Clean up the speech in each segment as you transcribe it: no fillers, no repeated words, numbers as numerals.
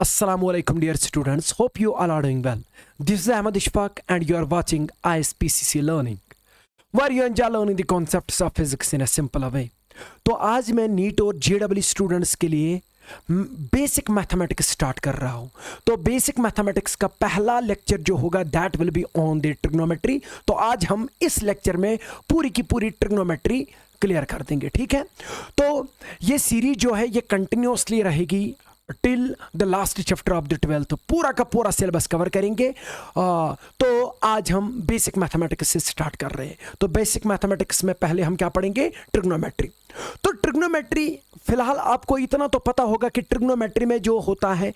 Assalamualaikum dear students, hope you all are doing well. This is Ahmad Ishfaq and you are watching ISPCC Learning, where you enjoy learning the concepts of physics in a simple way. तो आज मैं NEET और JW students के लिए basic mathematics start कर रहा हूँ. तो बेसिक मैथमेटिक्स का पहला लेक्चर जो होगा that will be on the trigonometry. तो आज हम इस लेक्चर में पूरी की पूरी ट्रिग्नोमेट्री क्लियर कर देंगे. ठीक है, तो ये सीरीज जो है ये कंटिन्यूसली रहेगी till the last chapter of the 12th. पूरा का पूरा सिलेबस कवर करेंगे. तो आज हम बेसिक मैथमेटिक्स से स्टार्ट कर रहे हैं. तो बेसिक मैथमेटिक्स में पहले हम क्या पढ़ेंगे? ट्रिग्नोमेट्री. तो ट्रिग्नोमेट्री फिलहाल आपको इतना तो पता होगा कि ट्रिग्नोमेट्री में जो होता है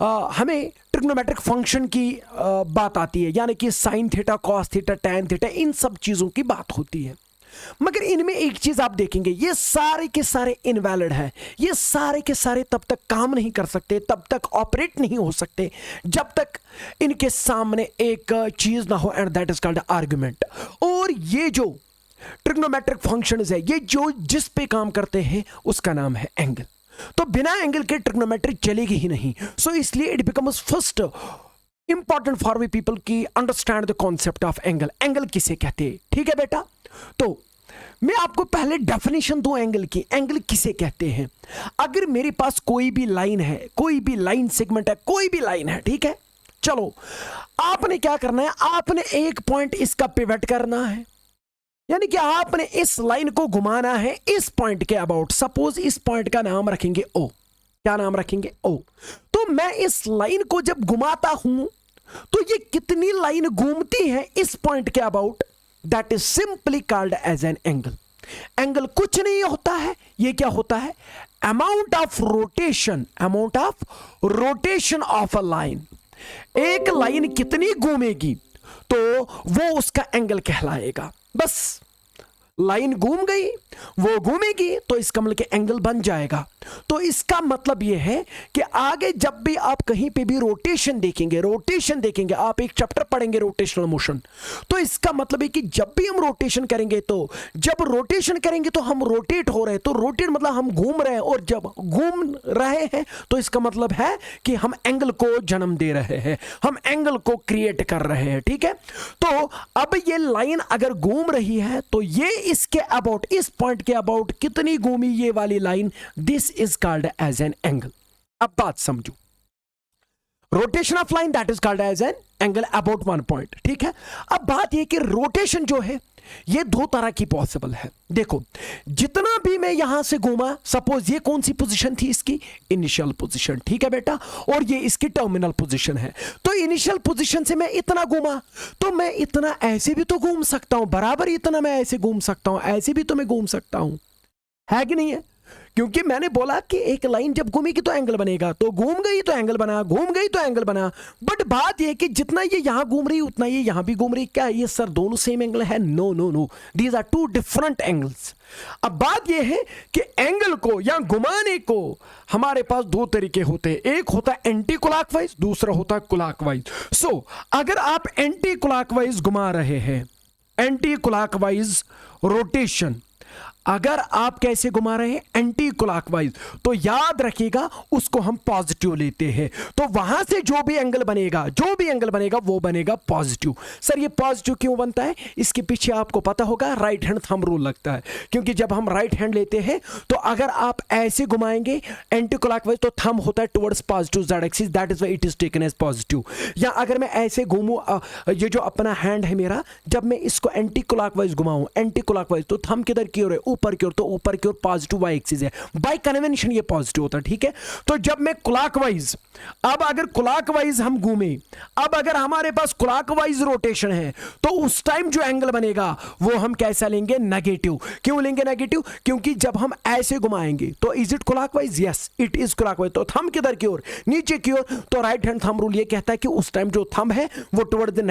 हमें ट्रिग्नोमेट्रिक फंक्शन की बात आती है, यानी कि sine theta, cos theta, tan theta, इन सब चीज़ों की बात होती है. मगर इनमें एक चीज आप देखेंगे, ये सारे के सारे इनवैलिड है. ये सारे के सारे तब तक काम नहीं कर सकते, तब तक ऑपरेट नहीं हो सकते जब तक इनके सामने एक चीज ना हो, and that is called argument. और ये जो ट्रिग्नोमेट्रिक फंक्शंस है, ये जो जिस पे काम करते हैं उसका नाम है एंगल. तो बिना एंगल के ट्रिग्नोमेट्री चलेगी ही नहीं. सो इसलिए it becomes first important for we people की understand the concept of angle. Angle किसे कहते हैं? ठीक है बेटा, तो मैं आपको पहले डेफिनेशन दूं एंगल की. एंगल किसे कहते हैं? अगर मेरे पास कोई भी लाइन है, कोई भी लाइन सेगमेंट है, कोई भी लाइन है, ठीक है, चलो आपने क्या करना है, आपने एक पॉइंट इसका पिवट करना है, यानी कि आपने इस लाइन को घुमाना है इस पॉइंट के अबाउट. सपोज इस पॉइंट का नाम रखेंगे ओ. क्या नाम रखेंगे? ओ. तो मैं इस लाइन को जब घुमाता हूं तो ये कितनी लाइन घूमती है इस पॉइंट के about, that is simply called as an angle. Angle कुछ नहीं होता है, ये क्या होता है? Amount of rotation, amount of rotation of a line. एक लाइन कितनी घूमेगी तो वो उसका एंगल कहलाएगा. बस लाइन घूम गई, वो घूमेगी तो इसका मतलब कि एंगल बन जाएगा. तो इसका मतलब यह है कि आगे जब भी आप कहीं पे भी रोटेशन देखेंगे, आप एक चैप्टर पढ़ेंगे रोटेशनल मोशन, तो इसका मतलब है कि जब भी हम रोटेशन करेंगे, तो जब रोटेशन करेंगे तो हम रोटेट हो रहे हैं. तो रोटेट मतलब हम घूम रहे हैं, और जब घूम रहे हैं तो इसका मतलब है कि हम एंगल को जन्म दे रहे हैं, हम एंगल को क्रिएट कर रहे हैं. ठीक है, तो अब ये लाइन अगर घूम रही है तो ये इसके अबाउट, इस पॉइंट के अबाउट कितनी घूमी ये वाली line, this is called as an angle. अब बात समझो, rotation of line that is called as an angle about one point. ठीक है, अब बात ये कि रोटेशन जो है ये दो तरह की पॉसिबल है. देखो, जितना भी मैं यहां से घूमा, सपोज ये कौन सी पोजीशन थी इसकी? Initial position. ठीक है बेटा, और ये इसकी टर्मिनल पोजीशन है. तो इनिशियल पोजीशन से मैं इतना घूमा, तो मैं इतना ऐसे भी तो घूम सकता हूं, बराबर इतना मैं ऐसे घूम सकता हूं, ऐसे भी तो मैं घूम सकता हूं, है कि नहीं है? क्योंकि मैंने बोला कि एक लाइन जब घूमेगी तो एंगल बनेगा, तो घूम गई तो एंगल बना, घूम गई तो एंगल बना. बट बात यह कि जितना ये यहां घूम रही उतना ये यहां भी घूम रही. क्या ये सर दोनों सेम एंगल है? No no no, these are two different angles. अब बात यह है कि एंगल को या घुमाने को हमारे पास दो तरीके होते हैं. एक होता है एंटी क्लॉकवाइज, दूसरा होता है क्लॉकवाइज. सो अगर आप एंटी क्लॉकवाइज घुमा रहे हैं, एंटी क्लॉकवाइज रोटेशन, अगर आप कैसे घुमा रहे हैं? एंटी क्लॉकवाइज, तो याद रखिएगा उसको हम पॉजिटिव लेते हैं. तो वहां से जो भी एंगल बनेगा वो बनेगा पॉजिटिव. सर ये पॉजिटिव क्यों बनता है? इसके पीछे आपको पता होगा राइट हैंड थंब रूल लगता है. क्योंकि जब हम राइट हैंड लेते हैं तो अगर आप ऐसे घुमाएंगे एंटी क्लॉकवाइज तो थंब होता है towards positive Z axis, that is why it is taken as positive. या अगर मैं ऐसे घूमूं, ये जो अपना हैंड है मेरा, जब मैं इसको एंटी क्लॉकवाइज घुमाऊं, एंटी क्लॉकवाइज, तो थंब किधर की ओर है? ऊपर की ओर. तो ऊपर की ओर पॉजिटिव वाई एक्सिस है, बाय कन्वेंशन ये पॉजिटिव होता है. ठीक है, तो जब मैं क्लॉकवाइज, अब अगर क्लॉकवाइज हम घूमे, अब अगर हमारे पास क्लॉकवाइज रोटेशन है तो उस टाइम जो एंगल बनेगा वो हम कैसा लेंगे? नेगेटिव. क्यों लेंगे नेगेटिव? क्योंकि जब हम ऐसे घुमाएंगे तो is it clockwise? Yes it is clockwise. तो थंब किधर की ओर? नीचे की ओर. तो राइट हैंड थंब रूल ये कहता है कि उस टाइम जो थंब है वो toward the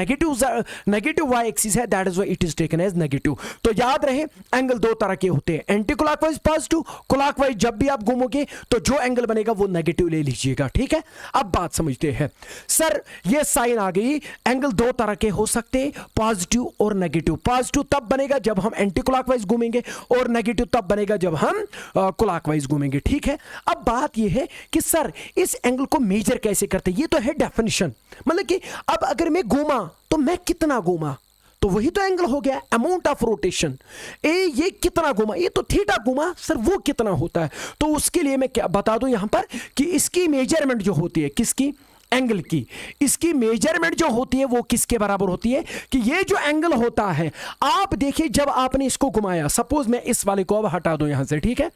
negative Y axis है, that is why it is taken as negative. तो याद रहे एंगल दो तरह के होते हैं, एंटी क्लॉकवाइज पॉजिटिव, क्लॉकवाइज जब भी आप घूमोगे तो जो एंगल बनेगा वो नेगेटिव ले लीजिएगा, ठीक है। अब बात समझते हैं। सर ये साइन आ गई, एंगल दो तरह के हो सकते हैं, पॉजिटिव और नेगेटिव। पॉजिटिव तब बनेगा जब हम एंटी क्लॉकवाइज घूमेंगे और नेगेटिव तब बनेगा जब हम क्लॉकवाइज घूमेंगे, ठीक है। अब बात यह है कि सर इस एंगल को मेजर कैसे करते हैं, ये तो है डेफिनेशन, मतलब कि अब अगर मैं घूमा तो मैं कितना घूमा, तो वही तो एंगल हो गया, अमाउंट ऑफ रोटेशन। ये कितना घुमा, ये तो थीटा घुमा, सर वो कितना होता है। तो उसके लिए मैं क्या बता दूं यहां पर कि इसकी मेजरमेंट जो होती है, किसकी, एंगल की, इसकी मेजरमेंट जो होती है वो किसके बराबर होती है कि ये जो एंगल होता है, आप देखिए जब आपने इसको घुमाया, सपोज मैं इस वाले को अब हटा दूं यहां से, ठीक है।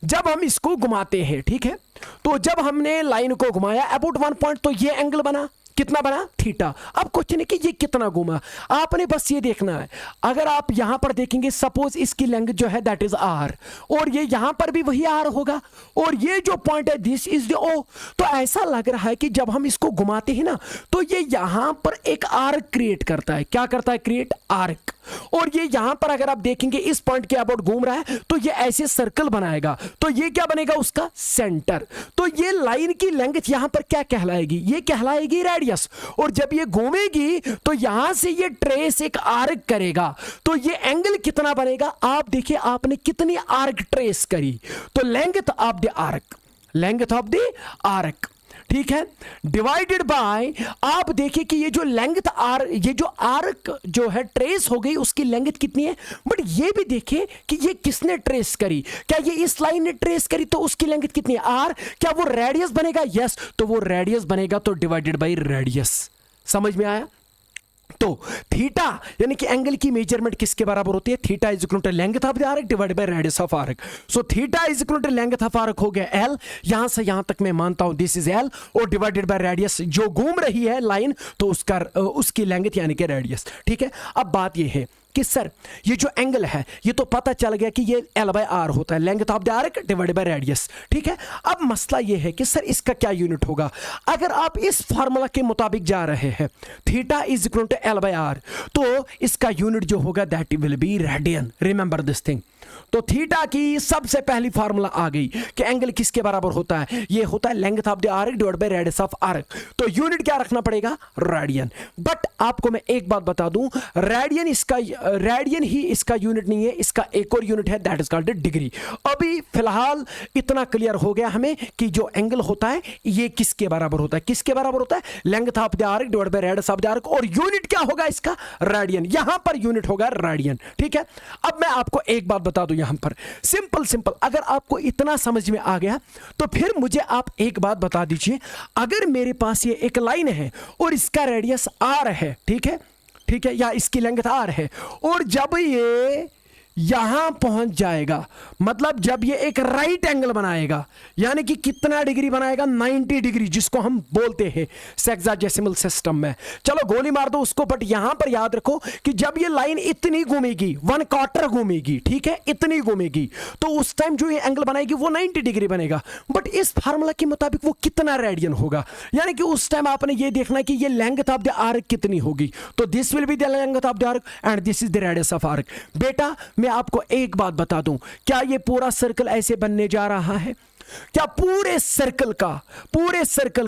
जब हम इसको घुमाते हैं, ठीक है, तो जब हमने लाइन को घुमाया अबाउट 1 पॉइंट, तो ये एंगल बना, कितना बना, थीटा। अब क्वेश्चन है कि ये कितना घूमा, आपने बस ये देखना है। अगर आप यहां पर देखेंगे, सपोज इसकी लेंथ जो है दैट इज आर, और ये यहां पर भी वही आर होगा, और ये जो पॉइंट है दिस इज द ओ। तो ऐसा लग रहा है कि जब हम इसको घुमाते हैं ना, तो ये यहां पर एक आर्क क्रिएट करता है। क्या करता है, क्रिएट आर्क। और ये यहां पर अगर आप देखेंगे इस पॉइंट के अबाउट घूम रहा है, तो ये ऐसे सर्कल बनाएगा, तो ये क्या बनेगा, उसका सेंटर। तो ये लाइन की लेंथ यहां पर क्या कहलाएगी, ये कहलाएगी रेडियस। और जब ये घूमेगी तो यहां से ये ट्रेस एक आर्क करेगा, तो ये एंगल कितना बनेगा, आप देखिए आपने कितनी आर्क ट्रेस करी, तो length of the arc, length of the arc, ठीक है, डिवाइडेड बाय, आप देखिए कि ये जो लेंथ आर, ये जो आर्क जो है ट्रेस हो गई, उसकी लेंथ कितनी है। बट ये भी देखिए कि ये किसने ट्रेस करी, क्या ये इस लाइन ने ट्रेस करी, तो उसकी लेंथ कितनी है, आर। क्या वो रेडियस बनेगा, यस, तो वो रेडियस बनेगा, तो डिवाइडेड बाय रेडियस। समझ में आया। तो थीटा यानी कि एंगल की मेजरमेंट किसके बराबर होती है, theta is equal to length of the arc divided by radius of arc. So theta is equal to length of arc हो गया एल, यहां से यहां तक मैं मानता हूं दिस इज एल, और डिवाइडेड बाय रेडियस, जो घूम रही है लाइन, तो उसका उसकी लेंथ यानी कि रेडियस, ठीक है। अब बात यह है कि सर ये जो एंगल है, ये तो पता चल गया कि ये एल बाय आर होता है, length of the arc divided by radius, ठीक है। अब मसला ये है कि सर इसका क्या यूनिट होगा। अगर आप इस फार्मूला के मुताबिक जा रहे हैं, theta is equal to L by R, तो इसका यूनिट जो होगा that will be radian. Remember this thing. तो थीटा की सबसे पहली फार्मूला आ गई कि एंगल किसके बराबर होता है, ये होता है length of the arc divide bye radius of arc. तो यूनिट क्या रखना पड़ेगा, रेडियन। बट आपको मैं एक बात बता दूं, रेडियन ही इसका यूनिट नहीं है, इसका एक और यूनिट है दैट इज कॉल्ड डिग्री। अभी फिलहाल इतना क्लियर हो गया हमें कि जो एंगल होता है ये किसके बराबर होता है, किसके बराबर होता है, length of the arc divide bye radius of the arc, और यूनिट क्या होगा इसका, रेडियन। यहां पर यूनिट होगा रेडियन, ठीक है। अब मैं आपको एक बात बता दूं यहां पर, सिंपल, अगर आपको इतना समझ में आ गया तो फिर मुझे आप एक बात बता दीजिए, अगर मेरे पास ये एक लाइन है और इसका रेडियस आर है, ठीक है, या इसकी लेंथ आर है, और जब ये यहां पहुंच जाएगा, मतलब जब ये एक राइट एंगल बनाएगा, यानी कि कितना डिग्री बनाएगा, 90 डिग्री, जिसको हम बोलते हैं सेक्साडेसिमल सिस्टम में। चलो गोली मार दो उसको, बट यहां पर याद रखो कि जब ये लाइन इतनी घूमेगी, 1/4 घूमेगी, ठीक है, इतनी घूमेगी, तो उस टाइम जो ये एंगल बनाएगी वो 90 डिग्री बनेगा। बट इस फार्मूला के मुताबिक वो कितना रेडियन होगा, यानी कि उस टाइम आपने ये देखना है कि ये लेंथ ऑफ द आर्क कितनी होगी। तो this will be the length of the arc and this is the radius of arc. बेटा मैं आपको एक बात बता दूं, क्या ये पूरा सर्कल ऐसे बनने जा रहा है, क्या पूरे सर्कल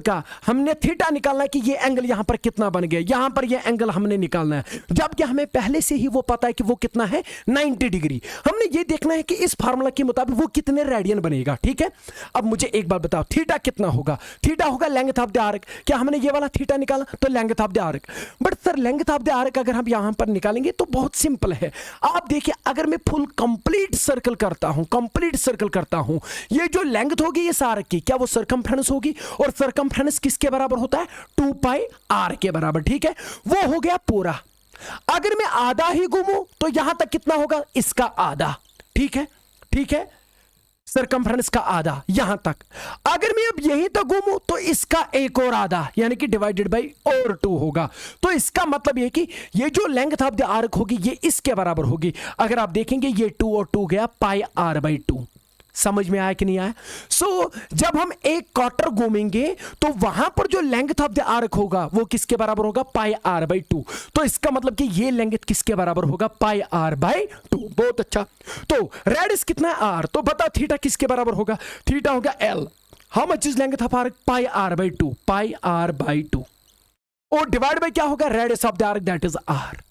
का हमने थीटा निकालना है कि ये एंगल यहां पर कितना बन गया, यहां पर ये एंगल हमने निकालना है, जबकि हमें पहले से ही वो पता है कि वो कितना है, 90 डिग्री। हमने ये देखना है कि इस फार्मूला के मुताबिक वो कितने रेडियन बनेगा, ठीक है। अब मुझे एक बात बताओ, थीटा कितना होगा, थीटा होगा लेंथ ऑफ द आर्क। क्या हमने ये वाला थीटा निकाला, तो length of the arc. But sir length of the arc अगर हम यहां पर निकालेंगे तो बहुत सिंपल है। आप देखिए अगर मैं फुल कंप्लीट सर्कल करता हूं, ये जो लेंथ होगी इस आर्क की, क्या वो सरकमफ्रेंस होगी, और सरकमफ्रेंस किसके बराबर होता है, 2 पाई आर के बराबर, ठीक है। वो हो गया पूरा। अगर मैं आधा ही घूमूं तो यहां तक कितना होगा, इसका आधा, ठीक है, सरकमफ्रेंस का आधा यहां तक। अगर मैं अब यहीं तक घूमूं तो इसका एक और आधा, यानी कि डिवाइडेड बाय और 2 होगा। तो इसका मतलब यह कि ये जो लेंथ ऑफ द आर्क होगी ये इसके बराबर होगी। अगर आप देखेंगे ये 2 और 2 गया पाई आर बाई 2, समझ में आया कि नहीं आया? सो जब हम एक क्वार्टर घूमेंगे तो वहां पर जो लेंथ ऑफ द आर्क होगा वो किसके बराबर होगा? पाई आर बाई 2। तो इसका मतलब कि ये लेंथ किसके बराबर होगा? पाई आर बाई 2। बहुत अच्छा। तो रेडियस कितना है? आर। तो बता थीटा किसके बराबर होगा? थीटा होगा L. How much is length of arc? Pi R by 2। Pi R by 2 और डिवाइड बाय क्या होगा? Radius of the arc that is R.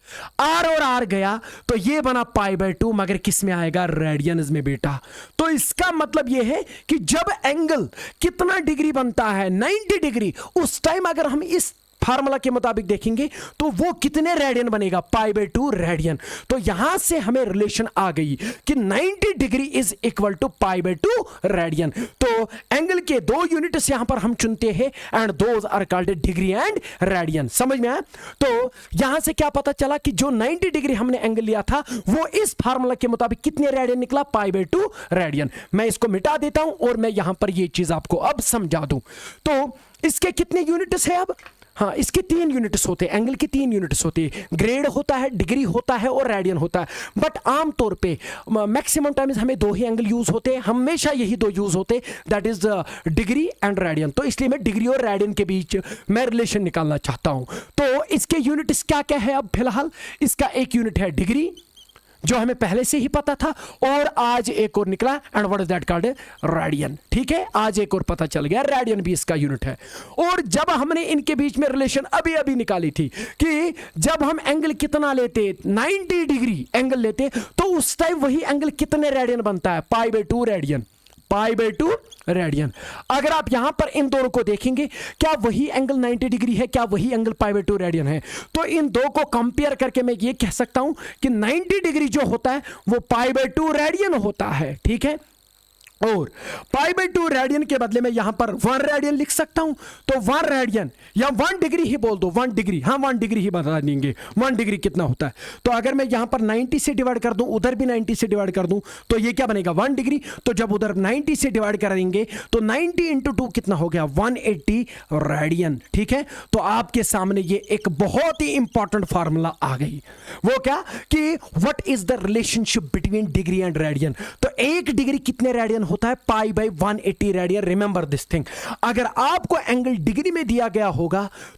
R और आर गया तो ये बना पाई बाय 2, मगर किस में आएगा? रेडियंस में बेटा। तो इसका मतलब ये है कि जब एंगल कितना डिग्री बनता है? 90 डिग्री। उस टाइम अगर हम इस फार्मूला के मुताबिक देखेंगे तो वो कितने रेडियन बनेगा? Pi by 2 radian. तो यहां से हमें रिलेशन आ गई कि 90 degree is equal to pi by 2 radian. तो एंगल के दो यूनिट्स यहां पर हम चुनते हैं and those are called degree and radian. समझ में आया? तो यहां से क्या पता चला कि जो 90 डिग्री हमने एंगल लिया था वो इस फार्मूला के मुताबिक कितने रेडियन निकला? पाई बाय 2 रेडियन। मैं इसको मिटा देता हूं और मैं यहां पर ये चीज आपको अब समझा दूं। तो इसके कितने यूनिट्स है अब? हाँ, इसके 3 यूनिट्स होते हैं। एंगल के 3 यूनिट्स होते हैं। ग्रेड होता है, डिग्री होता है और रेडियन होता है। बट आमतौर पे मैक्सिमम टाइम्स हमें 2 ही एंगल यूज होते हैं। हमेशा यही 2 यूज होते हैं, that is degree and radian. तो इसलिए मैं डिग्री और रेडियन के बीच मैं रिलेशन निकालना चाहता हूं। तो इसके यूनिट्स क्या क्या है? अब फिलहाल इसका एक यूनिट है डिग्री, जो हमें पहले से ही पता था, और आज एक और निकला and what is that called? Radian. ठीक है, आज एक और पता चल गया, रेडियन भी इसका यूनिट है। और जब हमने इनके बीच में रिलेशन अभी अभी निकाली थी कि जब हम एंगल कितना लेते, 90 डिग्री एंगल लेते, तो उस टाइम वही एंगल कितने रेडियन बनता है? पाई by 2 radian. Pi by 2 radian. अगर आप यहां पर इन दोनों को देखेंगे, क्या वही एंगल 90 डिग्री है? क्या वही एंगल पाई बाय 2 रेडियन है? तो इन दो को कंपेयर करके मैं ये कह सकता हूं कि 90 डिग्री जो होता है वो पाई बाय 2 रेडियन होता है। ठीक है, और पाई बाय 2 रेडियन के बदले में यहां पर 1 रेडियन लिख सकता हूं। तो 1 रेडियन या 1 डिग्री ही बोल दो, 1 डिग्री। हाँ, 1 डिग्री ही बता देंगे 1 डिग्री कितना होता है। तो अगर मैं यहां पर 90 से डिवाइड कर दूं, उधर भी 90 से डिवाइड कर दूं, तो ये क्या बनेगा? 1 डिग्री। तो जब उधर 90 से डिवाइड करेंगे तो 90 इंटू 2 कितना हो गया? 180 रेडियन। ठीक है, तो आपके सामने ये एक बहुत ही इंपॉर्टेंट फार्मूला आ गई। वो क्या कि what is the relationship between degree and radian. तो 1 डिग्री कितने रेडियन होता है? पाई by 180 radian. Remember this thing. अगर आपको एंगल डिग्री में दिया गया होगा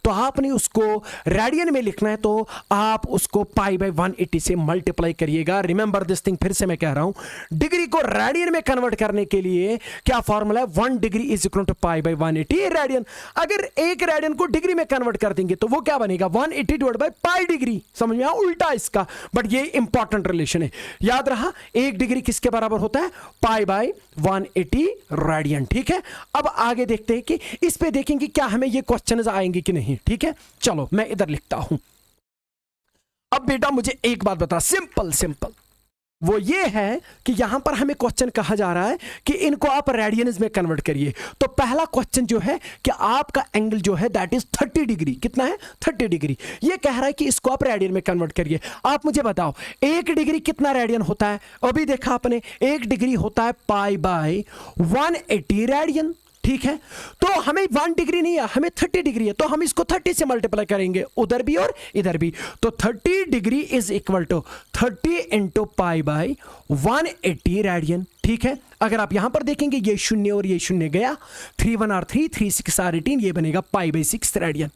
तो आपने उसको रेडियन में लिखना है, तो आप उसको पाई बाय 180 से मल्टीप्लाई करिएगा। Remember this thing. फिर से मैं कह रहा हूं, डिग्री को रेडियन में कन्वर्ट करने के लिए क्या फॉर्मूला है? 1 degree is equal to pi by 180 radian. अगर 1 रेडियन को डिग्री में कन्वर्ट कर देंगे तो वो क्या बनेगा? 180 डिवाइड बाय पाई डिग्री। समझ में आया? उल्टा इसका, बट ये इंपॉर्टेंट रिलेशन है। याद रहा, 1 डिग्री किसके बराबर होता है? पाई बाय 180 रेडियन। ठीक है, अब आगे देखते हैं कि इस पे देखेंगे क्या हमें ये क्वेश्चन आएंगे कि नहीं। ठीक है, चलो मैं इधर लिखता हूं। अब बेटा मुझे एक बात बता, सिंपल सिंपल, वो ये है कि यहां पर हमें क्वेश्चन कहा जा रहा है कि इनको आप रेडियंस में कन्वर्ट करिए। तो पहला क्वेश्चन जो है कि आपका एंगल जो है दैट इज 30 डिग्री। कितना है? 30 डिग्री। ये कह रहा है कि इसको आप रेडियन में कन्वर्ट करिए। आप मुझे बताओ 1 डिग्री कितना रेडियन होता है? अभी देखा आपने, 1 डिग्री होता है पाई बाय 180 रेडियन। ठीक है, तो हमें 1 डिग्री नहीं है, हमें 30 डिग्री है, तो हम इसको 30 से मल्टीप्लाई करेंगे, उधर भी और इधर भी। तो 30 degree is equal to 30 into pi by 180 radian. ठीक है, अगर आप यहां पर देखेंगे ये 0 और ये 0 गया, 3 1 आर 3, 3 6 आर 18, ये बनेगा पाई बाय 6 रेडियन।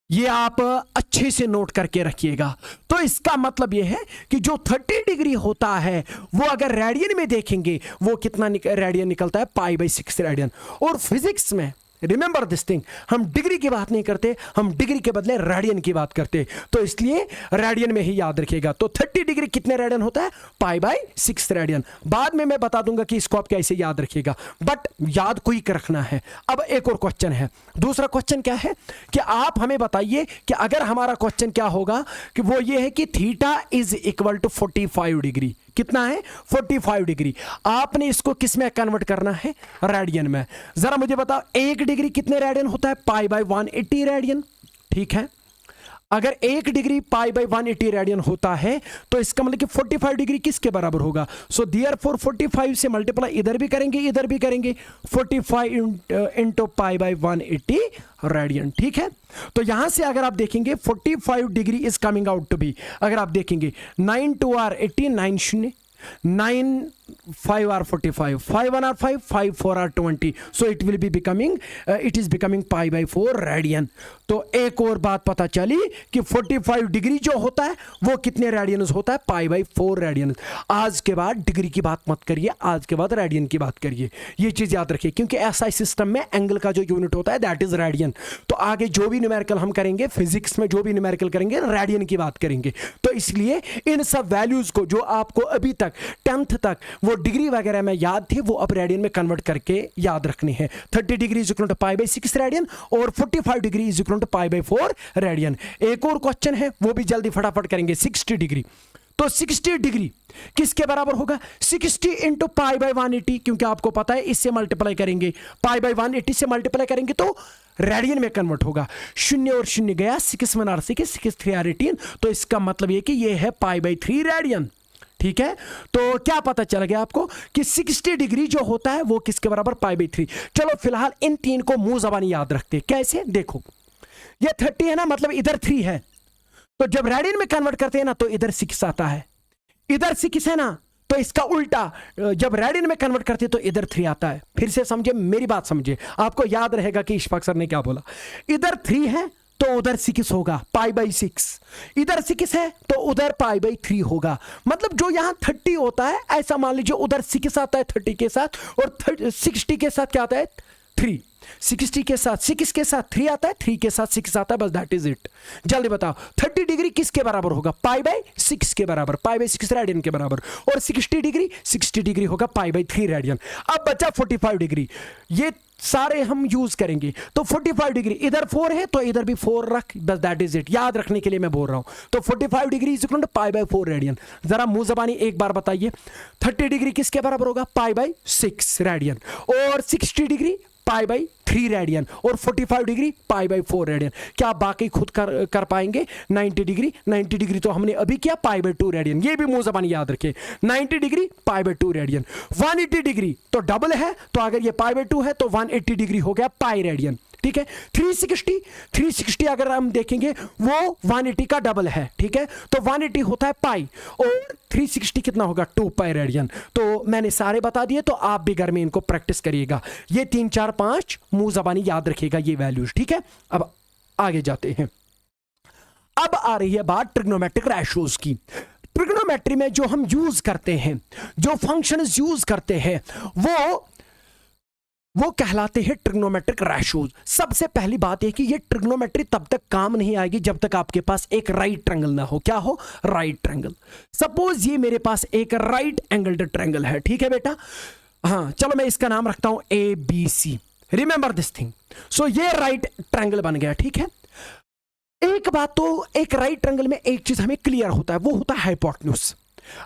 ये आप अच्छे से नोट करके रखिएगा। तो इसका मतलब ये है कि जो 30 डिग्री होता है वो अगर रेडियन में देखेंगे वो कितना रेडियन निकलता है? Pi by 6 radian. और फिजिक्स में रिमेंबर दिस थिंग, हम डिग्री की बात नहीं करते, हम डिग्री के बदले रेडियन की बात करते, तो इसलिए रेडियन में ही याद रखिएगा। तो 30 डिग्री कितने रेडियन होता है? Pi by 6 radian. बाद में मैं बता दूंगा कि इसको आप कैसे याद रखिएगा, बट याद क्विक रखना है। अब एक और क्वेश्चन है। दूसरा क्वेश्चन क्या है कि आप हमें बताइए कि अगर हमारा क्वेश्चन क्या होगा कि वो ये है कि theta is equal to 45 degree. कितना है? 45 डिग्री। आपने इसको किस में कन्वर्ट करना है? रेडियन में। जरा मुझे बताओ 1 डिग्री कितने रेडियन होता है? पाई बाय 180 रेडियन। ठीक है, अगर 1 डिग्री पाई बाय 180 रेडियन होता है तो इसका मतलब कि 45 डिग्री किसके बराबर होगा? सो देयरफॉर 45 से मल्टीप्लाई इधर भी करेंगे इधर भी करेंगे, 45 इंटू पाई बाय 180 रेडियन। ठीक है, तो यहां से अगर आप देखेंगे 45 degree is coming out to be, अगर आप देखेंगे 9 2 are 18, 9 0, 9 5 are 45, 5 1 are 5, 5 4 are 20, so it will be becoming it is becoming pi by 4 radian. तो एक और बात पता चली कि 45 डिग्री जो होता है वो कितने रेडियन होता है, पाई बाई 4 रेडियन। आज के बाद डिग्री की बात मत करिए, आज के बाद रेडियन की बात करिए, ये चीज याद रखिए, क्योंकि एसआई सिस्टम में एंगल का जो यूनिट होता है दैट इज रेडियन। तो आगे जो भी न्यूमेरिकल हम करेंगे, फिजिक्स में जो भी न्यूमेरिकल करेंगे रेडियन की बात करेंगे। तो इसलिए इन सब वैल्यूज को जो आपको अभी तक 10th तक वो डिग्री वगैरह में याद थे वो अब रेडियन में कन्वर्ट करके याद रखने हैं। 30 degree is equal to pi by 6 radian और 45 degree is equal to pi by 4 radian. एक और क्वेश्चन है वो भी जल्दी फटाफट करेंगे। 60 डिग्री, तो 60 डिग्री किसके बराबर होगा, 60 इंटू पाई बाई 180, क्योंकि आपको पता है इससे मल्टीप्लाई करेंगे, पाई बाई 180 से मल्टीप्लाई करेंगे तो रेडियन में कन्वर्ट होगा। शून्य और शून्य गया, 6 1 6, 6 3 18, तो इसका मतलब ये कि ये है पाई बाई 3 रेडियन। ठीक है, तो क्या पता चल गया आपको कि 60 डिग्री जो होता है वो किसके बराबर, पाई बाई 3। चलो फिलहाल इन तीन को मुंह जबानी याद रखते हैं। कैसे, देखो ये 30 है ना, मतलब इधर 3 है, तो जब रेडियन में कन्वर्ट करते हैं ना तो इधर 6 आता है, इधर 6 है ना, तो इसका उल्टा जब रेडियन में कन्वर्ट करते हैं तो इधर 3 आता है। फिर से समझे, मेरी बात समझे, आपको याद रहेगा कि इशफाक सर ने क्या बोला। इधर 3 है तो उधर 6 होगा, पाई बाई 6, इधर 6 है तो उधर पाई बाई 3 होगा। मतलब जो यहां 30 होता है, ऐसा मान लीजिए उधर 6 आता है 30 के साथ, और 60 के साथ क्या आता है, 3। 60 के साथ 6 के साथ 3 आता है, 3 के साथ 6 आता है, बस दैट इज इट। जल्दी बताओ 30 डिग्री किसके बराबर होगा, पाई बाई 6 के बराबर, पाई बाई 6 रेडियन के बराबर, और 60 डिग्री होगा पाई बाई 3 रेडियन। अब बचा 45 डिग्री, ये सारे हम यूज करेंगे। तो 45 डिग्री, इधर 4 है तो इधर भी 4 रख, बस दैट इज इट, याद रखने के लिए मैं बोल रहा हूं। तो 45 degree is equal to pi by 4 radian. जरा मुंह जबानी एक बार बताइए, 30 डिग्री किसके बराबर होगा, पाई बाई 6 रेडियन, और 60 डिग्री पाई बाई 3 रेडियन, और 45 डिग्री पाई बाई 4 रेडियन। क्या आप बाकी खुद कर पाएंगे। 90 डिग्री तो हमने अभी किया, पाई बाई 2 रेडियन, ये भी मुंह जबानी याद रखे, 90 degree pi by 2 radian. 180 degree तो डबल है, तो अगर ये पाई बाई 2 है तो 180 डिग्री हो गया पाई रेडियन। ठीक है, 360 अगर हम देखेंगे वो 180 का डबल है। ठीक है, तो 180 होता है पाई, और 360 कितना होगा, 2 पाई रेडियन। तो मैंने सारे बता दिए, तो आप भी घर में इनको प्रैक्टिस करिएगा। ये 3 4 5 मुंह जबानी याद रखिएगा ये वैल्यूज। ठीक है, अब आगे जाते हैं। अब आ रही है बात ट्रिग्नोमेट्रिक रेशियोज की। ट्रिग्नोमेट्री में जो हम यूज करते हैं, जो फंक्शंस यूज करते हैं, वो कहलाते हैं ट्रिग्नोमेट्रिक रेशियोज। सबसे पहली बात है कि ये ट्रिग्नोमेट्री तब तक काम नहीं आएगी जब तक आपके पास एक राइट ट्रायंगल ना हो। क्या हो, राइट ट्रायंगल। सपोज ये मेरे पास एक राइट एंगल्ड ट्रायंगल है। ठीक है बेटा, हाँ चलो मैं इसका नाम रखता हूं ABC। Remember this thing. So ये राइट ट्रायंगल बन गया। ठीक है, एक बात तो एक राइट ट्रायंगल में एक चीज हमें क्लियर होता है, वो होता है हाइपोटेन्यूज।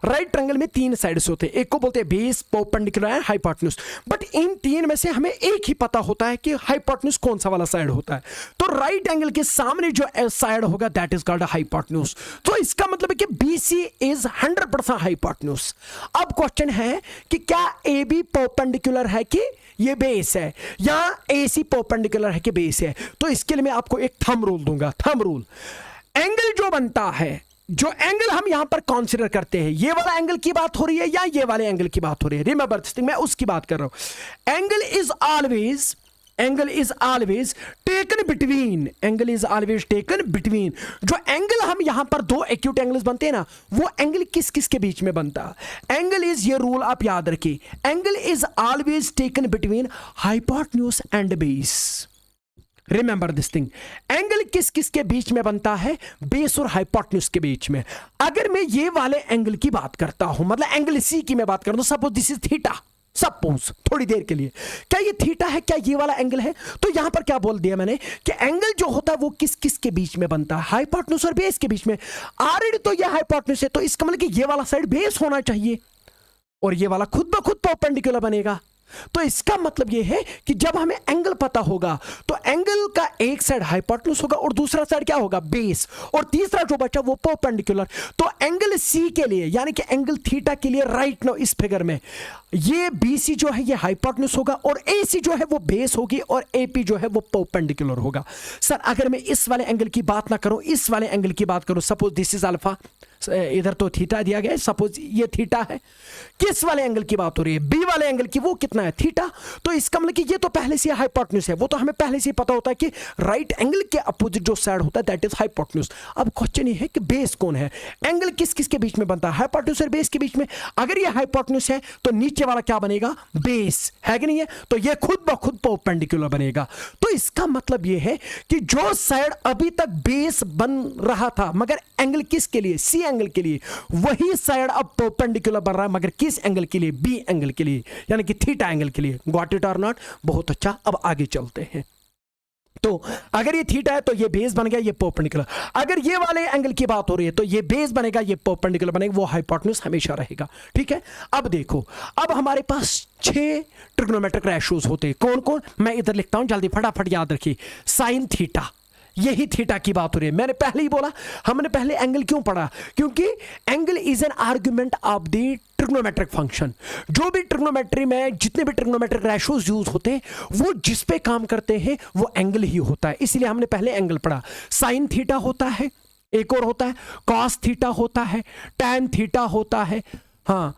राइट ट्रायंगल में 3 साइड्स होते हैं, एक को बोलते हैं base, perpendicular and hypotenuse. But in 3 में से हमें एक ही पता होता है कि हाइपोटेन्यूज कौन सा वाला साइड होता है। तो राइट एंगल के सामने जो साइड होगा दैट इज कॉल्ड हाइपोटेन्यूज। तो इसका मतलब है कि BC इज 100% हाइपोटेन्यूज। अब क्वेश्चन है कि क्या AB परपेंडिकुलर है कि ये बेस है, या AC परपेंडिकुलर है कि बेस है। तो इसके लिए मैं आपको एक थंब रूल दूंगा। थंब रूल, एंगल जो बनता है, जो एंगल हम यहां पर कंसीडर करते हैं, ये वाला एंगल की बात हो रही है या ये वाले एंगल की बात हो रही है, रिमेंबर दिस थिंग, मैं उसकी बात कर रहा हूं। Angle is always taken between, angle is always taken between. जो एंगल हम यहां पर 2 एक्यूट एंगल्स बनते हैं ना, वो एंगल किस किस के बीच में बनता है। एंगल इज, ये रूल आप याद रखिए, angle is always taken between hypotenuse and base. Remember this thing, angle किस किस के बीच में बनता है, बेस और हाइपोटेन्यूज के बीच में। अगर मैं ये वाले एंगल की बात करता हूं, मतलब एंगल C की मैं बात करता हूं, suppose this is theta, suppose थोड़ी देर के लिए, क्या ये थीटा है, क्या ये वाला एंगल है। तो यहां पर क्या बोल दिया मैंने कि एंगल जो होता है वो किस किस के बीच में बनता है, हाइपोटेन्यूज और बेस के बीच में। ऑलरेडी तो ये हाइपोटेन्यूज है, तो इसका मतलब कि ये वाला साइड बेस होना चाहिए, और ये वाला खुद ब खुद परपेंडिकुलर बनेगा। तो इसका मतलब यह है कि जब हमें एंगल पता होगा तो एंगल का एक साइड हाइपोटेन्यूज होगा और दूसरा साइड क्या होगा, बेस, और तीसरा जो बचा वो परपेंडिकुलर। तो एंगल C के लिए, यानी कि एंगल थीटा के लिए, राइट नाउ इस फिगर में ये BC जो है ये हाइपोटेन्यूज होगा, और AC जो है वो बेस होगी, और AP जो है वो परपेंडिकुलर होगा। सर अगर मैं इस वाले एंगल की बात ना करूं, इस वाले एंगल की बात करूं, सपोज दिस इज अल्फा, इधर तो थीटा दिया गया है, सपोज ये थीटा है, किस वाले एंगल की बात हो रही है, बी वाले एंगल की, वो कितना है, थीटा। तो इसका मतलब कि ये तो पहले से हाइपोटेन्यूज है, वो तो हमें पहले से ही पता होता है कि राइट एंगल के अपोजिट जो साइड होता है दैट इज हाइपोटेन्यूज। अब क्वेश्चन ये है कि बेस कौन है, एंगल किस किस के बीच में बनता है, हाइपोटेन्यूज और बेस के बीच में। अगर ये हाइपोटेन्यूज है तो नीचे वाला क्या बनेगा, बेस है कि नहीं है, तो ये खुद ब खुद परपेंडिकुलर बनेगा। तो इसका मतलब ये है कि जो साइड अभी तक बेस बन रहा था मगर एंगल किसके लिए, सी एंगल के लिए, वही साइड अब परपेंडिकुलर बन रहा है मगर किस एंगल के लिए, बी एंगल के लिए, यानी कि थीटा एंगल के लिए। गॉट इट और नॉट? बहुत अच्छा। अब आगे चलते हैं। तो अगर ये थीटा है तो ये बेस बन गया, ये परपेंडिकुलर। अगर ये वाले एंगल की बात हो रही है तो ये बेस बनेगा, ये परपेंडिकुलर बनेगा, वो हाइपोटेन्यूज हमेशा रहेगा। ठीक है, अब देखो, अब हमारे पास 6 ट्रिग्नोमेट्रिक रेशियोज होते हैं। कौन कौन, मैं इधर लिखता हूं, जल्दी फटाफट याद रखिए। साइन थीटा, यही थीटा की बात हो रही है। मैंने पहले ही बोला, हमने पहले एंगल क्यों पढ़ा, क्योंकि angle is an argument of the trigonometric function. जो भी ट्रिग्नोमेट्री में जितने भी ट्रिग्नोमेट्रिक रेशियोज यूज होते हैं वो जिस पे काम करते हैं वो एंगल ही होता है, इसलिए हमने पहले एंगल पढ़ा। साइन थीटा होता है, एक और होता है कॉस थीटा होता है, टैन थीटा होता है, हाँ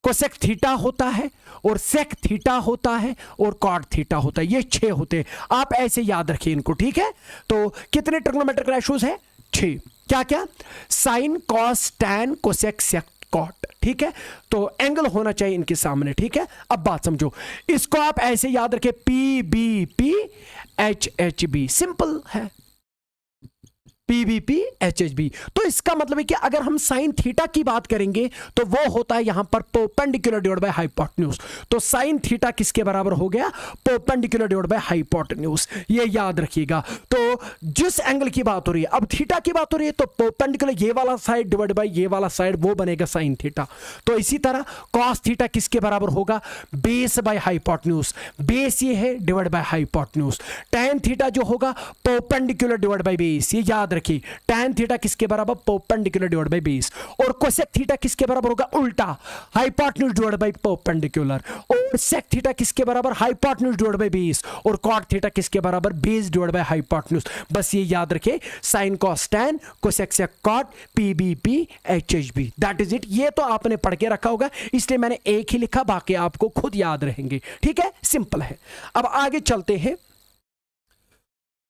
कोसेक थीटा होता है, और सेक थीटा होता है, और कॉट थीटा होता है। ये 6 होते हैं, आप ऐसे याद रखिए इनको। ठीक है, तो कितने ट्रिग्नोमेट्रिक रेशियोज है, 6। क्या क्या, sine cos tan cosec sec cot. ठीक है, तो एंगल होना चाहिए इनके सामने। ठीक है, अब बात समझो, इसको आप ऐसे याद रखें, P B P H H B, simple है, पीबीपी एच एच बी। तो इसका मतलब है कि अगर हम साइन थीटा की बात करेंगे तो वो होता है यहां पर परपेंडिकुलर डिवाइड बाय हाइपोटेन्यूज। तो साइन थीटा किसके बराबर हो गया, परपेंडिकुलर डिवाइड बाय हाइपोटेन्यूज, ये याद रखिएगा। तो जिस एंगल की बात हो रही है, अब थीटा की बात हो रही है, तो परपेंडिकुलर ये वाला साइड डिवाइड बाय ये वाला साइड, वो बनेगा साइन थीटा। तो इसी तरह कॉस थीटा किसके बराबर होगा, बेस बाय हाइपोटेन्यूज, बेस ये है divide by hypotenuse. Tan theta जो होगा परपेंडिकुलर डिवाइड बाय बेस, ये याद रखिए, टैन थीटा किसके बराबर, परपेंडिकुलर डिवाइड बाय बेस। और कोसेक थीटा किसके बराबर होगा, उल्टा, हाइपोटेन्यूज डिवाइड बाय परपेंडिकुलर। और सेक थीटा किसके बराबर, हाइपोटेन्यूज डिवाइड बाय बेस। और कॉट थीटा किसके बराबर, बेस डिवाइड बाय हाइपोटेन्यूज। बस ये याद रखें, sine cos tan cosec sec cot PBP HHB, that is it. ये तो आपने पढ़ के रखा होगा, इसलिए मैंने एक ही लिखा, बाकी आपको खुद याद रहेंगे। ठीक है, सिंपल है। अब आगे चलते हैं,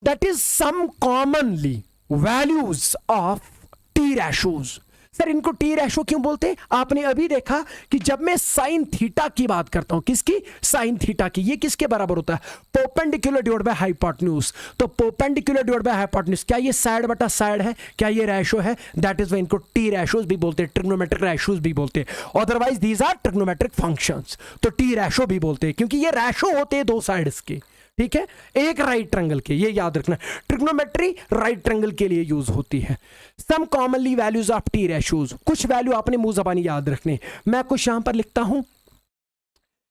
that is some commonly values of T ratios. Sir इनको टी रैशो क्यों बोलते हैं, आपने अभी देखा कि जब मैं साइन थीटा की बात करता हूं, किसकी, साइन थीटा की, ये किसके बराबर होता है, परपेंडिकुलर डिवाइड बाय हाइपोटेन्यूज। तो परपेंडिकुलर डिवाइड बाय हाइपोटेन्यूज, क्या ये साइड बटा साइड है, क्या ये रैशो है, दैट इज व्हाई इनको टी रैशोज भी बोलते हैं, ट्रिग्नोमेट्रिक रैशोज भी बोलते हैं। Otherwise these are trigonometric functions, तो टी रैशो भी बोलते हैं क्योंकि ये रैशो होते हैं दो साइड्स के। ठीक है, एक राइट ट्रायंगल के, ये याद रखना, ट्रिग्नोमेट्री राइट ट्रायंगल के लिए यूज होती है। Some commonly values of T ratios, कुछ वैल्यू आपने मुंह जबानी याद रखने। मैं कुछ यहां पर लिखता हूं,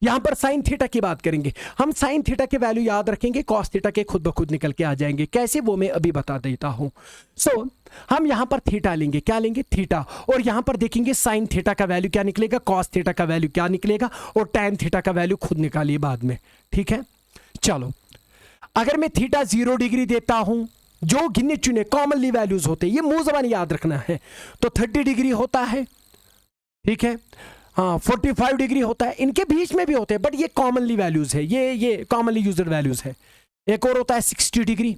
यहां पर साइन थीटा की बात करेंगे, हम साइन थीटा के वैल्यू याद रखेंगे, कॉस थीटा के खुद ब खुद निकल के आ जाएंगे, कैसे वो मैं अभी बता देता हूं। सो हम यहां पर थीटा लेंगे, क्या लेंगे, थीटा, और यहां पर देखेंगे साइन थीटा का वैल्यू क्या निकलेगा, कॉस थीटा का वैल्यू क्या निकलेगा, और टैन थीटा का वैल्यू खुद निकालिए बाद में। ठीक है, चलो, अगर मैं थीटा 0 डिग्री देता हूं, जो गिने चुने कॉमनली वैल्यूज होते हैं, ये मुंह जबानी याद रखना है, तो 30 डिग्री होता है। ठीक है, हाँ 45 डिग्री होता है, इनके बीच में भी होते हैं बट ये कॉमनली वैल्यूज है, ये कॉमनली यूज्ड वैल्यूज है। एक और होता है 60 डिग्री,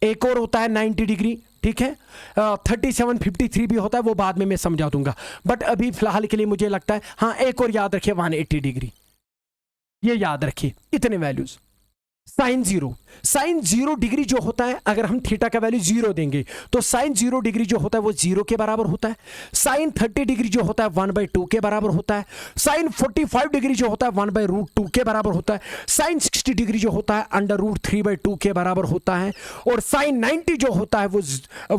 एक और होता है 90 डिग्री। ठीक है, 37 53 भी होता है, वो बाद में मैं समझा दूंगा, बट अभी फिलहाल के लिए मुझे लगता है, हाँ एक और याद रखिए 180 डिग्री, ये याद रखिए, इतने वैल्यूज। साइन 0 डिग्री जो होता है, अगर हम थीटा का वैल्यू 0 देंगे तो साइन 0 डिग्री जो होता है वो 0 के बराबर होता है। साइन 30 डिग्री जो होता है 1/2 के बराबर होता है। साइन 45 डिग्री जो होता है 1/√2 के बराबर होता है। साइन 60 डिग्री जो होता है √3/2 के बराबर होता है। और साइन 90 जो होता है वो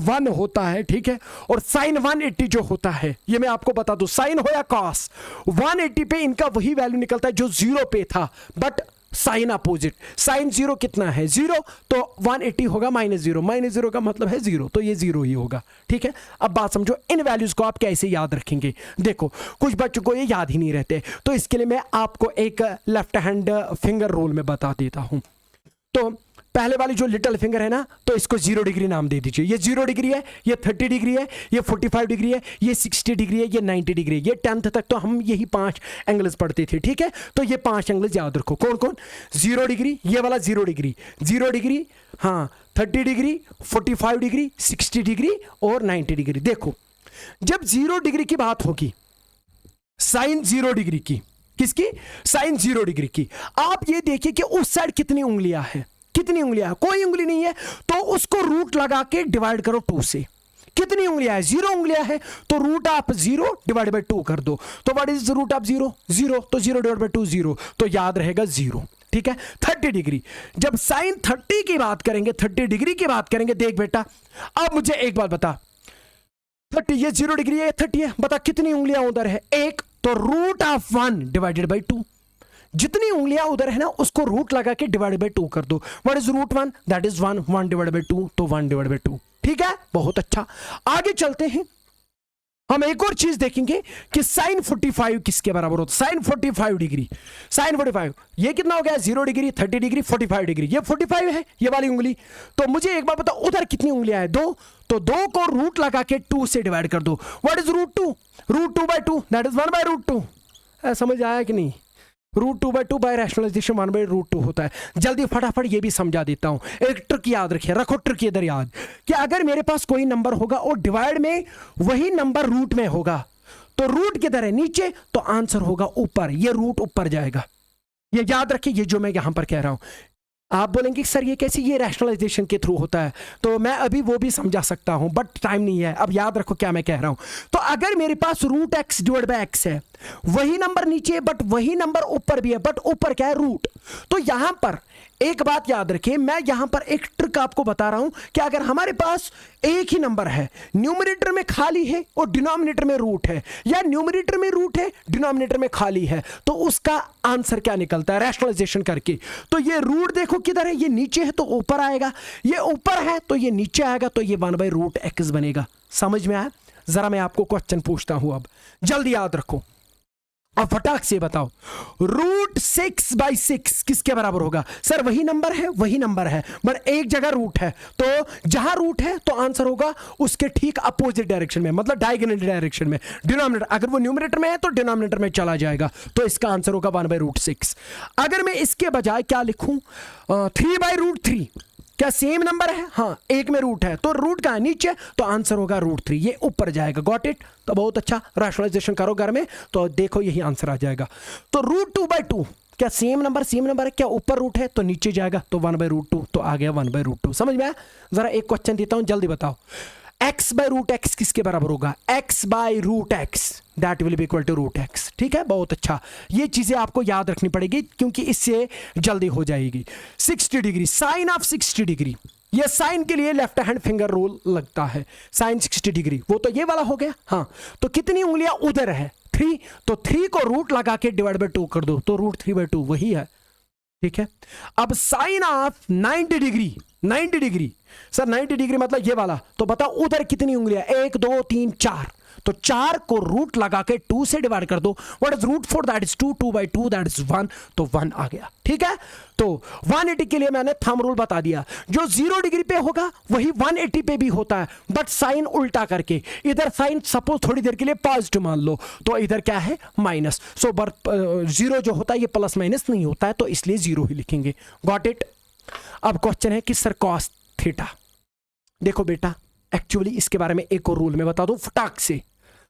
1 होता है। ठीक है, और साइन 180 जो होता है, ये मैं आपको बता दूं, साइन हो या कॉस, 180 पे इनका वही वैल्यू निकलता है जो 0 पे था, बट साइन अपोजिट। साइन 0 कितना है, 0, तो 180 होगा -0, -0 का मतलब है 0, तो ये 0 ही होगा। ठीक है, अब बात समझो, इन वैल्यूज को आप कैसे याद रखेंगे। देखो कुछ बच्चों को ये याद ही नहीं रहते, तो इसके लिए मैं आपको एक लेफ्ट हैंड फिंगर रूल में बता देता हूं। तो पहले वाली जो लिटिल फिंगर है ना, तो इसको 0 डिग्री नाम दे दीजिए। ये 0 डिग्री है, ये 30 डिग्री है, ये 45 डिग्री है, ये 60 डिग्री है, ये 90 डिग्री है। ये 10th तक तो हम यही 5 एंगल्स पढ़ते थे, ठीक है। तो ये 5 एंगल्स याद रखो। कौन कौन? 0 डिग्री, ये वाला 0 डिग्री, 0 डिग्री, हाँ 30 डिग्री, 45 डिग्री, 60 डिग्री और 90 डिग्री। देखो जब 0 डिग्री की बात होगी, साइन 0 डिग्री की, किसकी? साइन 0 डिग्री की। आप ये देखिए कि उस साइड कितनी उंगलियां हैं, कितनी उंगलियां हैं? कोई उंगली नहीं है, तो उसको रूट लगा के डिवाइड करो 2 से। कितनी उंगलियां है? 0 उंगलियां है, तो रूट आप 0 डिवाइड बाई 2 कर दो। तो व्हाट इज रूट ऑफ 0? 0, तो 0 डिवाइड बाई 2 0, तो याद रहेगा 0, ठीक है। 30 डिग्री, जब साइन 30 की बात करेंगे, 30 डिग्री की बात करेंगे, देख बेटा अब मुझे एक बात बता, 30 ये 0 डिग्री है, 30 है, बता कितनी उंगलियां उधर है? 1, तो रूट ऑफ 1 डिवाइडेड बाई 2। जितनी उंगलियां उधर है ना, उसको रूट लगा के डिवाइड बाई 2 कर दो। What is root 1? That is 1, 1 divide by 2, तो 1 डिवाइड बाई 2, ठीक है। बहुत अच्छा, आगे चलते हैं। हम एक और चीज देखेंगे कि साइन 45 किसके बराबर होता है? साइन 45 डिग्री, साइन 45 ये कितना हो गया? 0 डिग्री, 30 डिग्री, 45 डिग्री। ये 45 है, ये वाली उंगली। तो मुझे एक बार बताओ, उधर कितनी उंगलियां हैं? 2, तो 2 को रूट लगा के 2 से डिवाइड कर दो। What is root 2? Root 2 by 2, that is 1 by root 2। समझ आया कि नहीं? Root 2 by 2 by rationalisation 1 by root 2 होता है। जल्दी फटाफट ये भी समझा देता हूं। एक ट्रिक याद रखिए, रखो ट्रिक इधर याद, कि अगर मेरे पास कोई नंबर होगा और डिवाइड में वही नंबर रूट में होगा, तो रूट किधर है? नीचे, तो आंसर होगा ऊपर। ये रूट ऊपर जाएगा, ये याद रखिए। ये जो मैं यहां पर कह रहा हूं, आप बोलेंगे सर ये कैसे? ये रैशनलाइजेशन के थ्रू होता है, तो मैं अभी वो भी समझा सकता हूं, बट टाइम नहीं है। अब याद रखो क्या मैं कह रहा हूं। तो अगर मेरे पास root X divide by X है, वही नंबर नीचे है बट वही नंबर ऊपर भी है, बट ऊपर क्या है? रूट। तो यहां पर एक बात याद रखिए, मैं यहां पर एक ट्रिक आपको बता रहा हूं कि अगर हमारे पास एक ही नंबर है, न्यूमरेटर में खाली है और डिनोमिनेटर में रूट है, या न्यूमरेटर में रूट है, डिनोमिनेटर में खाली है, तो उसका आंसर क्या निकलता है रैशनलाइजेशन करके? तो ये रूट देखो किधर है, ये नीचे है तो ऊपर आएगा, ये ऊपर है तो ये नीचे आएगा, तो ये 1 बाई रूट एक्स बनेगा। समझ में आया? जरा मैं आपको क्वेश्चन पूछता हूं, अब जल्दी याद रखो, अब फटाक से बताओ, रूट 6 बाई 6 किसके बराबर होगा? सर वही नंबर है, वही नंबर है, बट एक जगह रूट है, तो जहां रूट है तो आंसर होगा उसके ठीक अपोजिट डायरेक्शन में, मतलब डायगोनल डायरेक्शन में। डिनोमिनेटर, अगर वो न्यूमरेटर में है तो डिनोमिनेटर में चला जाएगा, तो इसका आंसर होगा 1 बाई रूट 6। अगर मैं इसके बजाय क्या लिखूं? 3 बाई रूट 3, क्या सेम नंबर है? हाँ, एक में रूट है, तो रूट का है नीचे, तो आंसर होगा रूट 3, ये ऊपर जाएगा। Got it? तो बहुत अच्छा, रैशनलाइजेशन करो घर में तो देखो यही आंसर आ जाएगा। तो रूट 2 बाई 2, क्या सेम नंबर? सेम नंबर है, क्या ऊपर रूट है तो नीचे जाएगा, तो 1 बाई रूट 2, तो आ गया 1 बाई रूट 2। समझ में आया? जरा एक क्वेश्चन देता हूं, जल्दी बताओ, एक्स बाई रूट एक्स किसके बराबर होगा? X by root X, that will be equal to root X. ठीक है, बहुत अच्छा, ये चीजें आपको याद रखनी पड़ेगी क्योंकि इससे जल्दी हो जाएगी। 60 डिग्री, साइन ऑफ 60 डिग्री, ये साइन के लिए लेफ्ट हैंड फिंगर रूल लगता है। साइन 60 डिग्री, वो तो ये वाला हो गया। हाँ, तो कितनी उंगलियां उधर है? 3, तो 3 को रूट लगा के डिवाइड बाई 2 कर दो, तो रूट 3 बाई 2 वही है। ठीक है, अब sine of 90 degree, 90 degree, sir 90 degree मतलब ये वाला, तो बताओ उधर कितनी उंगलियां? 1 2 3 4, तो 4 को रूट लगा के 2 से डिवाइड कर दो। What is root 4? That is 2, 2 by 2 that is 1, तो 1 आ गया। ठीक है, तो 180 के लिए मैंने थंब रूल बता दिया, जो 0 डिग्री पे होगा वही 180 पे भी होता है, बट साइन उल्टा करके। इधर साइन सपोज थोड़ी देर के लिए पॉजिटिव मान लो, तो इधर क्या है? माइनस। सो 0 जो होता है ये प्लस माइनस नहीं होता है, तो इसलिए 0 ही लिखेंगे। Got it? अब क्वेश्चन है कि सर कॉस थीटा, देखो बेटा एक्चुअली इसके बारे में एक और रूल में बता दूं फटाक से,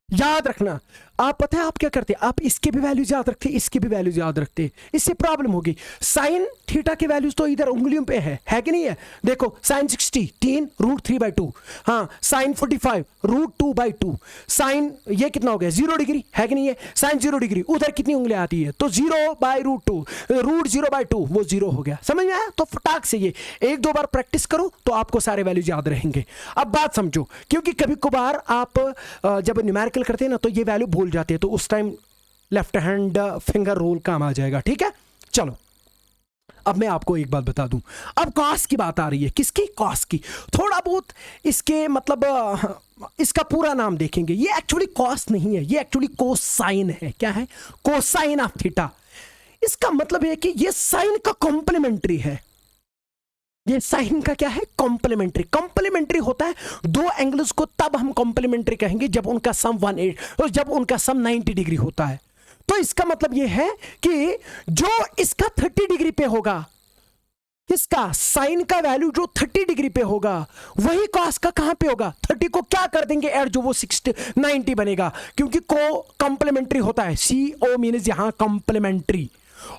याद रखना। आप पता है आप क्या करते हैं? आप इसके भी वैल्यूज याद रखते, इसके भी वैल्यूज याद रखते, इससे प्रॉब्लम होगी। साइन थीटा के वैल्यूज तो इधर उंगलियों पे है कि नहीं है? देखो साइन 60 3 रूट 3 बाई 2, हाँ साइन 45 रूट 2 बाई 2, साइन ये कितना हो गया? 0 डिग्री, है कि नहीं है? साइन 0 डिग्री, उधर कितनी उंगलियां आती है? तो 0 बाई रूट 2, रूट 0 बाई 2, वो 0 हो गया। समझ में आया? तो फटाक से ये 1-2 बार प्रैक्टिस करो तो आपको सारे वैल्यूज याद रहेंगे। अब बात समझो, क्योंकि कभी कभार आप जब न्यूमेरिकल करते हैं ना तो ये वैल्यू भूल जाते हैं, तो उस time left hand finger rule काम आ जाएगा। ठीक है, चलो अब मैं आपको एक बात बता दूं, अब कॉस की बात आ रही है। किसकी? कॉस की। थोड़ा बहुत इसके मतलब इसका पूरा नाम देखेंगे, ये एक्चुअली कॉस नहीं है, ये एक्चुअली कोसाइन है। क्या है? Cosine of theta. इसका मतलब है कि ये साइन का कॉम्प्लीमेंट्री है। ये साइन का क्या है, कॉम्प्लीमेंट्री। कॉम्प्लीमेंट्री होता है दो एंगल्स को तब हम कॉम्प्लीमेंट्री कहेंगे जब उनका सम 180 और जब उनका सम 90 डिग्री होता है। तो इसका मतलब ये है कि जो इसका 30 डिग्री पे होगा, इसका साइन का वैल्यू जो 30 डिग्री पे होगा, वही कॉस का कहां पे होगा, 30 को क्या कर देंगे ऐड, जो वो 90 बनेगा, क्योंकि को कॉम्प्लीमेंट्री होता है। CO मीन्स यहां कॉम्प्लीमेंट्री,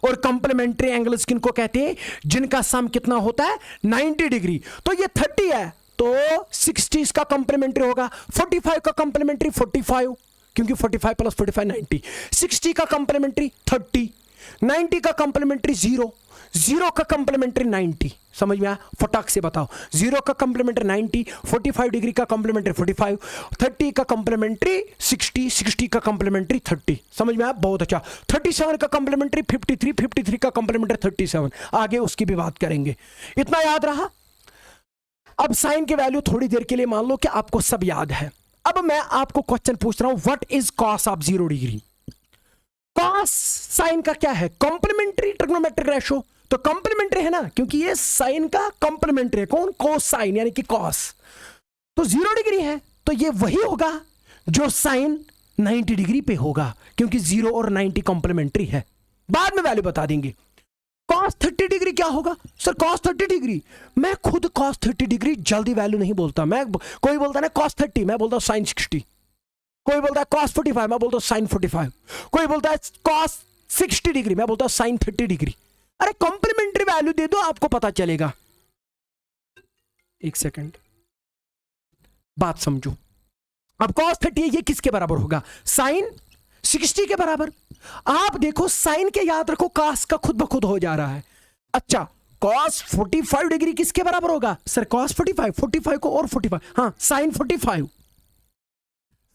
और कॉम्प्लीमेंट्री एंगल्स किनको कहते हैं, जिनका सम कितना होता है 90 डिग्री। तो ये 30 है तो 60 इसका कॉम्प्लीमेंट्री होगा, 45 का कॉम्प्लीमेंट्री 45, क्योंकि 45 प्लस 45 90, 60 का कॉम्प्लीमेंट्री 30, 90 का कॉम्प्लीमेंट्री 0, 0 का कॉम्प्लीमेंट्री 90। समझ में आया, फटाक से बताओ, 0 का कॉम्प्लीमेंट्री 90, 45 डिग्री का कॉम्प्लीमेंट्री 45, 30 का कॉम्प्लीमेंट्री 60, 60 का कॉम्प्लीमेंट्री 30। समझ में आया, बहुत अच्छा। 37 का कॉम्प्लीमेंट्री 53, 53 का कॉम्प्लीमेंट्री 37। आगे उसकी भी बात करेंगे। इतना याद रहा। अब साइन के वैल्यू थोड़ी देर के लिए मान लो कि आपको सब याद है। अब मैं आपको क्वेश्चन पूछ रहा हूं, what is cos of 0 degree. Cos sine का क्या है, कॉम्प्लीमेंट्री ट्रिग्नोमेट्रिक रेशो। तो कॉम्प्लीमेंट्री है ना, क्योंकि ये साइन का कॉम्प्लीमेंट्री है। कौन, कोस साइन, यानी कि कॉस। तो 0 डिग्री है तो ये वही होगा जो साइन 90 डिग्री पे होगा, क्योंकि 0 और 90 कॉम्प्लीमेंट्री है। बाद में वैल्यू बता देंगे। कॉस 30 डिग्री क्या होगा सर, कॉस 30 डिग्री, मैं खुद कॉस 30 डिग्री जल्दी वैल्यू नहीं बोलता। मैं, कोई बोलता है ना कॉस 30, मैं बोलता हूं साइन 60। कोई बोलता है कॉस 45, मैं बोलता हूं साइन 45। कोई बोलता है कॉस 60 डिग्री, मैं बोलता हूं साइन 30 डिग्री। अरे कॉम्प्लीमेंट्री वैल्यू दे दो, आपको पता चलेगा। एक सेकंड, बात समझो। अब कॉस 30 ये किसके बराबर होगा, साइन 60 के बराबर। आप देखो साइन के याद रखो, कॉस का खुद ब खुद हो जा रहा है। अच्छा, कॉस 45 डिग्री किसके बराबर होगा सर, कॉस 45 को और 45, हाँ साइन 45।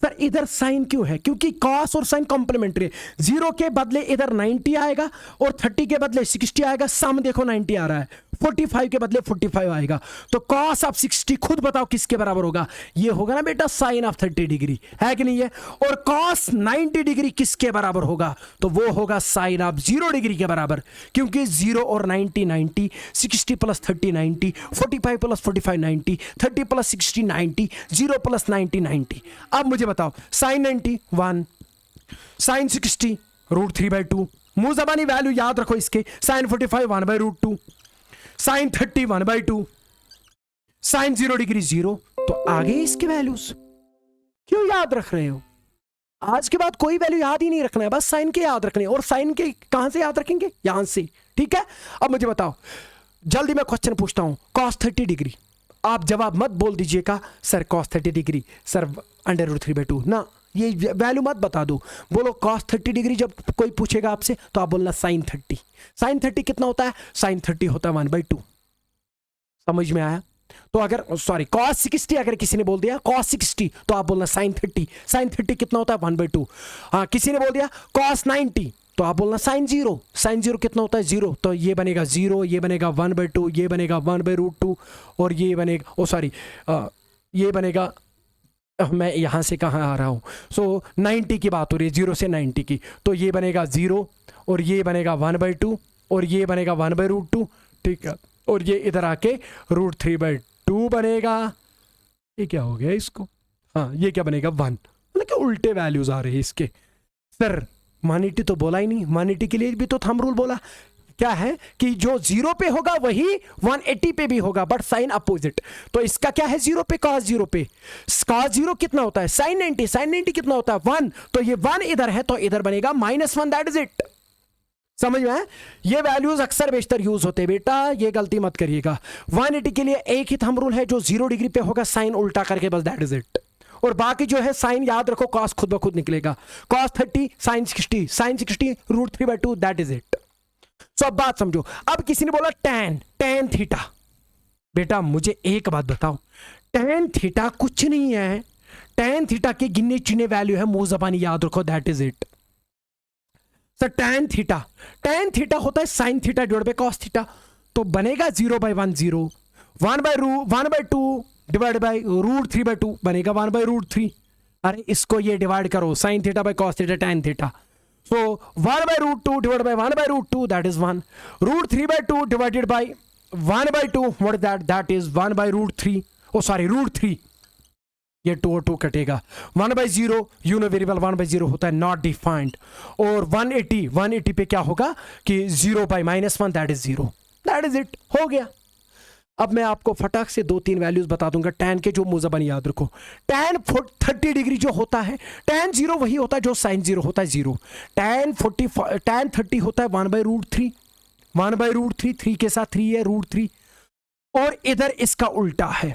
सर इधर साइन क्यों है, क्योंकि कॉस और साइन कॉम्प्लीमेंट्री है। 0 के बदले इधर 90 आएगा और 30 के बदले 60 आएगा। सम देखो 90 आ रहा है, 45 के बदले 45 आएगा। तो कॉस ऑफ 60 खुद बताओ किसके बराबर होगा, ये होगा ना बेटा साइन ऑफ 30 डिग्री, है कि नहीं है। और कॉस 90 डिग्री किसके बराबर होगा, तो वो होगा साइन ऑफ 0 डिग्री के बराबर, क्योंकि 0 और 90 90, 60 प्लस 30 90, 45 प्लस 45 90, 30 प्लस 60 90, 0 प्लस 90 90। अब मुझे बताओ, साइन 90 1, साइन 60 √3/2। मुंह जबानी वैल्यू याद रखो इसके, साइन 45 1/√2, साइन 30 1/2, साइन 0 डिग्री 0। तो आगे इसके वैल्यूज क्यों याद रख रहे हो, आज के बाद कोई वैल्यू याद ही नहीं रखना है, बस साइन के याद रखने। और साइन के कहां से याद रखेंगे, यहां से, ठीक है। अब मुझे बताओ, जल्दी मैं क्वेश्चन पूछता हूं, कॉस 30 डिग्री। आप जवाब मत बोल दीजिएगा सर कॉस 30 डिग्री सर √3/2 ना, ये वैल्यू मत बता दो। बोलो कॉस 30 डिग्री, जब कोई पूछेगा आपसे तो आप बोलना साइन 30। साइन 30 कितना होता है, साइन 30 होता है 1/2। समझ में आया। तो अगर सॉरी कॉस 60 अगर किसी ने बोल दिया कॉस 60 तो आप बोलना साइन 30। साइन 30 कितना होता है 1/2। हाँ, किसी ने बोल दिया कॉस 90 तो आप बोलना साइन 0। साइन 0 कितना होता है 0, तो ये बनेगा 0, ये बनेगा 1/2, ये बनेगा 1/√2 और ये बनेगा, ओ सॉरी ये बनेगा, मैं यहाँ से कहाँ आ रहा हूँ। सो 90 की बात हो रही है, 0 से 90 की, तो ये बनेगा 0 और ये बनेगा 1/2 और ये बनेगा 1/√2, ठीक है। और ये इधर आके √3/2 बनेगा। ये क्या हो गया इसको, हाँ ये क्या बनेगा 1, मतलब कि उल्टे वैल्यूज आ रहे हैं इसके। सर मानिटी तो बोला ही नहीं, मानिटी के लिए भी तो थंब रूल बोला। क्या है कि जो 0 पे होगा वही 180 पे भी होगा, बट साइन अपोजिट। तो इसका क्या है 0 पे, कॉस 0 पे, कॉस 0 कितना होता है साइन 90, साइन 90 कितना होता है 1, तो ये 1 इधर है तो इधर बनेगा -1, दैट इज इट। समझ में है, ये वैल्यूज अक्सर बेशतर यूज होते हैं बेटा, ये गलती मत करिएगा। 180 के लिए एक ही थंब रूल है, जो 0 डिग्री पे होगा साइन उल्टा करके, बस दैट इज इट। और बाकी जो है साइन याद रखो, कॉस खुद ब खुद निकलेगा। Cos 30 sine 60, sine 60 √3/2, that is it. So अब बात समझो। अब किसी ने बोला tan थीटा, बेटा मुझे एक बात बताओ, tan थीटा कुछ नहीं है, tan थीटा के गिने चुने वैल्यू है, मुंह जबानी याद रखो, that is it. Sir tan theta होता है sine theta divide by cos theta, तो बनेगा 0/1 0, 1/2 डिवाइड बाय √3/2 बनेगा 1/√3। अरे इसको ये डिवाइड करो, sine theta by cos theta tan theta, so 1/√2 divide by 1/√2 that is 1, √3/2 divided by 1/2 what is that, that is 1/√3, oh sorry √3, ये 2 और 2 कटेगा। 1/0 यू नो वेरिएबल 1/0 होता है नॉट डिफाइंड, और 180 पे क्या होगा कि 0/-1 that is 0, that is it, हो गया। अब मैं आपको फटाक से 2-3 वैल्यूज बता दूंगा tan के, जो मुजबन याद रखो। tan 30 डिग्री जो होता है, tan 0 वही होता है जो sin 0 होता है 0। tan 30 होता है 1/√3, 1/√3, 3 के साथ 3 है √3, और इधर इसका उल्टा है,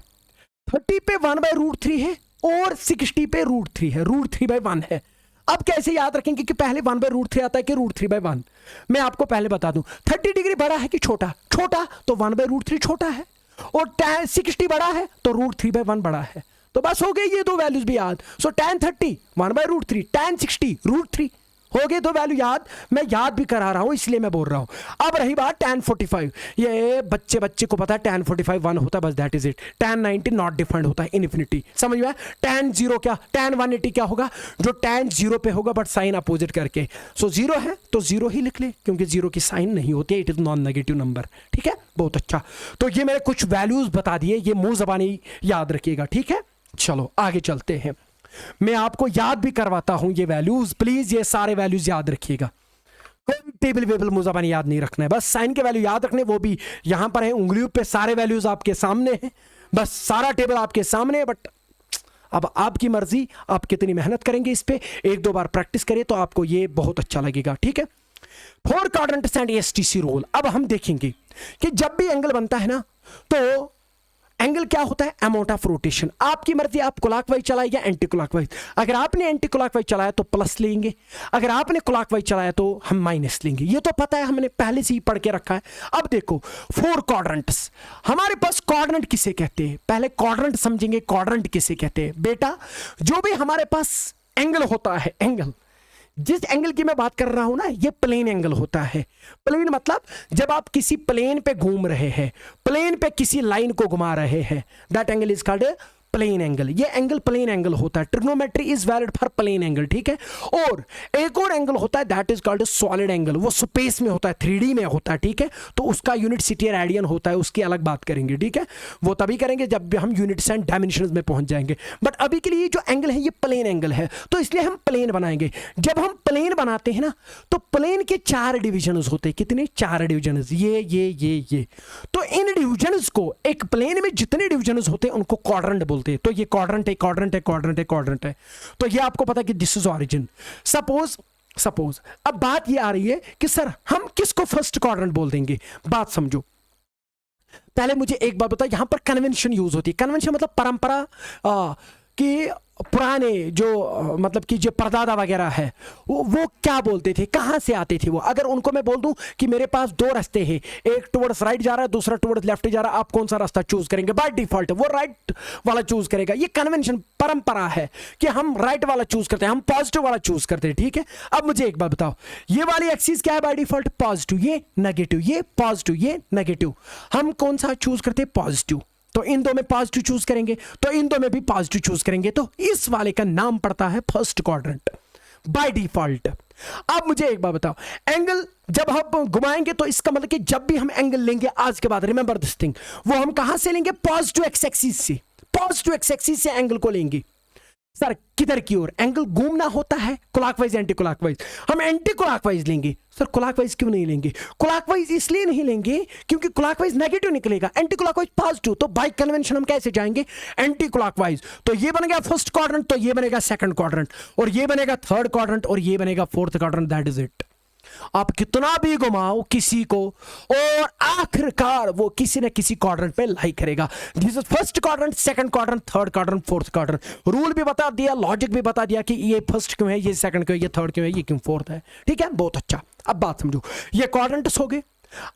30 पे 1/√3 है और 60 पे √3 है, √3/1 है। अब कैसे याद रखेंगे कि पहले 1/√3 आता है कि √3/1? मैं आपको पहले बता दूं, 30 डिग्री बड़ा है कि छोटा? छोटा, तो 1/√3 छोटा है, और tan 60 बड़ा है तो √3/1 बड़ा है। तो बस हो गए ये दो वैल्यूज भी याद। सो tan 30 1/√3, tan 60 √3, हो गए दो वैल्यू याद। मैं याद भी करा रहा हूं इसलिए मैं बोल रहा हूं। अब रही बात tan 45, ये बच्चे को पता है tan 45 1 होता है, बस that is it. tan 90 not defined होता है, इनफिनिटी, समझ में? tan 0 क्या, tan 180 क्या होगा? जो tan 0 पे होगा बट साइन अपोजिट करके। सो 0 है तो 0 ही लिख ले, क्योंकि 0 की साइन नहीं होती है, it is non negative number. ठीक है, बहुत अच्छा। तो ये मैंने कुछ वैल्यूज बता दिए, ये मुंह जबानी याद रखिएगा, ठीक है। चलो आगे चलते हैं, मैं आपको याद भी करवाता हूं ये वैल्यूज, प्लीज ये सारे वैल्यूज याद रखिएगा। कोई टेबल वेबल मुजाबानी याद नहीं रखना है, बस साइन के वैल्यू याद रखने, वो भी यहां पर है उंगलियों पे, सारे वैल्यूज आपके सामने हैं, बस सारा टेबल आपके सामने है। बट अब आपकी मर्जी, आप कितनी मेहनत करेंगे इस पे, 1-2 बार प्रैक्टिस करिए तो आपको ये बहुत अच्छा लगेगा, ठीक है। 4 क्वाड्रेंट्स एंड एसटीसी रूल। अब हम देखेंगे कि जब भी एंगल बनता है ना, तो एंगल क्या होता है? Amount of rotation. आपकी मर्जी, आप क्लॉकवाइज चलाए या एंटी क्लॉकवाइज। अगर आपने एंटी क्लॉकवाइज चलाया तो प्लस लेंगे, अगर आपने क्लॉकवाइज चलाया तो हम माइनस लेंगे, ये तो पता है, हमने पहले से ही पढ़ के रखा है। अब देखो 4 क्वाड्रेंट्स, हमारे पास क्वाड्रेंट किसे कहते हैं? पहले क्वाड्रेंट समझेंगे, क्वाड्रेंट किसे कहते हैं। बेटा, जो भी हमारे पास एंगल होता है, एंगल, जिस एंगल की मैं बात कर रहा हूं ना, ये प्लेन एंगल होता है। प्लेन मतलब जब आप किसी प्लेन पे घूम रहे हैं, प्लेन पे किसी लाइन को घुमा रहे हैं, that angle is called plane angle. ये एंगल प्लेन एंगल होता है। Trigonometry is valid for plane angle, ठीक है। और एक और एंगल होता है, that is called solid angle, वो स्पेस में होता है, 3D में होता है, ठीक है। तो उसका यूनिट सिटी रेडियन होता है, उसकी अलग बात करेंगे, ठीक है। वो तभी करेंगे जब भी हम यूनिट्स एंड डायमेंशंस में पहुंच जाएंगे। बट अभी के लिए जो एंगल है ये प्लेन एंगल है, तो इसलिए हम प्लेन बनाएंगे। जब हम प्लेन बनाते हैं ना, तो प्लेन के 4 डिविजन्स होते हैं। कितने? 4 डिविजन्स, ये। तो इन डिविजन्स को, एक प्लेन में जितने डिविजन्स होते हैं उनको क्वाड्रेंट बोलते हैं। तो ये क्वाड्रेंट है। तो ये आपको पता है कि दिस इज ऑरिजिन। सपोज अब बात ये आ रही है कि सर हम किसको फर्स्ट क्वाड्रेंट बोल देंगे? बात समझो, पहले मुझे एक बात बताओ, यहां पर कन्वेंशन यूज होती है। कन्वेंशन मतलब परंपरा, कि पुराने जो मतलब कि जो परदादा वगैरह है, वो क्या बोलते थे, कहां से आते थे वो। अगर उनको मैं बोल दूं कि मेरे पास 2 रास्ते हैं, एक टुवर्ड्स राइट जा रहा है, दूसरा टुवर्ड्स लेफ्ट जा रहा है, आप कौन सा रास्ता चूज करेंगे? बाय डिफॉल्ट वो राइट वाला चूज करेगा। ये कन्वेंशन, परंपरा है कि हम राइट वाला चूज करते हैं, हम पॉजिटिव वाला चूज करते हैं, ठीक है। अब मुझे एक बात बताओ, ये वाली एक्सिस क्या है बाय डिफॉल्ट? पॉजिटिव, ये नेगेटिव, ये पॉजिटिव, ये नेगेटिव। हम कौन सा चूज करते हैं? पॉजिटिव। तो इन दो में पॉजिटिव चूज करेंगे, तो इन दो में भी पॉजिटिव चूज करेंगे। तो इस वाले का नाम पड़ता है फर्स्ट क्वाड्रेंट बाय डिफॉल्ट। अब मुझे एक बात बताओ, एंगल जब हम घुमाएंगे तो इसका मतलब कि जब भी हम एंगल लेंगे आज के बाद, रिमेंबर दिस थिंग, वो हम कहां से लेंगे? पॉजिटिव एक्स एक्सिस से। पॉजिटिव एक्स एक्सिस से एंगल को लेंगे। सर किधर की ओर? एंगल घूमना होता है क्लॉकवाइज एंटी क्लॉकवाइज, हम एंटी क्लॉकवाइज लेंगे। सर क्लॉकवाइज क्यों नहीं लेंगे? क्लॉकवाइज इसलिए नहीं लेंगे क्योंकि क्लॉकवाइज नेगेटिव निकलेगा, एंटी क्लॉकवाइज पॉजिटिव। तो बाय कन्वेंशन हम कैसे जाएंगे? Anti clockwise. तो ये बनेगा फर्स्ट क्वाड्रेंट, तो ये बनेगा सेकंड क्वाड्रेंट, और ये बनेगा थर्ड क्वाड्रेंट, और ये बनेगा fourth quadrant. That is it. आप कितना भी घुमाओ किसी को, और आखिरकार वो किसी न किसी क्वाड्रेंट पे लाई करेगा। This is first quadrant, second quadrant, third quadrant, fourth quadrant. Rule भी बता दिया, लॉजिक भी बता दिया कि ये फर्स्ट क्यों है, ये सेकंड क्यों है, ये थर्ड क्यों है, ये क्यों फोर्थ है, ठीक है। बहुत अच्छा। अब बात समझो, ये क्वाड्रेंट्स हो गए।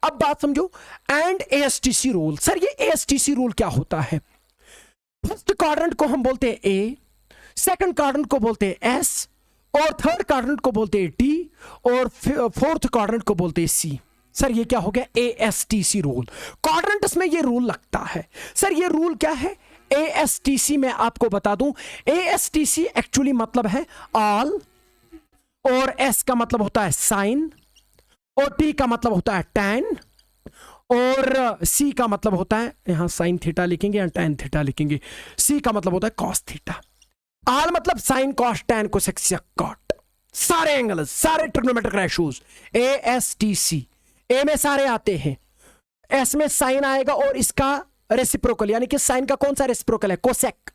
अब बात समझो एंड एएसटीसी रूल। सर ये एएसटीसी रूल क्या होता है? फर्स्ट क्वाड्रेंट को हम बोलते हैं ए, सेकंड क्वाड्रेंट को बोलते हैं एस, और थर्ड क्वाड्रेंट को बोलते हैं टी, और फोर्थ क्वाड्रेंट को बोलते हैं सी। सर ये क्या हो गया? एएसटीसी रूल। क्वाड्रेंट्स में ये रूल लगता है। सर ये रूल क्या है? एएसटीसी में आपको बता दूं, एएसटीसी एक्चुअली मतलब है ऑल, और एस का मतलब होता है साइन, और टी का मतलब होता है टैन, और सी का मतलब होता है, यहां साइन थीटा लिखेंगे या टैन थीटा लिखेंगे, सी का मतलब होता है कॉस थीटा। आर मतलब sine cos tan cosec sec cot, सारे एंगल, सारे trigonometric ratios, A S T C, A में सारे आते हैं, एस में साइन आएगा और इसका रेसिप्रोकल, यानी कि साइन का कौन सा रेसिप्रोकल है, कोसेक,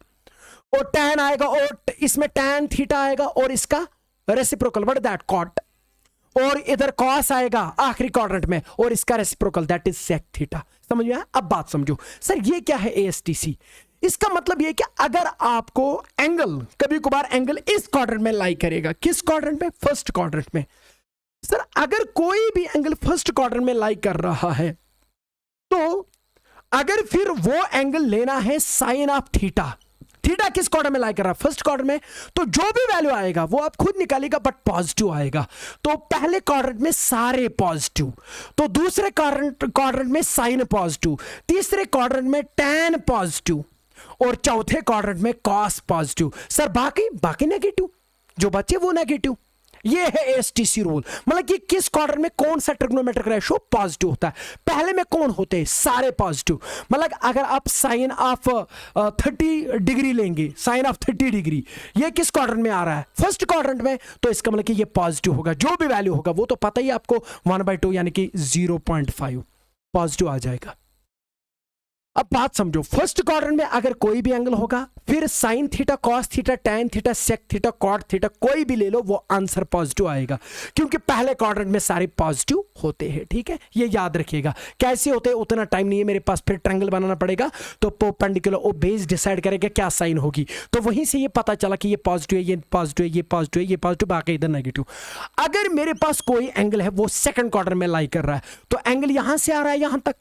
और टैन आएगा और इसमें टैन थीटा आएगा और इसका रेसिप्रोकल व्हाट दैट कॉट, और इधर कॉस आएगा आखिरी क्वाड्रेंट में और इसका reciprocal that is sec theta. समझ में आया? अब बात समझो सर, ये क्या है एएसटीसी? इसका मतलब ये कि अगर आपको एंगल, कभी कभार एंगल इस क्वाड्रेंट में लाई करेगा, किस क्वाड्रेंट में, फर्स्ट क्वाड्रेंट में। सर अगर कोई भी एंगल फर्स्ट क्वाड्रेंट में लाई कर रहा है तो अगर फिर वो एंगल लेना है साइन ऑफ थीटा, थीटा किस क्वाड्रेंट में लाई कर रहा है, फर्स्ट क्वाड्रेंट में, तो जो भी वैल्यू आएगा वो आप खुद निकालिएगा बट पॉजिटिव आएगा। तो पहले क्वाड्रेंट में सारे पॉजिटिव, तो दूसरे क्वाड्रेंट में साइन पॉजिटिव, तीसरे क्वाड्रेंट में टैन पॉजिटिव और चौथे क्वाड्रेंट में कॉस पॉजिटिव। सर बाकी नेगेटिव, जो बचे वो नेगेटिव। ये है एएसटीसी रूल, मतलब कि किस क्वाड्रेंट में कौन सा ट्रिग्नोमेट्रिक रेशियो पॉजिटिव होता है। पहले में कौन होते हैं, सारे पॉजिटिव। मतलब अगर आप साइन ऑफ 30 डिग्री लेंगे, साइन ऑफ 30 डिग्री, ये किस क्वाड्रेंट में आ रहा है, फर्स्ट क्वाड्रेंट में, तो इसका मतलब कि ये पॉजिटिव होगा। जो भी वैल्यू होगा वो तो पता ही आपको 1/2 यानी कि 0.5 पॉजिटिव आ जाएगा। अब बात समझो, फर्स्ट क्वाड्रेंट में अगर कोई भी एंगल होगा, फिर sine theta, cos theta, tan theta, sec theta, cot theta, कोई भी ले लो, वो आंसर पॉजिटिव आएगा, क्योंकि पहले क्वाड्रेंट में सारे पॉजिटिव होते हैं। ठीक है, ये याद रखिएगा। कैसे होते हैं उतना टाइम नहीं है मेरे पास, फिर ट्रायंगल बनाना पड़ेगा, तो परपेंडिकुलर और बेस डिसाइड करेगा क्या साइन होगी, तो वहीं से ये पता चला कि ये पॉजिटिव है, ये पॉजिटिव है, ये पॉजिटिव है, ये पॉजिटिव, बाकी इधर नेगेटिव। अगर मेरे पास कोई एंगल है वो सेकंड क्वाड्रेंट में लाई कर रहा है, तो एंगल यहां से आ रहा है यहां तक,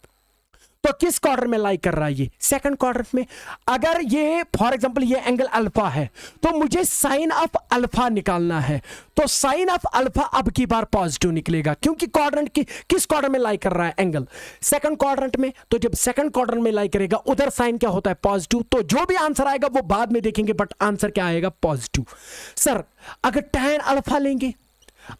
तो किस क्वाड्रेंट में लाई कर रहा है, ये सेकंड क्वाड्रेंट में। अगर ये फॉर एग्जांपल ये एंगल अल्फा है, तो मुझे साइन ऑफ अल्फा निकालना है, तो साइन ऑफ अल्फा अब की बार पॉजिटिव निकलेगा, क्योंकि क्वाड्रेंट की किस क्वाड्रेंट में लाई कर रहा है एंगल, सेकंड क्वाड्रेंट में। तो जब सेकंड क्वाड्रेंट में लाई करेगा उधर साइन क्या होता है, पॉजिटिव, तो जो भी आंसर आएगा वो बाद में देखेंगे, बट आंसर क्या आएगा, पॉजिटिव। सर अगर टैन अल्फा लेंगे,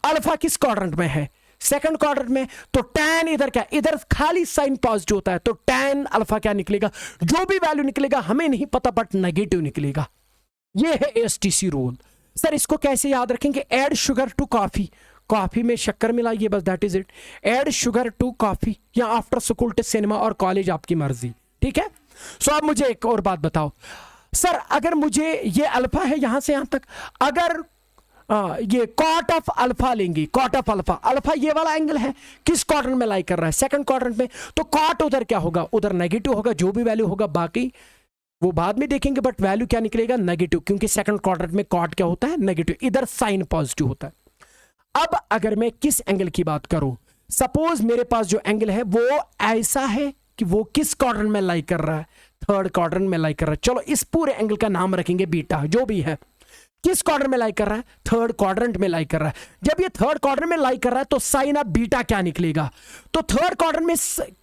अल्फा किस क्वाड्रेंट में है, सेकंड क्वाड्रेंट में, तो टैन इधर क्या, इधर खाली साइन पॉजिटिव होता है, तो टैन अल्फा क्या निकलेगा, जो भी वैल्यू निकलेगा हमें नहीं पता बट नेगेटिव निकलेगा। ये है एएसटीसी रूल। सर इसको कैसे याद रखेंगे, add sugar to coffee, coffee में शक्कर मिलाइए, बस that is it. Add sugar to coffee, या आफ्टर स्कूल टू सिनेमा और कॉलेज, आपकी मर्जी। ठीक है, सो अब मुझे एक और बात बताओ सर, अगर मुझे ये अल्फा है यहां से यहां तक, अगर ये कॉट ऑफ अल्फा लेंगे, कॉट ऑफ अल्फा, अल्फा ये वाला एंगल है, किस क्वाड्रेंट में लाई कर रहा है, सेकंड क्वाड्रेंट में, तो कॉट उधर क्या होगा, उधर नेगेटिव होगा, जो भी वैल्यू होगा, बाकी वो बाद में देखेंगे, बट वैल्यू क्या निकलेगा, नेगेटिव, क्योंकि सेकंड क्वाड्रेंट में कॉट क्या होता है, नेगेटिव, इधर साइन पॉजिटिव होता है। अब अगर मैं किस एंगल की बात करूं, सपोज मेरे पास जो एंगल है वो ऐसा है कि वो किस क्वाड्रेंट में लाई कर रहा है, थर्ड क्वाड्रेंट में लाई कर रहा है। चलो इस पूरे एंगल का नाम रखेंगे बीटा, जो भी है, किस क्वाड्रेंट में लाई कर रहा है, थर्ड क्वाड्रेंट में लाई कर रहा है। जब ये थर्ड क्वाड्रेंट में लाई कर रहा है तो साइन ऑफ बीटा क्या निकलेगा, तो थर्ड क्वाड्रेंट में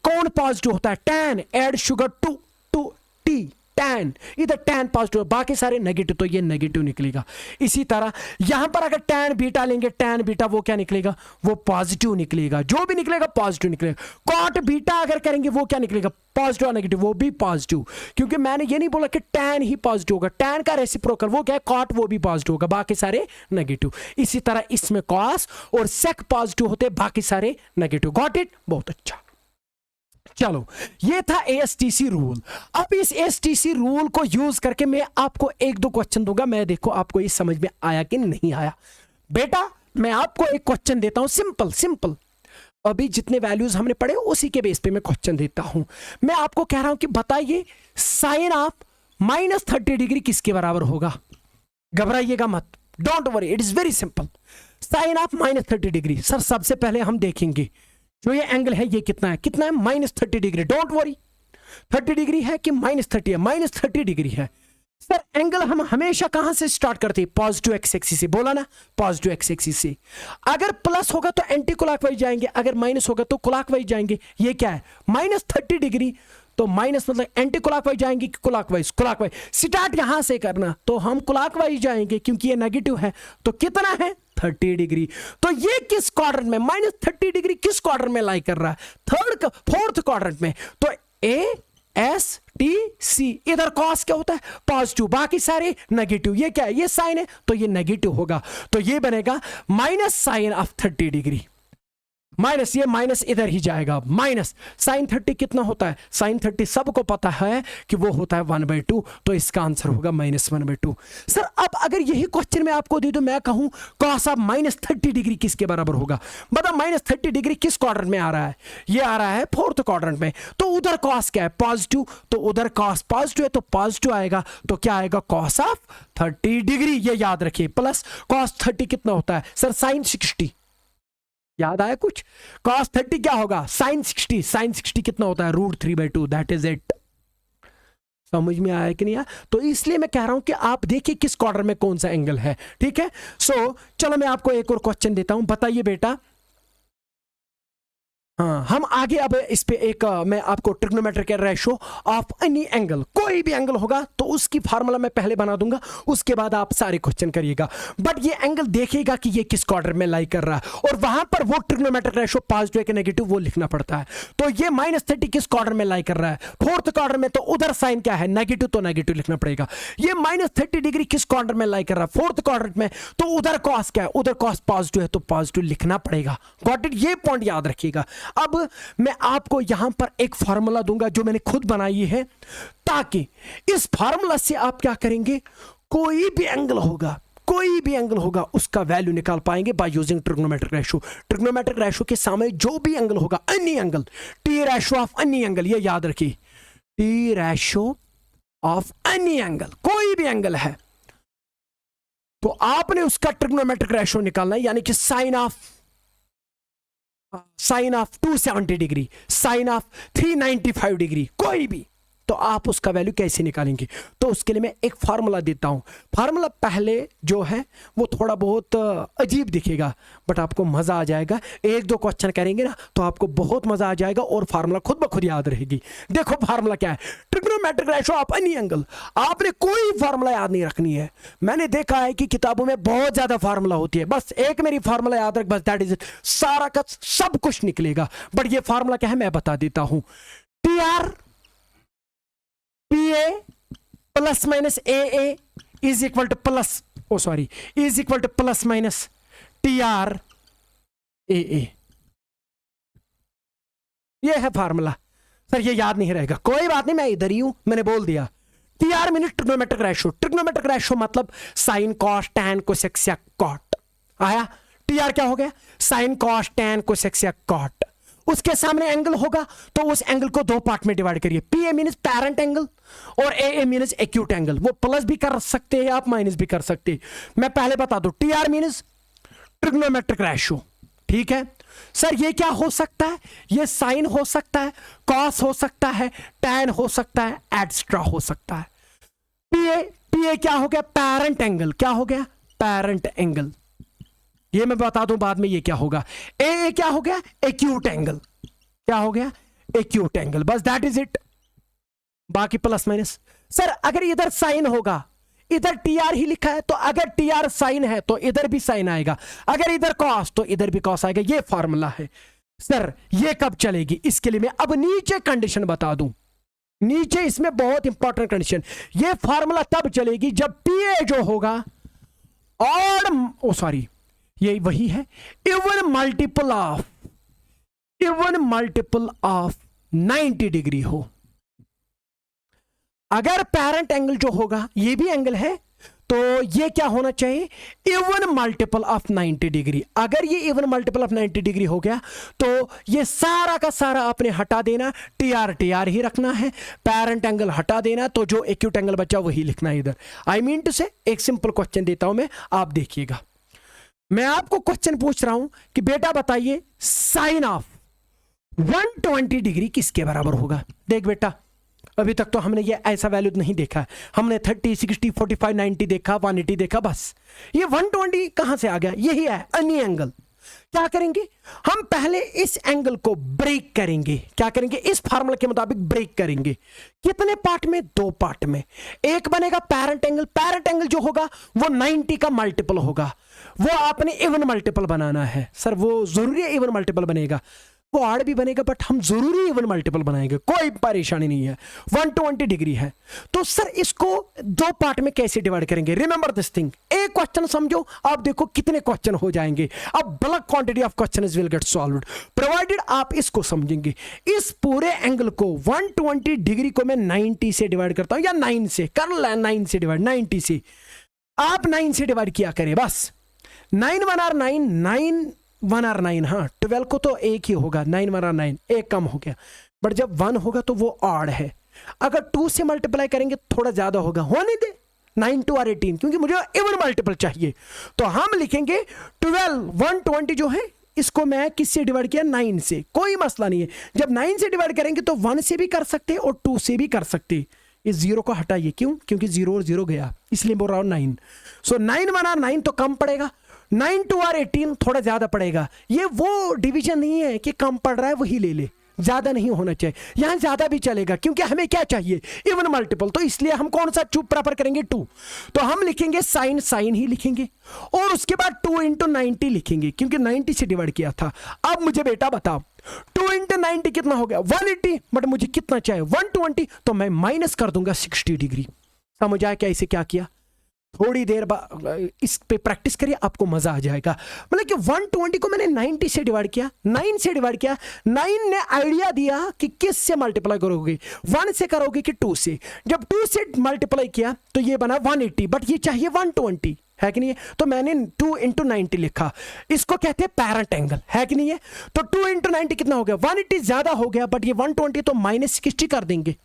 कौन पॉजिटिव होता है, tan, add sugar to tea, tan, इधर टैन पॉजिटिव, बाकी सारे नेगेटिव, तो ये नेगेटिव निकलेगा। इसी तरह यहां पर अगर टैन बीटा लेंगे, टैन बीटा वो क्या निकलेगा, वो पॉजिटिव निकलेगा, जो भी निकलेगा पॉजिटिव निकलेगा। कॉट बीटा अगर करेंगे वो क्या निकलेगा, पॉजिटिव और नेगेटिव, वो भी पॉजिटिव, क्योंकि मैंने ये नहीं बोला कि टैन ही पॉजिटिव होगा, टैन का रेसिप्रोकल वो क्या है, कॉट, वो भी पॉजिटिव होगा, बाकी सारे नेगेटिव। इसी तरह इसमें कॉस और सेक पॉजिटिव होते, बाकी सारे नेगेटिव। गॉट इट, बहुत अच्छा। चलो ये था एएसटीसी रूल। अब इस एएसटीसी रूल को यूज करके मैं आपको एक दो क्वेश्चन दूंगा, मैं देखो आपको ये समझ में आया कि नहीं आया। बेटा मैं आपको एक क्वेश्चन देता हूं, सिंपल, अभी जितने वैल्यूज हमने पढ़े उसी के बेस पे मैं क्वेश्चन देता हूं। मैं आपको कह रहा हूं कि बताइए साइन ऑफ -30 डिग्री किसके बराबर होगा। घबराइएगा मत, don't worry, it is very simple. Sine of -30 degree, sir सबसे पहले हम देखेंगे जो ये एंगल है ये कितना है, -30 डिग्री। डोंट वरी, 30 डिग्री है कि -30 है, -30 डिग्री है। सर एंगल हम हमेशा कहां से स्टार्ट करते हैं, पॉजिटिव एक्स एक्सिस से, बोला ना, पॉजिटिव एक्स एक्सिस से। अगर प्लस होगा तो एंटी क्लॉकवाइज जाएंगे, अगर माइनस होगा तो क्लॉकवाइज जाएंगे। ये क्या है, -30 डिग्री, तो माइनस मतलब एंटी क्लॉकवाइज जाएंगे कि क्लॉकवाइज? क्लॉकवाइज। स्टार्ट यहां से करना, तो हम क्लॉकवाइज जाएंगे क्योंकि ये नेगेटिव है। तो कितना है? 30 डिग्री। तो ये किस क्वाड्रेंट में, -30 डिग्री किस क्वाड्रेंट में लाई कर रहा है? फोर्थ क्वाड्रेंट में। तो ए एस टी सी। इधर कॉस क्या होता है? पॉजिटिव, बाकी सारे नेगेटिव। ये क्या है? ये साइन है, तो ये नेगेटिव होगा। तो ये बनेगा minus sine of 30 degree. Minus, ये माइनस इधर ही जाएगा। माइनस साइन 30 कितना होता है? साइन 30 सबको पता है कि वो होता है 1/2। तो इसका आंसर होगा -1/2। सर अब अगर यही क्वेश्चन मैं आपको दे दूं, मैं कहूं कॉस ऑफ -30 डिग्री किसके बराबर होगा? बताओ -30 डिग्री किस क्वाड्रेंट में आ रहा है? ये आ रहा है फोर्थ क्वाड्रेंट में। तो उधर कॉस क्या है? पॉजिटिव। तो उधर कॉस पॉजिटिव है, तो पॉजिटिव आएगा। तो क्या आएगा? Cos of 30 degree. ये याद रखिए। प्लस कॉस 30 कितना होता है? Sir sine 60। याद आया कुछ? cos 30 क्या होगा? sin 60। sin 60 कितना होता है? √3/2। That is it. समझ में आया कि नहीं आया? तो इसलिए मैं कह रहा हूं कि आप देखिए किस क्वाड्रेंट में कौन सा एंगल है। ठीक है। सो चलो मैं आपको एक और क्वेश्चन देता हूं। बताइए बेटा, हाँ हम आगे अब इस पे एक मैं आपको trigonometric ratio of any angle, कोई भी एंगल होगा तो उसकी फार्मूला मैं पहले बना दूंगा, उसके बाद आप सारे क्वेश्चन करिएगा। बट ये एंगल देखिएगा कि ये किस क्वाड्रेंट में लाई कर रहा है, और वहां पर वो ट्रिग्नोमेट्रिक रेशो पॉजिटिव के नेगेटिव वो लिखना पड़ता है। तो ये -30 किस क्वाड्रेंट में लाई कर रहा है? फोर्थ क्वाड्रेंट में। तो उधर साइन क्या है? नेगेटिव, तो नेगेटिव लिखना पड़ेगा। ये -30 डिग्री किस क्वाड्रेंट में लाई कर रहा है? फोर्थ क्वाड्रेंट में। तो उधर कॉस क्या है? उधर कॉस पॉजिटिव है, तो पॉजिटिव लिखना पड़ेगा। Got it? ये पॉइंट याद रखिएगा। अब मैं आपको यहां पर एक फार्मूला दूंगा जो मैंने खुद बनाई है, ताकि इस फार्मूला से आप क्या करेंगे, कोई भी एंगल होगा उसका वैल्यू निकाल पाएंगे by using trigonometric ratio. Trigonometric ratio के सामने जो भी एंगल होगा, any angle, T ratio of any angle, ये याद रखिए, T ratio of any angle, कोई भी एंगल है तो आपने उसका ट्रिग्नोमेट्रिक रेशो निकालना है, यानी कि sine of 270 degree, sine of 395 degree, कोई भी, तो आप उसका वैल्यू कैसे निकालेंगे? तो उसके लिए मैं एक फार्मूला देता हूं। फार्मूला पहले जो है वो थोड़ा बहुत अजीब दिखेगा, बट आपको मजा आ जाएगा। एक दो क्वेश्चन करेंगे ना तो आपको बहुत मजा आ जाएगा और फार्मूला खुद ब खुद याद रहेगी। देखो फार्मूला क्या है, trigonometric ratio of any angle. आपने कोई फार्मूला याद नहीं रखनी है। मैंने देखा है कि किताबों में बहुत ज्यादा फार्मूला होती है, बस एक मेरी फार्मूला याद रख, बस दैट इज इट, सारा का सब कुछ निकलेगा। बट ये फार्मूला क्या है मैं बता देता हूं। T PA plus minus AA is equal two plus minus TR AA। ये है फार्मूला। सर ये याद नहीं रहेगा, कोई बात नहीं, मैं इधर ही हूं, मैंने बोल दिया। TR mean trigonometric ratio. Trigonometric ratio मतलब sine cos tan cosec sec cot आया। TR क्या हो गया? Sine cos tan cosec sec cot. उसके सामने एंगल होगा तो उस एंगल को दो पार्ट में डिवाइड करिए। PA मीन्स पैरेंट एंगल और AA मीन्स एक्यूट एंगल। वो प्लस भी कर सकते हैं आप, माइनस भी कर सकते हैं। मैं पहले बता दूं, TR मीन्स ट्रिग्नोमेट्रिक रेशो। ठीक है सर, ये क्या हो सकता है? ये साइन हो सकता है, कॉस हो सकता है, टैन हो सकता है, एटसेट्रा हो सकता है। PA क्या हो गया? Parent angle. क्या हो गया? Parent angle. ये मैं बता दूं बाद में ये क्या होगा। AA क्या हो गया? Acute angle. क्या हो गया? Acute angle. बस दैट इज इट, बाकी प्लस माइनस। सर अगर इधर साइन होगा, इधर TR ही लिखा है, तो अगर TR साइन है तो इधर भी साइन आएगा, अगर इधर कॉस तो इधर भी कॉस आएगा। ये फॉर्मूला है। सर ये कब चलेगी? इसके लिए मैं अब नीचे कंडीशन बता दूं। नीचे इसमें बहुत इंपॉर्टेंट कंडीशन, ये फॉर्मूला तब चलेगी जब PA जो होगा और ये वही है, इवन मल्टीपल ऑफ 90 डिग्री हो। अगर पेरेंट एंगल जो होगा ये भी एंगल है तो ये क्या होना चाहिए? Even multiple of 90 degree. अगर ये इवन मल्टीपल ऑफ 90 डिग्री हो गया तो ये सारा का सारा आपने हटा देना, TR ही रखना है, पेरेंट एंगल हटा देना, तो जो एक्यूट एंगल बचा वही लिखना है इधर। आई मीन टू से एक सिंपल क्वेश्चन देता हूं मैं, आप देखिएगा। मैं आपको क्वेश्चन पूछ रहा हूं कि बेटा बताइए साइन ऑफ 120 डिग्री किसके बराबर होगा? देख बेटा, अभी तक तो हमने ये ऐसा वैल्यू नहीं देखा है। हमने 30, 60, 45, 90 देखा, 180 देखा, बस। ये 120 कहां से आ गया? यही है एनी एंगल। क्या करेंगे, हम पहले इस एंगल को ब्रेक करेंगे। क्या करेंगे, इस फार्मूला के मुताबिक ब्रेक करेंगे। कितने पार्ट में, 2 पार्ट में। एक बनेगा पैरेंट एंगल, पैरेंट एंगल जो होगा वो 90 का मल्टीपल होगा, वो आपने इवन मल्टीपल बनाना है। सर वो जरूरी है इवन मल्टीपल बनेगा, वो ऑड भी बनेगा, बट हम जरूरी इवन मल्टीपल बनाएंगे, कोई परेशानी नहीं है। 120 डिग्री है, तो सर इसको 2 पार्ट में कैसे डिवाइड करेंगे। रिमेंबर दिस थिंग, एक क्वेश्चन समझो, आप देखो कितने क्वेश्चन हो जाएंगे। अब bulk quantity of questions will get solved provided आप इसको समझेंगे। इस पूरे एंगल को 120 डिग्री को मैं 90 से डिवाइड करता हूं, या 9 से कर ले, 9 से डिवाइड, 90 से आप 9 से डिवाइड किया करें बस। 9 1 आर 9, 9 1 आर 9, हाँ 12 को तो एक ही होगा, 9 1 आर 9, एक कम हो गया, बट जब 1 होगा तो वो ऑड है। अगर 2 से मल्टीप्लाई करेंगे थोड़ा ज्यादा होगा, होने दे, 9 2 आर 18, क्योंकि मुझे इवन मल्टीपल चाहिए। तो हम लिखेंगे 12 120 जो है इसको मैं किससे डिवाइड किया, 9 से, कोई मसला नहीं है। जब 9 से डिवाइड करेंगे तो 1 से भी कर सकते और 2 से भी कर सकते। इस 0 को हटाइए, क्यों, क्योंकि 0 और 0 गया, इसलिए बोल रहा हूं 9। सो 9 1 आर 9 तो कम पड़ेगा, 9 2 आर 18 थोड़ा ज्यादा पड़ेगा। ये वो डिवीजन नहीं है कि कम पड़ रहा है वही ले ले, ज्यादा नहीं होना चाहिए, यहां ज्यादा भी चलेगा, क्योंकि हमें क्या चाहिए, इवन मल्टीपल। तो इसलिए हम कौन सा चूप प्रेफर करेंगे, 2। तो हम लिखेंगे साइन, साइन ही लिखेंगे, और उसके बाद 2 इंटू 90 लिखेंगे, क्योंकि 90 से डिवाइड किया था। अब मुझे बेटा बताओ 2 इंटू 90 कितना हो गया, 180, बट मुझे कितना चाहिए, 120, तो मैं माइनस कर दूंगा 60 डिग्री। समझ आया क्या इसे क्या किया। थोड़ी देर बाद इस पे प्रैक्टिस करिए, आपको मजा आ जाएगा। मतलब कि 120 को मैंने 90 से डिवाइड किया, 9 से डिवाइड किया, 9 ने आइडिया दिया कि किस से मल्टीप्लाई करोगे, 1 से करोगे कि 2 से। जब 2 से मल्टीप्लाई किया तो ये बना 180, बट ये चाहिए 120, है कि नहीं है। तो मैंने 2 इंटू 90 लिखा, इसको कहते हैं पैरेंट एंगल, है कि नहीं है। तो 2 इंटू 90 कितना हो गया, 180 ज्यादा हो गया, बट ये 120 तो माइनस 60 कर देंगे।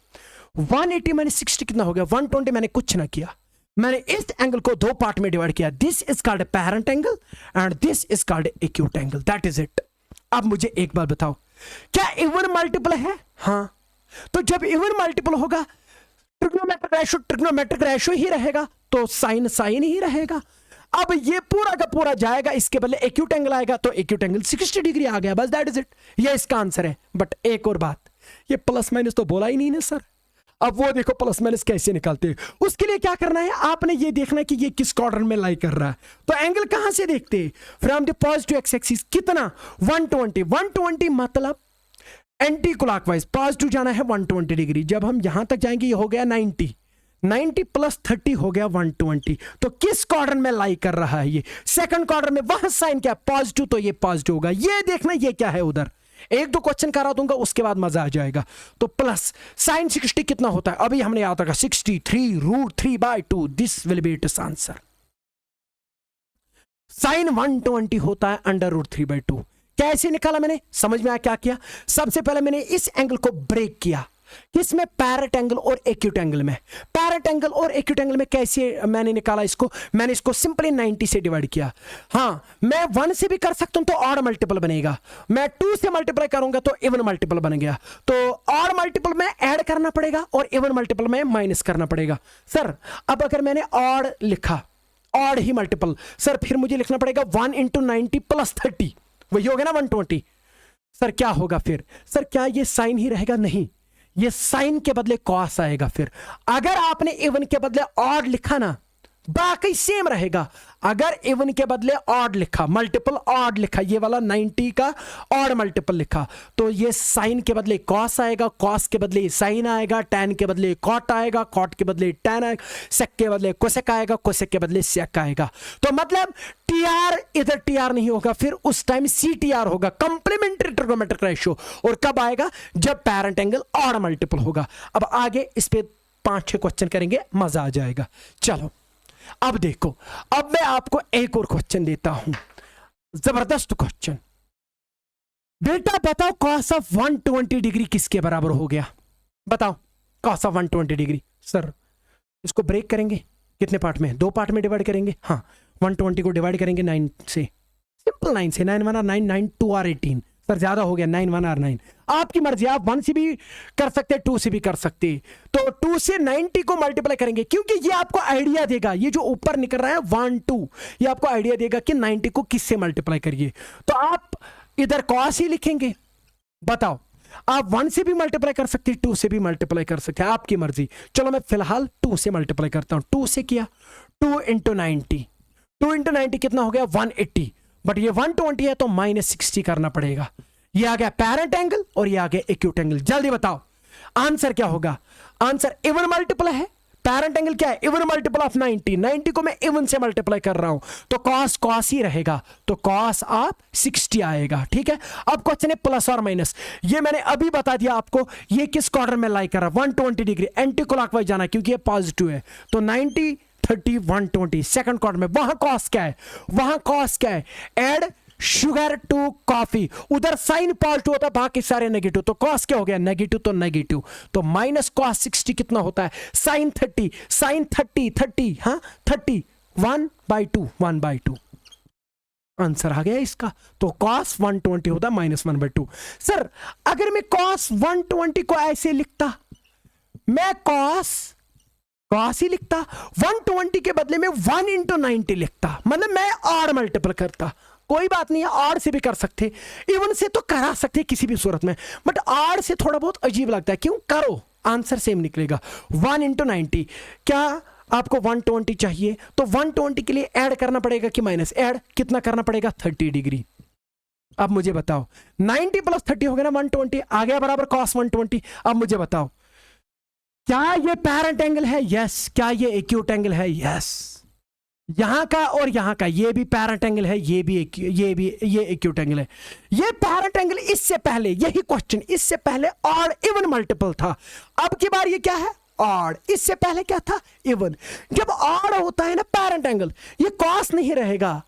180 माइनस 60 कितना हो गया, 120। मैंने कुछ ना किया, मैंने इस एंगल को 2 पार्ट में डिवाइड किया। This is called a parent angle and this is called acute angle, that is it. अब मुझे एक बार बताओ, क्या इवन मल्टीपल है, हाँ। तो जब इवन मल्टीपल होगा ट्रिग्नोमेट्रिक रेशियो ही रहेगा, तो साइन साइन ही रहेगा। अब ये पूरा का पूरा जाएगा, इसके बदले एक्यूट एंगल आएगा, तो एक्यूट एंगल 60 डिग्री आ गया, बस दैट इज इट। ये इसका आंसर है। बट एक और बात, ये प्लस माइनस तो बोला ही नहीं ना सर। अब वो देखो प्लस माइनस कैसे निकालते हैं, उसके लिए क्या करना है, आपने ये देखना है कि ये किस क्वाड्रेंट में लाई कर रहा है। तो एंगल कहां से देखते हैं, from the positive x axis, कितना 120, 120 मतलब एंटी क्लॉकवाइज पॉजिटिव जाना है 120 डिग्री। जब हम यहां तक जाएंगे ये हो गया 90, 90 प्लस 30 हो गया 120। तो किस क्वाड्रेंट में लाई कर रहा है, ये सेकंड क्वाड्रेंट में। वहां साइन क्या पॉजिटिव, तो ये पॉजिटिव होगा। ये देखना ये क्या है उधर, 1-2 क्वेश्चन करा दूंगा, उसके बाद मजा आ जाएगा। तो प्लस साइन 60 कितना होता है, अभी हमने याद रखा 63√3/2, this will be its answer. Sine 120 होता है √3/2। कैसे निकाला मैंने, समझ में आया क्या किया। सबसे पहले मैंने इस एंगल को ब्रेक किया, किसमें, पैरेंट एंगल और एक्यूट एंगल में। पैरेंट एंगल और एक्यूट एंगल में कैसे मैंने निकाला इसको, मैंने इसको सिंपली 90 से डिवाइड किया। हाँ, मैं 1 से भी कर सकता हूं तो ऑड मल्टीपल बनेगा, मैं 2 से मल्टीप्लाई करूंगा तो इवन मल्टीपल बन गया। तो ऑड मल्टीपल में ऐड करना पड़ेगा और इवन मल्टीपल में माइनस करना पड़ेगा। सर अब अगर मैंने ऑड लिखा, ऑड ही मल्टीपल, सर फिर मुझे लिखना पड़ेगा 1 इंटू 90 प्लस 30, वही हो गया ना 120। सर क्या होगा फिर, सर क्या ये साइन ही रहेगा, नहीं, ये साइन के बदले कॉस आएगा। फिर अगर आपने इवन के बदले ऑड लिखा ना, बाकी सेम रहेगा। अगर इवन के बदले ऑड लिखा, मल्टीपल ऑड लिखा, ये वाला 90 का ऑड मल्टीपल लिखा, तो ये साइन के बदले कॉस आएगा, कॉस के बदले साइन आएगा, टैन के बदले कॉट आएगा, कॉट के बदले टैन आएगा, सेक के बदले कोसेक आएगा, कोसेक के बदले सेक आएगा। तो मतलब टीआर इधर टीआर नहीं होगा, फिर उस टाइम सीटीआर होगा, कंप्लीमेंट्री ट्रिग्नोमेट्रिक रेशियो। और कब आएगा, जब पैरेंट एंगल ऑड मल्टीपल होगा। अब आगे इस पे 5-6 क्वेश्चन करेंगे, मजा आ जाएगा। चलो अब देखो, अब मैं आपको एक और क्वेश्चन देता हूं, जबरदस्त क्वेश्चन। बेटा बताओ कॉस ऑफ 120 डिग्री किसके बराबर हो गया, बताओ कॉस ऑफ 120 डिग्री। सर इसको ब्रेक करेंगे, कितने पार्ट में, 2 पार्ट में डिवाइड करेंगे। हाँ, 120 को डिवाइड करेंगे 9 से, सिंपल 9 से, 9 1 9, 9 2 18। सर ज्यादा हो गया 9 1 और 9, आपकी मर्जी, आप 1 से भी कर सकते, 2 से भी कर सकते। तो 2 से 90 को मल्टीप्लाई करेंगे, क्योंकि ये आपको आइडिया देगा, ये जो ऊपर निकल रहा है 1 2, ये आपको आइडिया देगा कि 90 को किससे मल्टीप्लाई करिए। तो आप इधर कॉस ही लिखेंगे। बताओ, आप 1 से भी मल्टीप्लाई कर सकते हैं, 2 से भी मल्टीप्लाई कर सकते हैं, आपकी मर्जी। चलो मैं फिलहाल 2 से मल्टीप्लाई करता हूं। 2 से किया, 2 इंटू 90, 2 इंटू 90 कितना हो गया 180, बट ये 120 है तो -60 करना पड़ेगा। ये आ गया पैरेंट एंगल और ये आ गया एक्यूट एंगल। जल्दी बताओ आंसर क्या होगा। आंसर इवन मल्टीपल है, पैरेंट एंगल क्या है, इवन मल्टीपल ऑफ 90, 90 को मैं इवन से मल्टीप्लाई कर रहा हूं तो कॉस कॉस ही रहेगा, तो कॉस आप 60 आएगा। ठीक है, अब क्वेश्चन है प्लस और माइनस। ये मैंने अभी बता दिया आपको, ये किस क्वाड्रेंट में लाई कर रहा है, 120 डिग्री एंटी क्लॉकवाइज जाना है क्योंकि ये पॉजिटिव है। तो 90 30 120 सेकंड क्वाड्रेंट में। वहां कॉस क्या है, वहां कॉस क्या है, एड शुगर टू कॉफी, उधर साइन पॉजिटिव होता है बाकी सारे नेगेटिव, तो कॉस क्या हो गया नेगेटिव, तो नेगेटिव, तो माइनस कॉस 60 कितना होता है साइन 30, साइन 30 हाँ 30 1/2 1/2 आंसर आ गया इसका। तो कॉस 120 होता है -1/2। सर अगर मैं कॉस 120 को ऐसे लिखता, मैं कॉस ही लिखता, 120 के बदले में 1 इंटू 90 लिखता, मतलब मैं ऑड मल्टीपल करता। कोई बात नहीं है, ऑड से भी कर सकते, इवन से तो करा सकते किसी भी सूरत में, बट ऑड से थोड़ा बहुत अजीब लगता है। क्यों, करो आंसर सेम निकलेगा। 1 इंटू 90, क्या आपको 120 चाहिए तो 120 के लिए ऐड करना पड़ेगा कि माइनस, ऐड कितना करना पड़ेगा 30 डिग्री। अब मुझे बताओ 90 + 30 हो गया ना 120, आ गया बराबर cos 120। अब मुझे बताओ क्या ये पैरेंट एंगल है, यस। क्या ये एक्यूट एंगल है, यस। यहां का और यहां का ये भी पैरेंट एंगल है, ये एक्यूट एंगल है। ये पैरेंट एंगल इससे पहले, यही क्वेश्चन, इससे पहले ऑड इवन मल्टीपल था, अब की बार ये क्या है ऑड, इससे पहले क्या था इवन। जब ऑड होता है ना पैरेंट एंगल, ये कॉस नहीं रहेगा,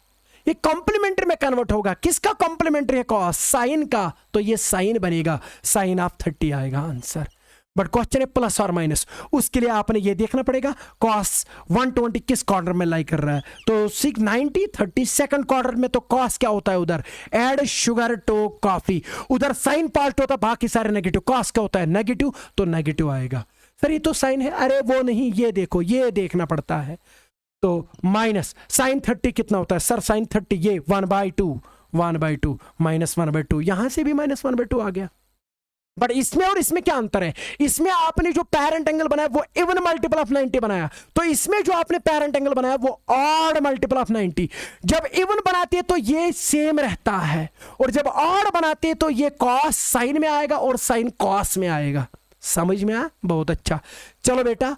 ये कॉम्प्लीमेंट्री में कन्वर्ट होगा। किसका कॉम्प्लीमेंट्री है, कॉस, साइन का, तो ये साइन बनेगा, साइन ऑफ 30 आएगा आंसर। बट क्वेश्चन है प्लस और माइनस, उसके लिए आपने ये देखना पड़ेगा कॉस 120 किस क्वार्टर में लाई कर रहा है। तो 90 30 सेकंड क्वार्टर में तो कॉस क्या होता है उधर, एड शुगर टू कॉफी, उधर साइन पार्ट होता है बाकी सारे नेगेटिव, कॉस क्या होता है नेगेटिव, तो नेगेटिव आएगा। सर ये तो साइन है, अरे वो नहीं, ये देखो, ये देखना पड़ता है। तो माइनस साइन 30 कितना होता है सर, साइन 30 ये 1/2 -1/2, यहां से भी -1/2 आ गया। बट इसमें और इसमें क्या अंतर है, इसमें आपने जो पैरेंट एंगल बनाया वो इवन मल्टीपल ऑफ 90 बनाया, तो इसमें जो आपने पैरेंट एंगल बनाया वो ऑड मल्टीपल ऑफ 90। जब इवन बनाते हैं तो ये सेम रहता है, और जब ऑड बनाते हैं तो ये कॉस साइन में आएगा और साइन कॉस में आएगा। समझ में आया, बहुत अच्छा। चलो बेटा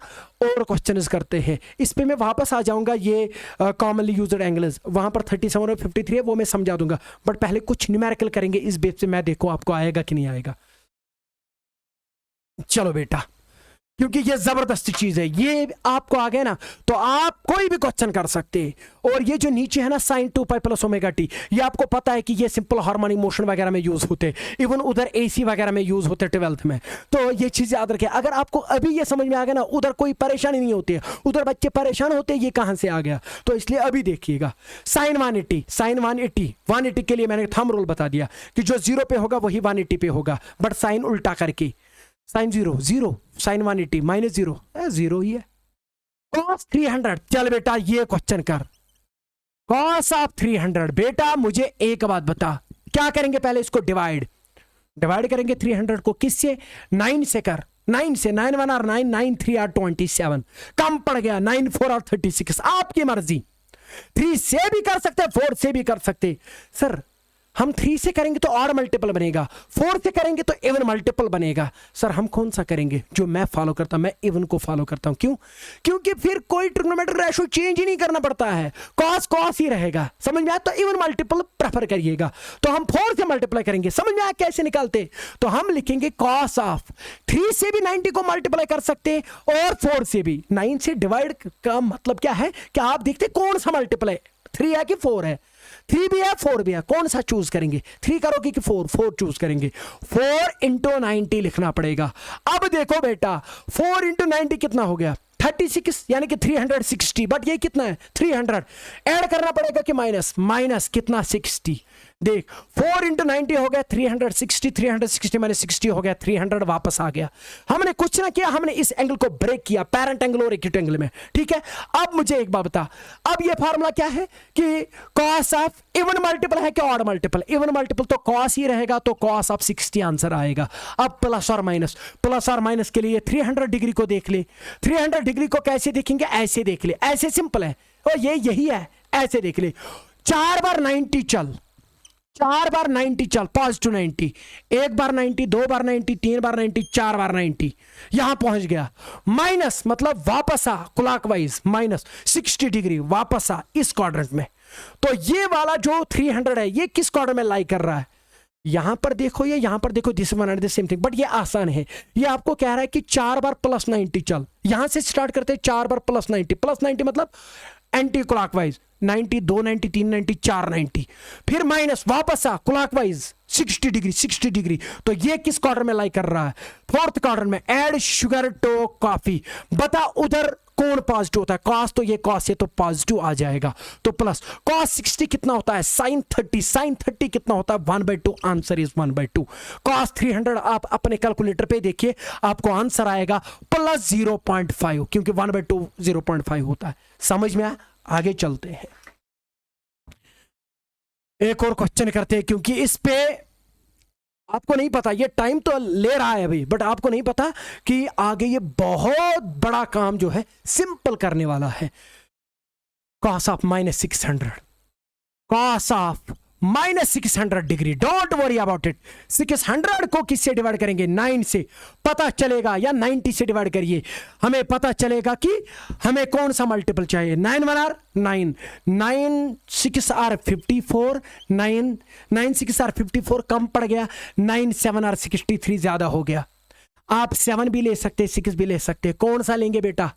और क्वेश्चंस करते हैं, इस पे मैं वापस आ जाऊंगा। ये कॉमनली यूज्ड एंगल्स वहां पर 37 और 53 है, वो मैं समझा दूंगा, बट पहले कुछ न्यूमेरिकल करेंगे इस बेस पे, मैं देखो आपको आएगा कि नहीं आएगा। चलो बेटा, क्योंकि ये जबरदस्त चीज है, ये आपको आ गया ना तो आप कोई भी क्वेश्चन कर सकते हैं। और ये जो नीचे है ना sin 2π + ωt, ये आपको पता है कि ये सिंपल हार्मोनिक मोशन वगैरह में यूज होते, इवन उधर AC वगैरह में यूज होते 12th में, तो ये चीज याद रखें। अगर आपको अभी ये समझ में आ गया ना, उधर कोई परेशानी नहीं होती है, उधर बच्चे परेशान होते हैं ये कहां से आ गया, तो इसलिए अभी देखिएगा। sin 180 के लिए मैंने थंब रूल बता दिया कि जो 0 पे होगा वही 180 पे होगा, बट साइन उल्टा करके, साइन 0 साइन 180 -0 0 ही है। cos 300, चल बेटा ये क्वेश्चन कर, cos ऑफ 300। बेटा मुझे एक बात बता, क्या करेंगे, पहले इसको डिवाइड करेंगे 300 को, किससे 9 से कर, 9 से, 9 1 और 9 9 3 और 27, कम पड़ गया 9 4 और 36, आपकी मर्जी। 3 से भी कर सकते, 4 से भी कर सकते। सर हम 3 से करेंगे तो ऑड मल्टीपल बनेगा, 4 से करेंगे तो इवन मल्टीपल बनेगा। सर हम कौन सा करेंगे, जो मैं फॉलो करता हूं, मैं इवन को फॉलो करता हूं। क्यों, क्योंकि फिर कोई ट्रिग्नोमेट्रिक रेशो चेंज ही नहीं करना पड़ता है, कॉस ही रहेगा। समझ में आया, तो इवन मल्टीपल प्रेफर करिएगा। तो हम 4 से मल्टीप्लाई करेंगे, समझ में आया कैसे निकालते, तो हम लिखेंगे कॉस ऑफ 3 से भी 90 को मल्टीप्लाई कर सकते और 4 से भी। 9 से डिवाइड का मतलब क्या है कि आप देखते कौन सा मल्टीप्लाई, 3 है कि 4 है, 3 भी है 4 भी है, कौन सा चूज करेंगे, 3 करोगे कि 4 चूज करेंगे। 4 इंटू 90 लिखना पड़ेगा। अब देखो बेटा 4 इंटू 90 कितना हो गया 36, यानी कि 360, बट ये कितना है 300, ऐड करना पड़ेगा कि माइनस कितना 60, देख 4 इंटू 90 हो गया 360, 360 माइनस 60 हो गया 300, वापस आ गया। हमने कुछ ना किया, हमने इस एंगल को ब्रेक किया पैरेंट एंगल और एक्यूट एंगल में, ठीक है। अब मुझे एक बात बता, अब ये फार्मूला क्या है कि कॉस ऑफ इवन मल्टीपल है कि ऑड मल्टीपल? इवन मल्टीपल तो कॉस ही रहेगा, तो कॉस ऑफ 60 आंसर आएगा। अब प्लस और माइनस के लिए 300 डिग्री को देख ले। 300 डिग्री को कैसे देखेंगे? ऐसे देख ले, ऐसे सिंपल है, और ये यही है, ऐसे देख ले। 4 बार 90 चल, 4 बार 90 चल, पॉजिटिव 90, 1 बार 90, 2 बार 90, 3 बार 90, 4 बार 90, यहां पहुंच गया। माइनस मतलब वापस आ क्लॉकवाइज, माइनस 60 डिग्री वापस आ इस क्वाड्रेंट में। तो ये वाला जो 300 है ये किस क्वाड्रेंट में लाई कर रहा है? यहां पर देखो, ये यहां पर देखो, this one and the same thing, but ये आसान है। ये आपको कह रहा है कि 4 बार प्लस 90 चल, यहां से स्टार्ट करते हैं 4 बार प्लस 90 मतलब एंटी क्लॉकवाइज 90, 2 90, 3 90, 4 90, फिर माइनस वापस आ क्लॉकवाइज 60 डिग्री। तो ये किस क्वाड्रेंट में लाई कर रहा है? फोर्थ क्वाड्रेंट में। ऐड शुगर टू कॉफी, बता उधर कौन पॉजिटिव होता है? कॉस, तो ये कॉस है तो पॉजिटिव आ जाएगा, तो प्लस कॉस 60 कितना होता है? साइन 30 कितना होता है? 1/2, आंसर इज 1/2। कॉस 300 आप अपने कैलकुलेटर पे देखिए, आपको आंसर आएगा प्लस 0.5, क्योंकि 1/2 0.5 होता है। समझ में आया? आगे चलते हैं, एक और क्वेश्चन करते हैं, क्योंकि इस पे आपको नहीं पता, ये टाइम तो ले रहा है अभी, बट आपको नहीं पता कि आगे ये बहुत बड़ा काम जो है सिंपल करने वाला है। Cos of -600, cos of -600 degree, don't worry about it. 600 को किससे डिवाइड करेंगे? 9 से, पता चलेगा, या 90 से डिवाइड करिए, हमें पता चलेगा कि हमें कौन सा मल्टीपल चाहिए। 9 1 आर 9, 9 6 आर 54, 9 6 आर 54 कम पड़ गया, 9 7 आर 63 ज्यादा हो गया। आप 7 भी ले सकते, 6 भी ले सकते, कौन सा लेंगे बेटा?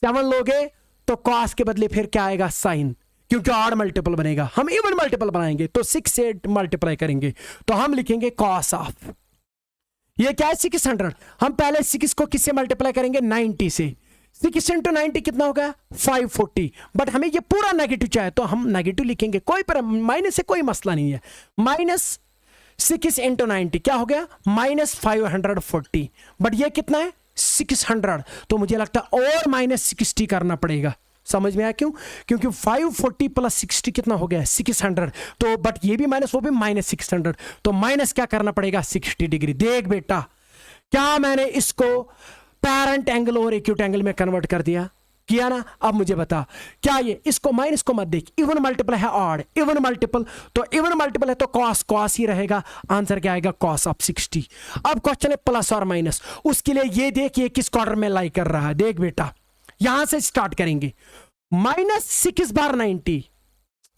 7 लोगे तो कॉस के बदले फिर क्या आएगा? साइन, क्योंकि ऑड मल्टीपल बनेगा। हम इवन मल्टीपल बनाएंगे तो 6 से मल्टीप्लाई करेंगे, तो हम लिखेंगे कॉस ऑफ, ये क्या है? 600। हम पहले 6 को किससे मल्टीप्लाई करेंगे? 90 से। 6 इंटू 90 कितना होगा? 540। बट हमें ये पूरा नेगेटिव चाहिए, तो हम नेगेटिव लिखेंगे, कोई पर माइनस से कोई मसला नहीं है। -6 इंटू 90 क्या हो गया? -540। बट ये कितना है? 600, तो मुझे लगता है और -60 करना पड़ेगा। समझ में आया क्यों? क्योंकि 540 प्लस 60 कितना हो गया? 600। तो बट ये भी माइनस, वो भी -600, तो माइनस क्या करना पड़ेगा? 60 डिग्री। देख बेटा, क्या मैंने इसको पैरेंट एंगल और एक्यूट एंगल में कन्वर्ट कर दिया? किया ना? अब मुझे बता, क्या ये इसको माइनस को मत देख, इवन मल्टीपल है ऑड, इवन मल्टीपल, तो इवन मल्टीपल है तो कॉस ही रहेगा, आंसर क्या आएगा? Cos of 60। अब क्वेश्चन है प्लस और माइनस, उसके लिए ये देख ये किस क्वाड्रेंट में लाई कर रहा है। देख बेटा, यहां से स्टार्ट करेंगे, -6 बार 90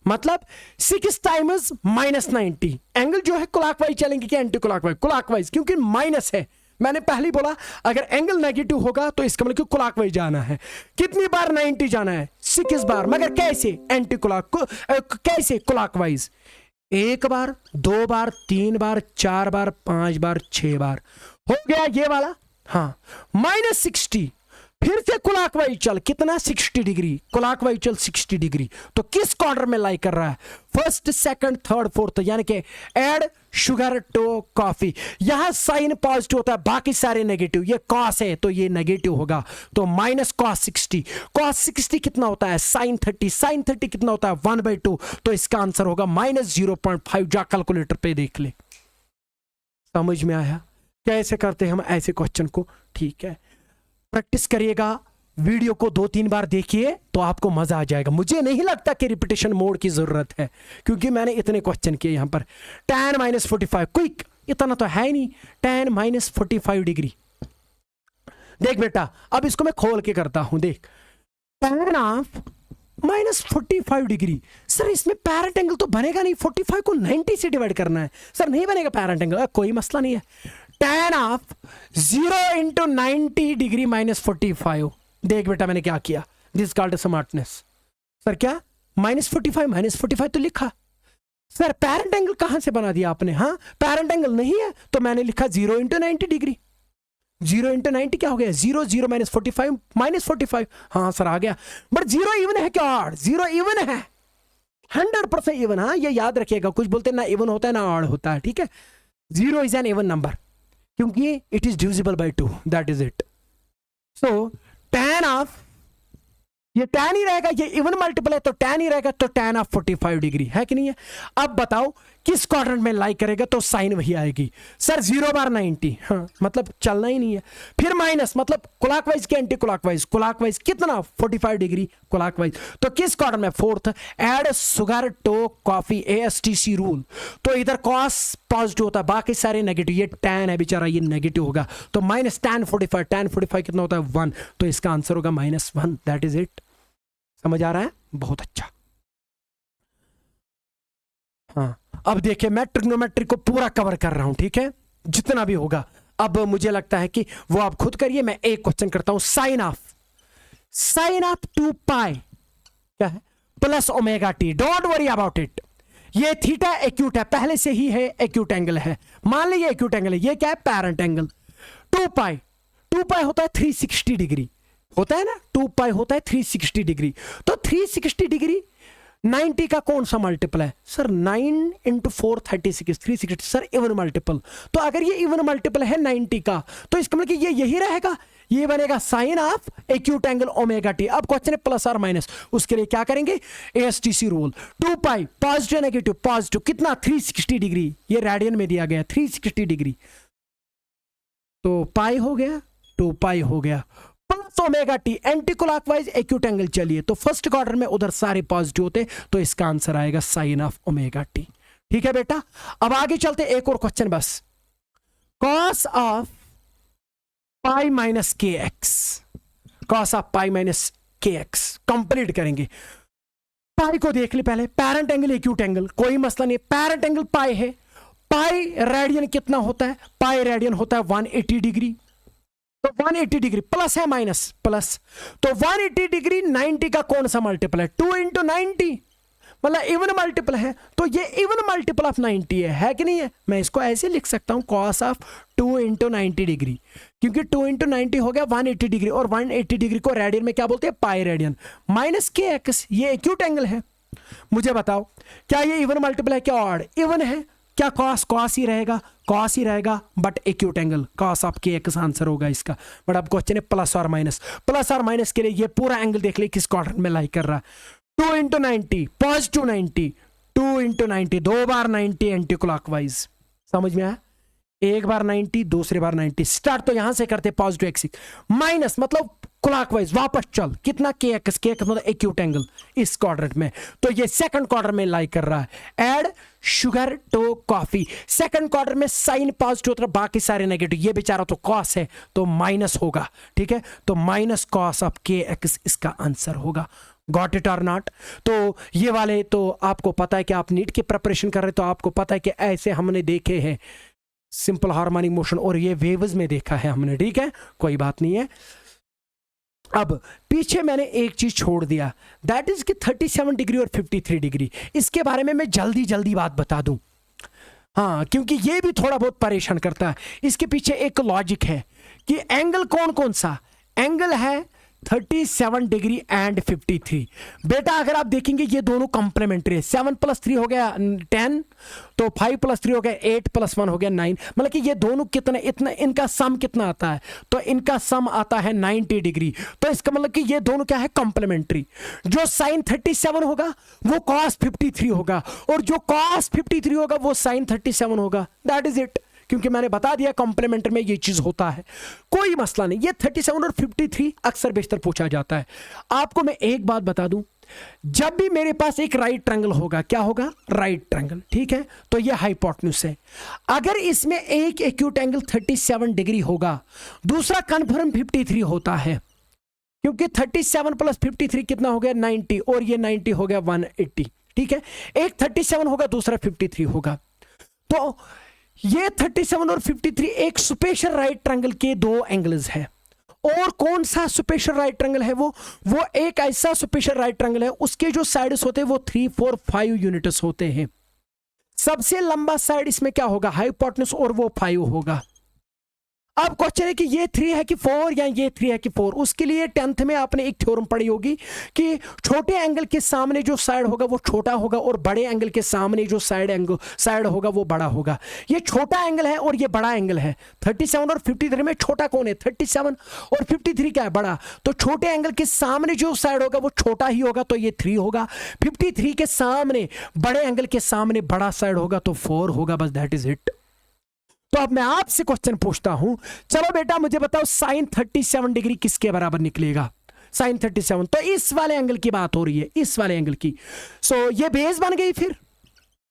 मतलब 6 टाइम्स -90। एंगल जो है क्लॉकवाइज चलेंगे कि एंटी क्लॉकवाइज? क्लॉकवाइज, क्योंकि माइनस है। मैंने पहले बोला अगर एंगल नेगेटिव होगा तो इसका मतलब क्लॉकवाइज जाना है। कितनी बार 90 जाना है? 6 बार, मगर कैसे? एंटी क्लॉक, कैसे? क्लॉकवाइज। 1 बार, 2 बार, 3 बार, 4 बार, 5 बार, 6 बार हो गया ये वाला। हाँ, -60, फिर से क्लॉकवाइज चल, कितना? 60 डिग्री, क्लॉकवाइज चल 60 डिग्री। तो किस क्वाड्रेंट में लाई कर रहा है? फर्स्ट, सेकंड, थर्ड, फोर्थ, यानी कि ऐड शुगर टू कॉफी। यहां साइन पॉजिटिव होता है, बाकी सारे नेगेटिव। ये कॉस है तो ये नेगेटिव होगा, तो माइनस कॉस 60। कॉस 60 कितना होता है? साइन 30। साइन 30 कितना होता है? 1/2। तो इसका आंसर होगा -0.5। जा कैलकुलेटर पे देख ले। समझ में आया कैसे करते हैं हम ऐसे क्वेश्चन को? ठीक है, प्रैक्टिस करिएगा, वीडियो को 2-3 बार देखिए तो आपको मजा आ जाएगा। मुझे नहीं लगता कि रिपीटेशन मोड की जरूरत है, क्योंकि मैंने इतने क्वेश्चन किए यहां पर। tan -45 क्विक, इतना तो है नहीं। tan -45 डिग्री, देख बेटा, अब इसको मैं खोल के करता हूं। देख, tan ऑफ -45 डिग्री। सर इसमें पैरेंट एंगल तो बनेगा नहीं, 45 को 90 से डिवाइड करना है। सर नहीं बनेगा पैरेंट एंगल, कोई मसला नहीं है। tan of 0 into 90 degree -45। देख बेटा मैंने क्या किया, दिस कॉल्ड स्मार्टनेस। सर क्या -45 तो लिखा। सर पैरेंट एंगल कहां से बना दिया आपने? हाँ, पैरेंट एंगल नहीं है तो मैंने लिखा 0 इंटू 90 डिग्री। 0 इंटू 90 क्या हो गया? 0 0 -45 -45। हाँ सर आ गया, बट 0 इवन है क्या? 0 इवन है, 100% इवन। हाँ, ये याद रखिएगा, कुछ बोलते हैं ना इवन होता है ना ऑड होता है, ठीक है। 0 इज एन इवन नंबर क्योंकि it is divisible by 2, that is it. So tan of, ये tan ही रहेगा, ये इवन मल्टीपल है तो tan ही रहेगा, तो tan ऑफ 45 डिग्री है कि नहीं है। अब बताओ किस क्वाड्रेंट में लाई करेगा, तो साइन वही आएगी। सर 0 बार 90, हाँ मतलब चलना ही नहीं है। फिर माइनस मतलब क्लॉकवाइज के एंटी क्लॉकवाइज, क्लॉकवाइज कितना 45 डिग्री क्लॉकवाइज, तो किस क्वाड्रेंट में, fourth. Add sugar to coffee, ASTC rule, तो इधर कॉस पॉजिटिव होता है, बाकी सारे नेगेटिव, ये tan है बेचारा, ये नेगेटिव होगा, तो माइनस tan 45, tan 45 कितना होता है 1, तो इसका आंसर होगा -1, दैट इज इट। समझ आ रहा है, बहुत अच्छा। हाँ, अब देखिए मैं ट्रिग्नोमेट्री को पूरा कवर कर रहा हूं, ठीक है, जितना भी होगा। अब मुझे लगता है कि वो आप खुद करिए, मैं एक क्वेश्चन करता हूं। साइन ऑफ 2 पाई क्या है, plus omega T, don't worry about it. ये थीटा एक्यूट है, पहले से ही है एक्यूट एंगल है, मान लीजिए एक्यूट एंगल है, ये क्या है पैरेंट एंगल। 2 पाई होता है 360 डिग्री, होता है ना, 2 पाई होता है 360 डिग्री, तो 360 डिग्री 90 का कौन सा मल्टीपल है सर, 9 × 4 36, 360 सर इवन मल्टीपल। तो अगर ये इवन मल्टीपल है 90 का, तो इसका मतलब कि ये यही रहेगा, ये बनेगा sine of acute angle omega T. अब क्वेश्चन है प्लस और माइनस, उसके लिए क्या करेंगे, ASTC rule. 2 pi positive negative, positive कितना 360 डिग्री, ये रेडियन में दिया गया 360 डिग्री, तो पाई हो गया, 2 पाई हो गया, plus omega T anti clockwise acute angle. चलिए तो फर्स्ट क्वार्टर में उधर सारे पॉजिटिव होते, तो इसका आंसर आएगा साइन ऑफ ओमेगा टी। ठीक है बेटा, अब आगे चलते, एक और क्वेश्चन बस। कॉस ऑफ पाई माइनस के x, cos of pi minus के एक्स कंप्लीट करेंगे। पाई को देख ले पहले, पैरेंट एंगल एक्यूट एंगल कोई मसला नहीं, पैरेंट एंगल पाई है, पाई रेडियन कितना होता है, पाई रेडियन होता है 180 डिग्री, तो 180 डिग्री प्लस है माइनस प्लस, तो 180 डिग्री 90 का कौन सा मल्टीपल है, 2 × 90, मतलब इवन मल्टीपल है, तो ये इवन मल्टीपल ऑफ 90 है कि नहीं है। मैं इसको ऐसे लिख सकता हूं, कॉस ऑफ 2 × 90 डिग्री, क्योंकि 2 × 90 हो गया 180 डिग्री, और 180 डिग्री को रेडियन में क्या बोलते हैं, पाई रेडियन, माइनस के एक्स, ये एक्यूट एंगल है। मुझे बताओ क्या ये इवन मल्टीपल है क्या ऑड, इवन है, क्या कॉस ही रहेगा, कॉस ही रहेगा, but acute angle cos of के एक्स आंसर होगा इसका। बट अब क्वेश्चन है प्लस और माइनस, प्लस और माइनस के लिए ये पूरा एंगल देख ले किस क्वाड्रेंट में लाई कर रहा है। 2 × 90 पॉजिटिव 90, 2 × 90 2 बार 90 एंटी क्लॉकवाइज, समझ में आया, एक बार 90 दूसरे बार 90। स्टार्ट तो यहां से करते पॉजिटिव एक्सिस, माइनस मतलब क्लॉकवाइज वापस चल, कितना के एक्स, के मतलब एक्यूट एंगल इस क्वाड्रेंट में, तो ये सेकंड क्वार्टर में लाई कर रहा है। Add sugar to coffee, second quarter में साइन पॉजिटिव होता है, बाकी सारे नेगेटिव, ये बेचारा तो कॉस है तो माइनस होगा, ठीक है, तो माइनस कॉस ऑफ के एक्स इसका आंसर होगा। गॉट इट और नॉट। तो ये वाले तो आपको पता है कि आप नीट की प्रिपरेशन कर रहे, तो आपको पता है कि ऐसे हमने देखे हैं सिंपल हार्मोनिक मोशन, और ये वेव्स में देखा है हमने, ठीक है, कोई बात नहीं है। अब पीछे मैंने एक चीज छोड़ दिया, दैट इज कि 37 डिग्री और 53 डिग्री, इसके बारे में मैं जल्दी बात बता दूं, हाँ, क्योंकि ये भी थोड़ा बहुत परेशान करता है। इसके पीछे एक लॉजिक है कि एंगल कौन कौन सा एंगल है, 37 डिग्री एंड 53। बेटा अगर आप देखेंगे ये दोनों कंप्लीमेंट्री है, 7 + 3 हो गया 10, तो 5 + 3 हो गया 8 + 1 हो गया 9, मतलब कि ये दोनों कितने, इतना इनका सम कितना आता है, तो इनका सम आता है 90 डिग्री। तो इसका मतलब कि ये दोनों क्या है, कंप्लीमेंट्री। जो साइन 37 होगा वो कॉस 53 होगा, और जो कॉस 53 होगा वो साइन 37 होगा, दैट इज इट। क्योंकि मैंने बता दिया कॉम्प्लीमेंट में ये चीज होता है, कोई मसला नहीं। ये 37 और 53 अक्सर बेशतर पूछा जाता है। आपको मैं एक बात बता दूं, जब भी मेरे पास एक राइट ट्रायंगल होगा, क्या होगा, राइट ट्रायंगल, ठीक है, तो ये हाइपोटेन्यूज है। अगर इसमें एक एक्यूट एंगल 37 डिग्री होगा, दूसरा कन्फर्म 53 होता है, क्योंकि 37 + 53 कितना हो गया 90, और ये 90 हो गया 180, ठीक है। एक 37 होगा दूसरा 53 होगा, तो ये 37 और 53 एक सुपेशर राइट ट्रायंगल के दो एंगल्स है। और कौन सा सुपेशर राइट ट्रायंगल है वो एक ऐसा सुपेशर राइट ट्रायंगल है, उसके जो साइड्स होते हैं वो 3, 4, 5 यूनिट्स होते हैं। सबसे लंबा साइड इसमें क्या होगा, हाइपोटेन्यूज, और वो 5 होगा। अब क्वेश्चन है कि ये 3 है कि 4 या ये 3 है कि 4। उसके लिए 10th में आपने एक थ्योरम पढ़ी होगी कि छोटे एंगल के सामने जो साइड होगा वो छोटा होगा और बड़े एंगल के सामने जो साइड होगा वो बड़ा होगा। ये छोटा एंगल है और ये बड़ा एंगल है। 37 और 53 में छोटा कौन है? 37 और 53 क्या है? बड़ा। तो छोटे एंगल के सामने जो साइड होगा वो छोटा ही होगा, तो ये 3 होगा। 53 के सामने बड़े एंगल के सामने बड़ा साइड होगा तो 4 होगा। बस दैट इज इट। तो अब मैं आपसे क्वेश्चन पूछता हूं, चलो बेटा मुझे बताओ साइन 37 डिग्री किसके बराबर निकलेगा? साइन 37, तो इस वाले एंगल की बात हो रही है, इस वाले एंगल की। सो ये बेस बन गई फिर,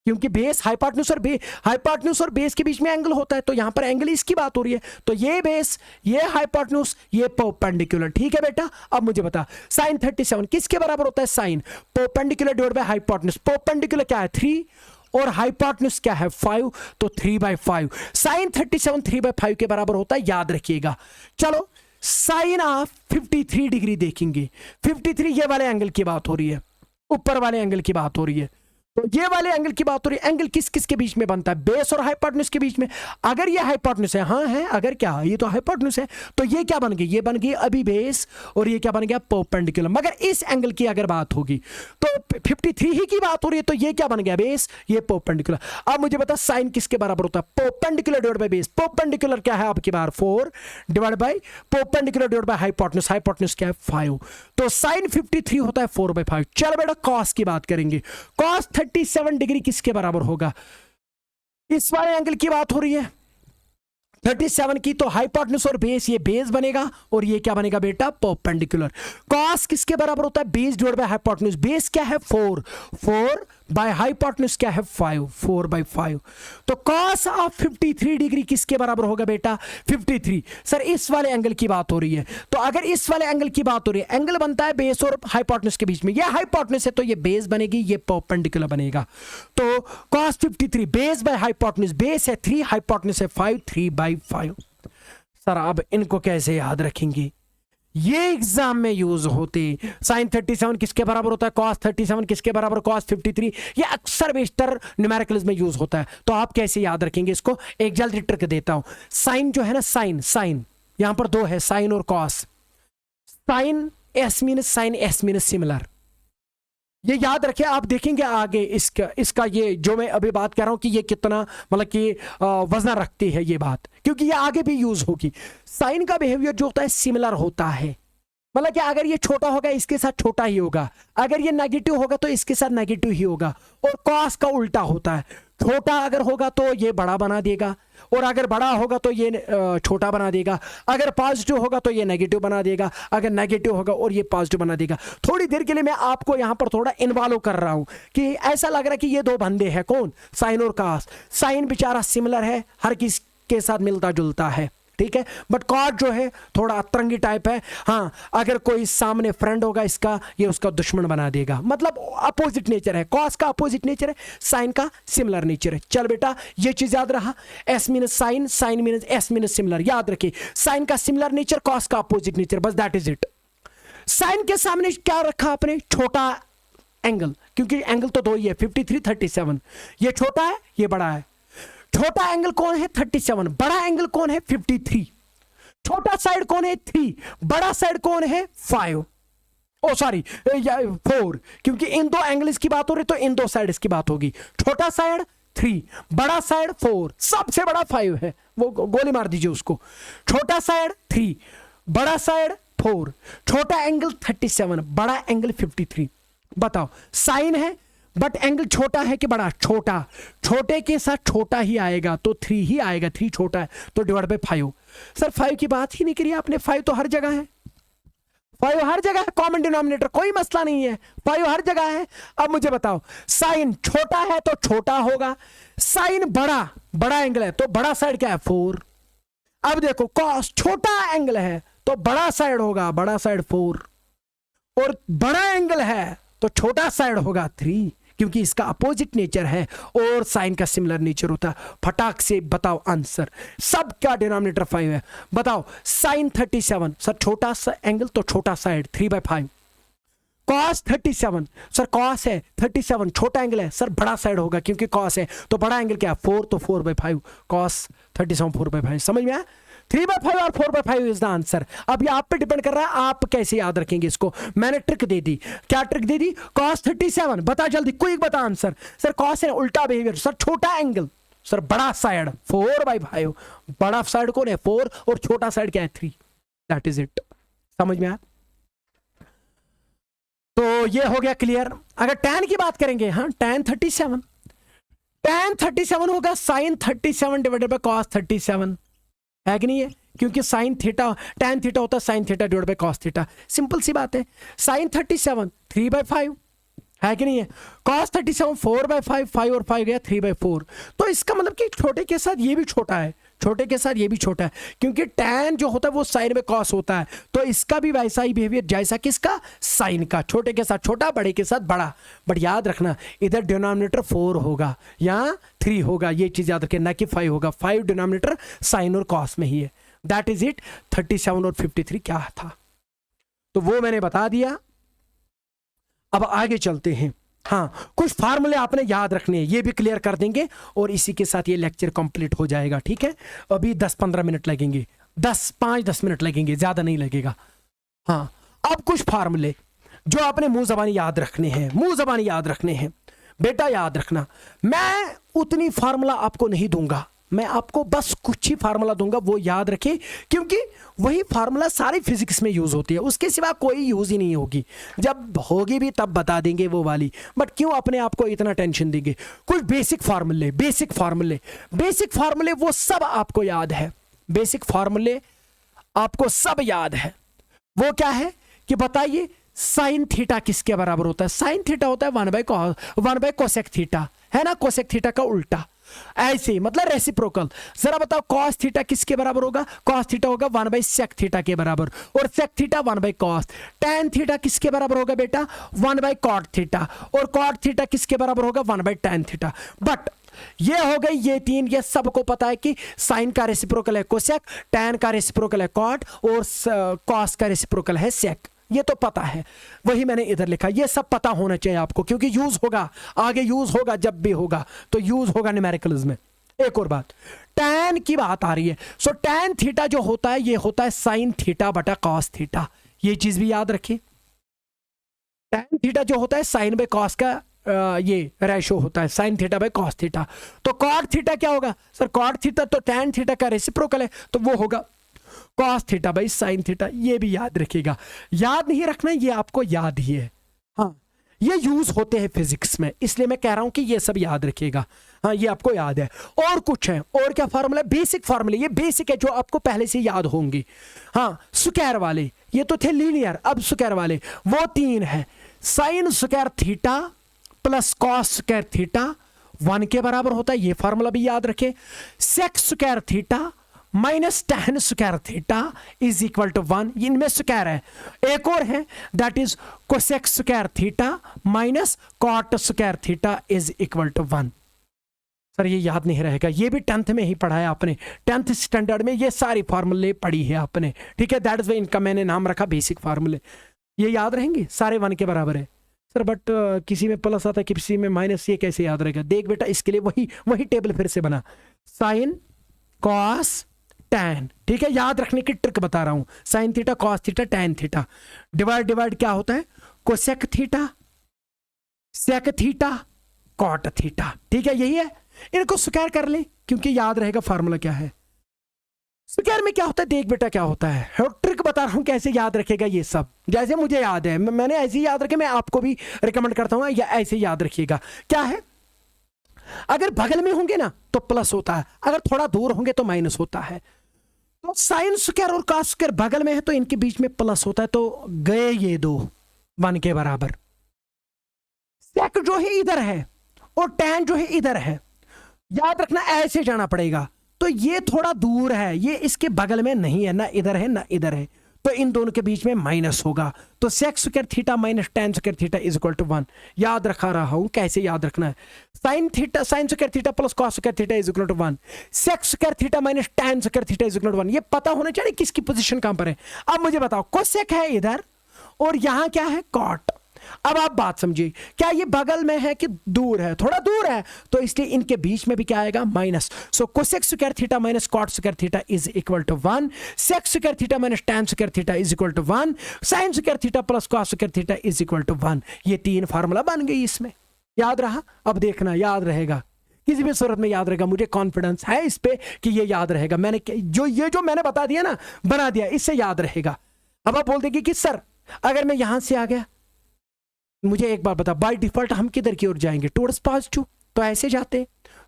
क्योंकि बेस हाइपोटेन्यूज और बेस के बीच में एंगल होता है, तो यहां पर एंगल इसकी बात हो रही है। तो ये बेस, ये हाइपोटेन्यूज, ये परपेंडिकुलर। ठीक है बेटा, अब मुझे बता साइन 37 किसके बराबर होता है? Sine perpendicular divide by hypotenuse. Perpendicular क्या है? 3 और हाइपोटेन्यूज क्या है? 5, तो 3/5। साइन 37 3/5 के बराबर होता है, याद रखिएगा। चलो साइन ऑफ 53 डिग्री देखेंगे। 53 ये वाले एंगल की बात हो रही है, ऊपर वाले एंगल की बात हो रही है। तो ये वाले एंगल की बात हो रही है। एंगल किस किस के बीच में बनता है? बेस और हाइपोटेन्यूज के बीच में। अगर ये हाइपोटेन्यूज है, हाँ है, अगर क्या ये तो हाइपोटेन्यूज है, तो ये क्या बन गई? ये बन गई अभी बेस, और ये क्या बन गया? परपेंडिकुलर। मगर इस एंगल की अगर बात होगी तो 53 ही की बात हो रही है, तो ये क्या बन गया? बेस, ये परपेंडिकुलर। अब मुझे बता साइन किसके बराबर होता है? Perpendicular divide by base. Perpendicular क्या है आपकी बार? 4 divide by perpendicular divide by hypotenuse. Hypotenuse क्या है? 5। तो साइन 53 होता है 4/5। चलो बेटा कॉस की बात करेंगे। कॉस 37 डिग्री किसके बराबर होगा? इस वाले एंगल की बात हो रही है 37 की, तो हाइपोटेन्यूज और बेस, ये बेस बनेगा और ये क्या बनेगा बेटा? परपेंडिकुलर। कॉस किसके बराबर होता है? Base divide by hypotenuse. Base क्या है? 4 बाय हाइपोटेन्यूज क्या है? 5, 4/5। तो कॉस ऑफ 53 डिग्री किसके बराबर होगा बेटा? 53। सर इस वाले एंगल की बात हो रही है, तो अगर इस वाले एंगल की बात हो रही है, एंगल बनता है बेस और हाइपोटेन्यूज के बीच में। ये हाइपोटेन्यूज है तो ये बेस बनेगी, ये परपेंडिकुलर बनेगा। तो cos 53 base by hypotenuse. Base है 3, हाइपोटेन्यूज है 5, 3/5। सर अब इनको कैसे याद रखेंगे? ये एग्जाम में यूज होते। साइन 37 किसके बराबर होता है? कॉस 37 किसके बराबर? कॉस 53। ये अक्सर बेशतर न्यूमेरिकल्स में यूज होता है, तो आप कैसे याद रखेंगे इसको? एक जल्दी ट्रिक देता हूं। साइन जो है ना, साइन यहां पर 2 है, साइन और cos. Sine S मीनस sine, S मीनस similar. ये याद रखिए, आप देखेंगे आगे इसका ये जो मैं अभी बात कर रहा हूं कि ये कितना मतलब कि वजन रखती है ये बात, क्योंकि ये आगे भी यूज होगी। साइन का बिहेवियर जो होता है सिमिलर होता है, मतलब कि अगर ये छोटा होगा इसके साथ छोटा ही होगा, अगर ये नेगेटिव होगा तो इसके साथ नेगेटिव ही होगा। और कॉस का उल्टा होता है, छोटा अगर होगा तो ये बड़ा बना देगा, और अगर बड़ा होगा तो ये छोटा बना देगा। अगर पॉजिटिव होगा तो ये नेगेटिव बना देगा, अगर नेगेटिव होगा और ये पॉजिटिव बना देगा। थोड़ी देर के लिए मैं आपको यहां पर थोड़ा इन्वॉल्व कर रहा हूं कि ऐसा लग रहा है कि ये 2 बंदे हैं, कौन? साइन और कॉस। साइन बेचारा सिमिलर है, हर किसी के साथ मिलता जुलता है, ठीक है, बट कॉस जो है थोड़ा अतरंगी टाइप है। हाँ, अगर कोई सामने फ्रेंड होगा इसका, ये उसका दुश्मन बना देगा, मतलब अपोजिट नेचर है। कॉस का अपोजिट नेचर है, साइन का सिमिलर नेचर है। चल बेटा ये चीज याद रहा, S मीनस sine, sine minus S मीनस similar. याद रखिए, साइन का सिमिलर नेचर, कॉस का अपोजिट नेचर, बस दैट इज इट। साइन के सामने क्या रखा आपने? छोटा एंगल, क्योंकि एंगल तो 2 ही है, 53 37। ये छोटा है, ये बड़ा है। छोटा एंगल कौन है? 37। बड़ा एंगल कौन है? 53। छोटा साइड कौन है? 3। बड़ा साइड कौन है? 5। ओ सॉरी 4, क्योंकि इन 2 एंगल्स की बात हो रही तो इन 2 साइड्स की बात होगी। छोटा साइड 3, बड़ा साइड 4, सबसे बड़ा 5 है, वो गोली मार दीजिए उसको। छोटा साइड 3, बड़ा साइड 4, छोटा एंगल 37, बड़ा एंगल 53। बताओ, साइन है बट एंगल छोटा है कि बड़ा? छोटा। छोटे के साथ छोटा ही आएगा तो 3 ही आएगा, 3 छोटा है तो डिवाइड बाय 5। सर 5 की बात ही नहीं करी आपने, 5 तो हर जगह है, 5 हर जगह है, कॉमन डिनोमिनेटर, कोई मसला नहीं है, 5 हर जगह है। अब मुझे बताओ, साइन छोटा है तो छोटा होगा, साइन बड़ा एंगल है तो बड़ा साइड क्या है? 4। अब देखो, कॉस छोटा एंगल है तो बड़ा साइड होगा, बड़ा साइड 4, और बड़ा एंगल है तो छोटा साइड होगा 3, क्योंकि इसका अपोजिट नेचर है और साइन का सिमिलर नेचर होता है। फटाक से बताओ आंसर, सबका डिनोमिनेटर 5 है। बताओ, साइन 37 सर छोटा सा एंगल तो छोटा साइड 3/5। कॉस 37 सर कॉस है 37, छोटा एंगल है सर, बड़ा साइड होगा क्योंकि कॉस है, तो बड़ा एंगल क्या है? 4, तो 4/5। कॉस 37 4/5। समझ में आया? 3/5 और 4/5 इज द आंसर। अब ये आप पे डिपेंड कर रहा है आप कैसे याद रखेंगे इसको। मैंने ट्रिक दे दी। क्या ट्रिक दे दी? cos 37, बता जल्दी, क्विक बता आंसर। सर cos है उल्टा बिहेवियर, सर छोटा एंगल, सर बड़ा साइड 4/5, बड़ा साइड कौन है 4 और छोटा साइड क्या है 3, दैट इज इट। समझ में आया? तो ये हो गया क्लियर। अगर tan की बात करेंगे, हाँ tan 37 होगा sin 37 डिवाइडेड बाय cos 37, है कि नहीं है? क्योंकि sin थीटा tan थीटा होता है sin theta divided by cos theta. Simple सी बात है। sin 37 3/5, है कि नहीं है? cos 37 4/5, 5 और 5 गया 3/4। तो इसका मतलब कि छोटे के साथ ये भी छोटा है, छोटे के साथ ये भी छोटा है, क्योंकि tan जो होता है वो साइन में cos होता है। तो इसका भी वैसा ही बिहेवियर जैसा किसका, साइन का। छोटे के साथ छोटा, बड़े के साथ बड़ा। बट याद रखना इधर डिनोमिनेटर 4 होगा, यहाँ 3 होगा, ये चीज याद रखें, ना कि 5 होगा। 5 डिनोमिनेटर साइन और cos में ही है। That is it. 37 और 53 क्या था तो वो मैंने बता दिया। अब आगे चलते हैं। हाँ, कुछ फार्मूले आपने याद रखने हैं, ये भी क्लियर कर देंगे और इसी के साथ ये लेक्चर कंप्लीट हो जाएगा। ठीक है, अभी 10-15 मिनट लगेंगे, 5-10 मिनट लगेंगे, ज्यादा नहीं लगेगा। हाँ, अब कुछ फार्मूले जो आपने मुंह जबानी याद रखने हैं, मुंह जबानी याद रखने हैं। बेटा याद रखना, मैं उतनी फार्मूला आपको नहीं दूंगा, मैं आपको बस कुछ ही फार्मूला दूंगा, वो याद रखें, क्योंकि वही फार्मूला सारी फिजिक्स में यूज होती है, उसके सिवा कोई यूज ही नहीं होगी। जब होगी भी तब बता देंगे वो वाली, बट क्यों अपने आप को इतना टेंशन देंगे। कुछ बेसिक फार्मूले वो सब आपको याद है, बेसिक फार्मूले आपको सब याद है। वो क्या है कि बताइए, साइन थीटा किसके बराबर होता है? साइन थीटा होता है 1/cos कोसेक थीटा, है ना, कोसेक थीटा का उल्टा। ऐसे मतलब रेसिप्रोकल। जरा बताओ cos थीटा किसके बराबर होगा? cos थीटा होगा 1/sec थीटा के बराबर, और sec theta 1/cos। tan theta किसके बराबर होगा बेटा? 1/cot थीटा, और cot थीटा किसके बराबर होगा? 1/tan theta. बट ये हो गई ये तीन, ये सबको पता है कि साइन का रेसिप्रोकल है कोसेक, tan का रेसिप्रोकल है cot, और cos का रेसिप्रोकल है sec। ये तो पता है, वही मैंने इधर लिखा। ये सब पता होना चाहिए आपको, क्योंकि यूज होगा, आगे यूज होगा, जब भी होगा तो यूज होगा न्यूमेरिकल्स में। एक और बात, tan की बात आ रही है। सो tan थीटा जो होता है ये होता है sin थीटा बटा cos थीटा, ये चीज भी याद रखिए। tan थीटा जो होता है sin बाय cos का ये रेशो होता है, sin theta by cos theta. तो cot थीटा क्या होगा? सर cot थीटा तो tan थीटा का रेसिप्रोकल है, तो वो होगा cos theta by sin theta. ये भी याद रखिएगा, याद नहीं रखना, ये आपको याद ही है। हाँ, ये यूज होते हैं फिजिक्स में, इसलिए मैं कह रहा हूं कि ये सब याद रखिएगा। हाँ, ये आपको याद है। और कुछ है, और क्या फार्मूला? बेसिक फार्मूले, ये बेसिक है जो आपको पहले से याद होंगे। हाँ, स्क्वायर वाले ये तो थे लीनियर, अब स्क्वायर वाले वो 3 है। Sine square theta plus cos square theta 1 के बराबर होता है, ये फार्मूला भी याद रखें। Sec square theta minus tan square theta is equal to 1, इनमें स्क्वायर है। एक और है, that is cosec square theta minus cot square theta is equal to 1। Sir ये याद नहीं रहेगा, ये भी 10th में ही पढ़ा है आपने, 10th स्टैंडर्ड में ये सारी फार्मूले पढ़ी है आपने। ठीक है, दैट इज वाई इनका मैंने नाम रखा बेसिक फार्मूले। ये याद रहेंगे, सारे 1 के बराबर है। सर बट किसी में प्लस आता है, किसी में माइनस, ये कैसे याद रहेगा? देख बेटा, इसके लिए वही टेबल फिर से बना, साइन कॉस tan। ठीक है, याद रखने की ट्रिक बता रहा हूं। Sine theta cos theta tan theta, divide क्या होता है? Cosec theta sec theta cot theta. ठीक है, यही है। इनको स्क्वायर कर ले, क्योंकि याद रहेगा फार्मूला क्या है। स्क्वायर में क्या होता है? देख बेटा क्या होता है, ट्रिक बता रहा हूं कैसे याद रखेगा ये सब, जैसे मुझे याद है, मैंने ऐसे ही याद रखे, मैं आपको भी रिकमेंड करता हूं या ऐसे याद रखिएगा। क्या है? अगर बगल में होंगे ना तो प्लस होता है, अगर थोड़ा दूर होंगे तो माइनस होता है। तो साइन स्क्वायर और कॉस स्क्वायर बगल में है तो इनके बीच में प्लस होता है, तो गए ये 2 1 के बराबर। सेक जो है इधर है और tan जो है इधर है, याद रखना ऐसे जाना पड़ेगा। तो ये थोड़ा दूर है, ये इसके बगल में नहीं है, ना इधर है ना इधर है, तो इन दोनों के बीच में माइनस होगा। तो sec square theta minus tan square theta is equal to 1। याद रखा रहा हूं, कैसे याद रखना है? Sine square theta plus cos square theta is equal to 1, sec square theta minus tan square theta is equal to 1। ये पता होना चाहिए किसकी पोजीशन कहां पर है। अब मुझे बताओ, कोसेक है इधर और यहां क्या है? कॉट। अब आप बात समझिए, क्या ये बगल में है कि दूर है? थोड़ा दूर है, तो इसलिए इनके बीच में भी क्या आएगा? Minus. So cosec square theta minus cot square theta is equal to 1, sec square theta minus tan square theta is equal to 1, sine square theta plus cos square theta is equal to 1। ये 3 formula बन गई इसमें। याद रहा? अब देखना याद रहेगा, किसी भी सूरत में याद रहेगा, मुझे कॉन्फिडेंस है इस पे कि ये याद रहेगा। मैंने जो मैंने बता दिया ना, बना दिया, इससे याद रहेगा। अब आप बोल देंगे कि सर अगर मैं यहां से आ गया, मुझे एक बार बता, बाय डिफॉल्ट हम किधर की ओर जाएंगे? Towards positive. तो ऐसे जाते,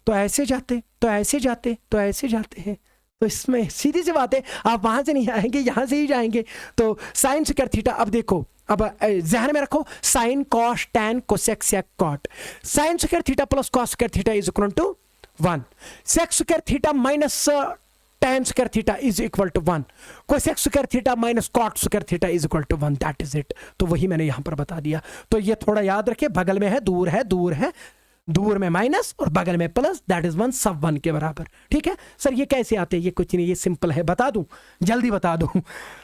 तो ऐसे जाते, तो ऐसे जाते, तो ऐसे जाते हैं। तो इसमें सीधी सी बात है, आप वहां से नहीं आएंगे, यहां से ही जाएंगे। तो साइन स्क्वायर थीटा, अब देखो, अब ध्यान में रखो, sine cos tan cosec sec cot, sine square theta plus cos square theta is equal to 1, sec square theta minus tan square theta is equal to 1, cosec square theta minus cot square theta is equal to 1। That is it. तो वही मैंने यहां पर बता दिया। तो ये थोड़ा याद रखिए, बगल में है, दूर है, दूर है, दूर में माइनस और बगल में प्लस, दैट इज 1, सब 1 के बराबर। ठीक है सर, ये कैसे आते हैं? ये कुछ नहीं, ये सिंपल है, बता दूं, जल्दी बता दूं।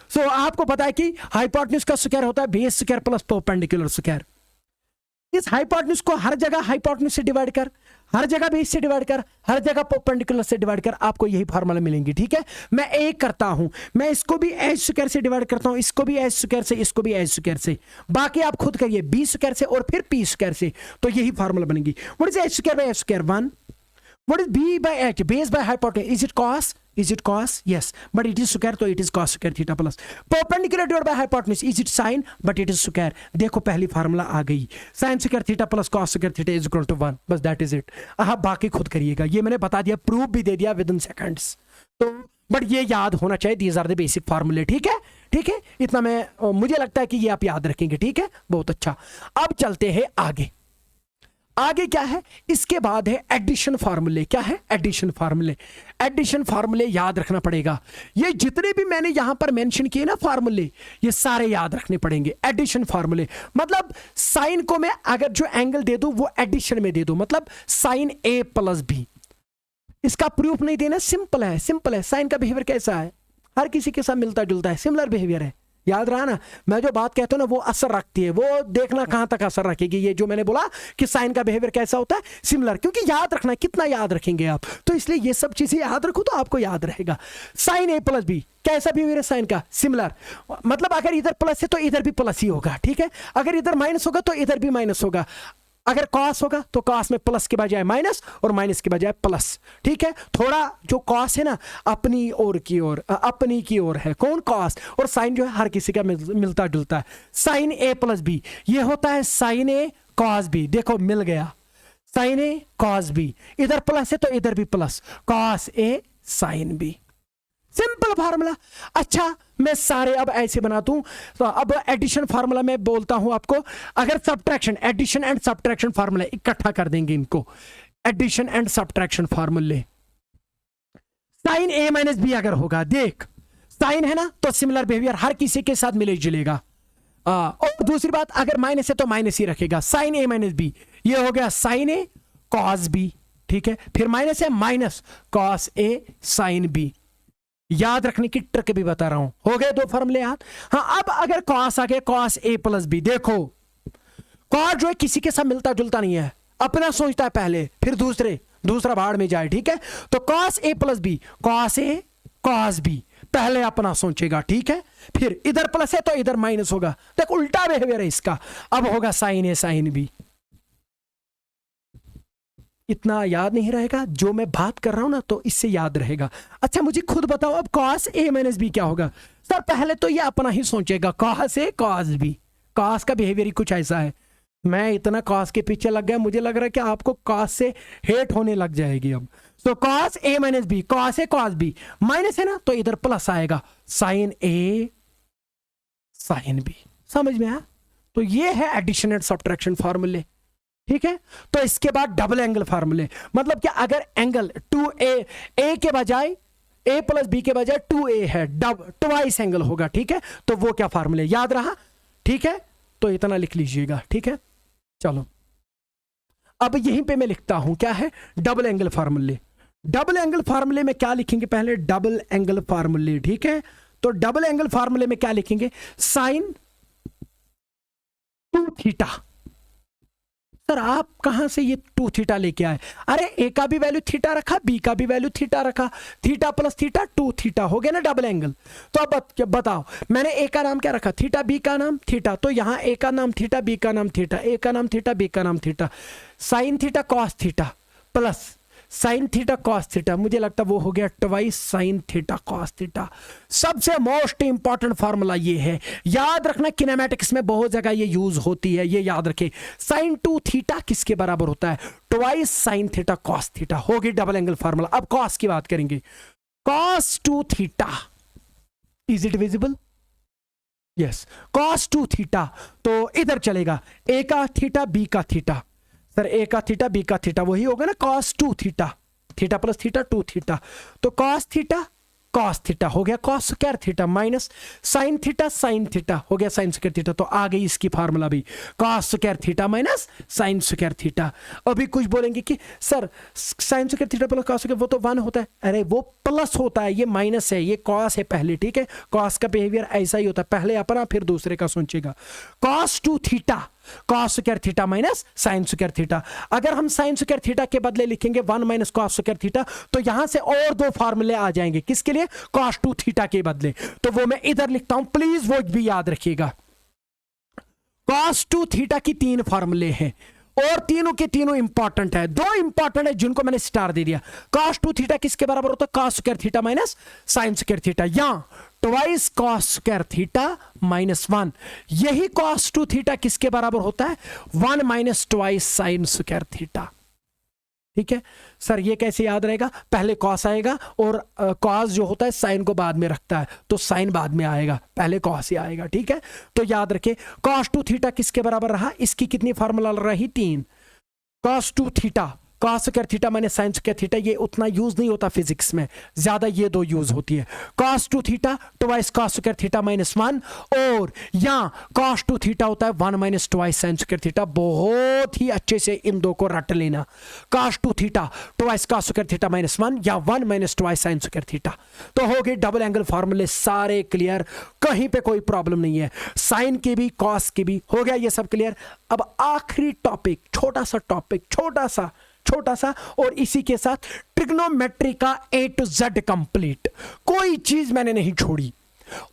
सो आपको पता है कि हाइपोटेन्यूज का स्क्वायर होता है base square plus perpendicular square. इस हाइपोटेन्यूज को हर जगह हाइपोटेन्यूज से डिवाइड कर, हर जगह बेस से डिवाइड कर, हर जगह परपेंडिकुलर से डिवाइड कर, आपको यही फार्मूला मिलेंगी। ठीक है, मैं एक करता हूं, मैं इसको भी एच स्क्वायर से डिवाइड करता हूं, इसको भी एच स्क्वायर से, इसको भी एच स्क्वायर से, बाकी आप खुद करिए, बी स्क्वायर से और फिर पी स्क्वायर से। तो यही फार्मूला बनेगी। What is H square by H square? 1। What is b by h? Base by hypotenuse. Is it cos? Is it cos? Yes. But it is square, so it is cos square theta plus. Perpendicular divided by hypotenuse. Is it sine? But it is square. देखो पहली formula आ गई, sin square theta plus cos square theta is equal to 1. बस that is it. आप बाकी खुद करिएगा, ये मैंने बता दिया, प्रूफ भी दे दिया within seconds. तो बट ये याद होना चाहिए, these are the basic formula। ठीक है, ठीक है, इतना मैं मुझे लगता है कि ये आप याद रखेंगे। ठीक है, बहुत अच्छा। अब चलते हैं आगे। आगे क्या है? इसके बाद है एडिशन फार्मूले। क्या है? एडिशन फार्मूले। एडिशन फार्मूले याद रखना पड़ेगा। ये जितने भी मैंने यहां पर मेंशन किए ना फार्मूले, ये सारे याद रखने पड़ेंगे। एडिशन फार्मूले मतलब साइन को मैं अगर जो एंगल दे दूं वो एडिशन में दे दूं, मतलब साइन ए प्लस बी। इसका प्रूफ नहीं देना, सिंपल है, सिंपल है। साइन का बिहेवियर कैसा है? हर किसी के साथ मिलता जुलता है, सिमिलर बिहेवियर है। याद रहा ना, मैं जो बात कहता हूं ना वो असर रखती है, वो देखना कहां तक असर रखेगी। ये जो मैंने बोला कि साइन का बिहेवियर कैसा होता है, सिमिलर, क्योंकि याद रखना, कितना याद रखेंगे आप, तो इसलिए ये सब चीजें याद रखो तो आपको याद रहेगा। साइन ए प्लस बी कैसा बिहेवियर है साइन का? सिमिलर, मतलब अगर इधर प्लस है तो इधर भी प्लस ही होगा। ठीक है, अगर इधर माइनस होगा तो इधर भी माइनस होगा, अगर कॉस होगा तो कॉस में प्लस के बजाय माइनस और माइनस के बजाय प्लस। ठीक है, थोड़ा जो कॉस है ना अपनी ओर की ओर, अपनी की ओर है, कौन? कॉस। और साइन जो है हर किसी का मिलता जुलता है। साइन ए प्लस बी ये होता है साइन ए कॉस बी। देखो मिल गया, साइन ए कॉस बी, इधर प्लस है तो इधर भी plus, cos A sine B. Simple formula. अच्छा, मैं सारे अब ऐसे बनाता हूं, तो अब एडिशन फार्मूला में बोलता हूं आपको। अगर subtraction, addition and subtraction formula इकट्ठा कर देंगे इनको, एडिशन एंड सब्ट्रैक्शन फार्मूले। साइन ए माइनस बी अगर होगा, देख साइन है ना तो सिमिलर बिहेवियर हर किसी के साथ मिले जुलेगा। और दूसरी बात, अगर माइनस है तो माइनस ही रखेगा। साइन ए माइनस बी ये हो गया साइन ए कॉस बी। ठीक है, फिर माइनस है, minus cos A sine B. याद रखने की ट्रिक भी बता रहा हूं। हो गए 2 फार्मूले याद। हाँ, अब अगर कॉस आ गया, कॉस ए प्लस बी, देखो कॉस जो है किसी के साथ मिलता जुलता नहीं है, अपना सोचता है पहले, फिर दूसरा भाड़ में जाए। ठीक है, तो cos A plus B, cos A cos B, पहले अपना सोचेगा। ठीक है, फिर इधर प्लस है तो इधर माइनस होगा, देखो उल्टा बिहेवियर है इसका। अब होगा साइन ए साइन बी। इतना याद नहीं रहेगा, जो मैं बात कर रहा हूं ना तो इससे याद रहेगा। अच्छा, मुझे खुद बताओ अब कॉस ए माइनस बी क्या होगा? सर पहले तो ये अपना ही सोचेगा, cos A cos B. Cos का बिहेवियर ही कुछ ऐसा है। मैं इतना कॉस के पीछे लग गया, मुझे लग रहा है कि आपको कॉस से हेट होने लग जाएगी अब। तो cos A minus B, cos A cos B, minus है ना तो इधर प्लस आएगा, साइन ए साइन बी। समझ में आया? तो ये है एडिशन एंड सब्ट्रैक्शन फार्मूले। ठीक है, तो इसके बाद डबल एंगल फार्मूले, मतलब कि अगर एंगल 2a, a के बजाय a प्लस बी के बजाय 2a है, ट्वाइस एंगल होगा। ठीक है, तो वो क्या फार्मूले याद रहा? ठीक है, तो इतना लिख लीजिएगा। ठीक है, चलो अब यहीं पे मैं लिखता हूं, क्या है? डबल एंगल फार्मूले। डबल एंगल फार्मूले में क्या लिखेंगे? पहले डबल एंगल फार्मूले। ठीक है, तो डबल एंगल फार्मूले में क्या लिखेंगे? Sign to theta. सर आप कहां से ये टू थीटा लेके आए? अरे ए का भी वैल्यू थीटा रखा, बी का भी वैल्यू थीटा रखा, theta plus theta two theta हो गया ना डबल एंगल। तो अब बताओ, मैंने ए का नाम क्या रखा? थीटा, बी का नाम थीटा, तो यहां ए का नाम थीटा, बी का नाम थीटा, ए का नाम थीटा, बी का नाम theta, sign theta cos theta plus sign theta cos theta, मुझे लगता वो हो गया twice sign theta cos theta. सबसे मोस्ट इंपॉर्टेंट फार्मूला ये है, याद रखना, किनेमैटिक्स में बहुत जगह ये यूज होती है, ये याद रखें। साइन टू थीटा किसके बराबर होता है? Twice sign theta cos theta, होगी डबल एंगल फार्मूला। अब कॉस की बात करेंगे, cos two theta, is it visible? Yes, cos two theta, तो इधर चलेगा ए का थीटा, बी का थीटा। सर ए का थीटा, बी का थीटा, वही होगा ना cos two theta, theta plus theta two theta, तो कॉस थीटा कॉस थीटा हो गया cos square theta minus sine theta हो गया साइन स्क्वायर थीटा। तो आ गई इसकी फार्मूला भी, cos square theta minus sine square theta. अभी कुछ बोलेंगे कि sir sign square theta plus cos square वो तो 1 होता है। अरे वो प्लस होता है, ये माइनस है, ये कॉस है पहले, ठीक है। कॉस का बिहेवियर ऐसा ही होता है, पहले अपना फिर दूसरे का सोचेगा। Cos two theta cos square theta minus sine square theta. अगर हम साइन स्क्वायर थीटा के बदले लिखेंगे 1 माइनस कॉस स्क्वायर थीटा, तो यहां से और दो फार्मूले आ जाएंगे, किसके लिए? कॉस टू थीटा के बदले। तो वो मैं इधर लिखता हूं, प्लीज वो भी याद रखिएगा। कॉस टू थीटा की 3 फार्मूले हैं और तीनों के तीनों इंपॉर्टेंट है। 2 इंपॉर्टेंट है जिनको मैंने स्टार दे दिया। कॉस टू थीटा किसके बराबर होता है? Cos square theta minus sine square theta, या twice cos square theta minus 1। यही कॉस टू थीटा किसके बराबर होता है? 1 minus twice sign square theta. ठीक है सर, ये कैसे याद रहेगा? पहले कॉस आएगा और कॉस जो होता है साइन को बाद में रखता है, तो साइन बाद में आएगा, पहले कॉस ही आएगा। ठीक है, तो याद रखें कॉस टू थीटा किसके बराबर रहा? इसकी कितनी फार्मूला रही? 3। Cos two theta cos square theta minus sine square theta, ये उतना यूज नहीं होता फिजिक्स में, ज्यादा ये 2 यूज होती है। Cos two theta twice cos square theta minus 1, और या कॉस टू थीटा होता है 1 minus twice sign square theta. बहुत ही अच्छे से इन 2 को रट लेना। Cos two theta twice cos square theta minus 1 या 1 minus twice sign square theta. तो हो गए डबल एंगल फार्मूले सारे क्लियर, कहीं पे कोई प्रॉब्लम नहीं है। साइन के भी कॉस के भी हो गया ये सब क्लियर। अब आखिरी टॉपिक, छोटा सा टॉपिक, छोटा सा, और इसी के साथ ट्रिग्नोमेट्री का A to Z कंप्लीट। कोई चीज मैंने नहीं छोड़ी।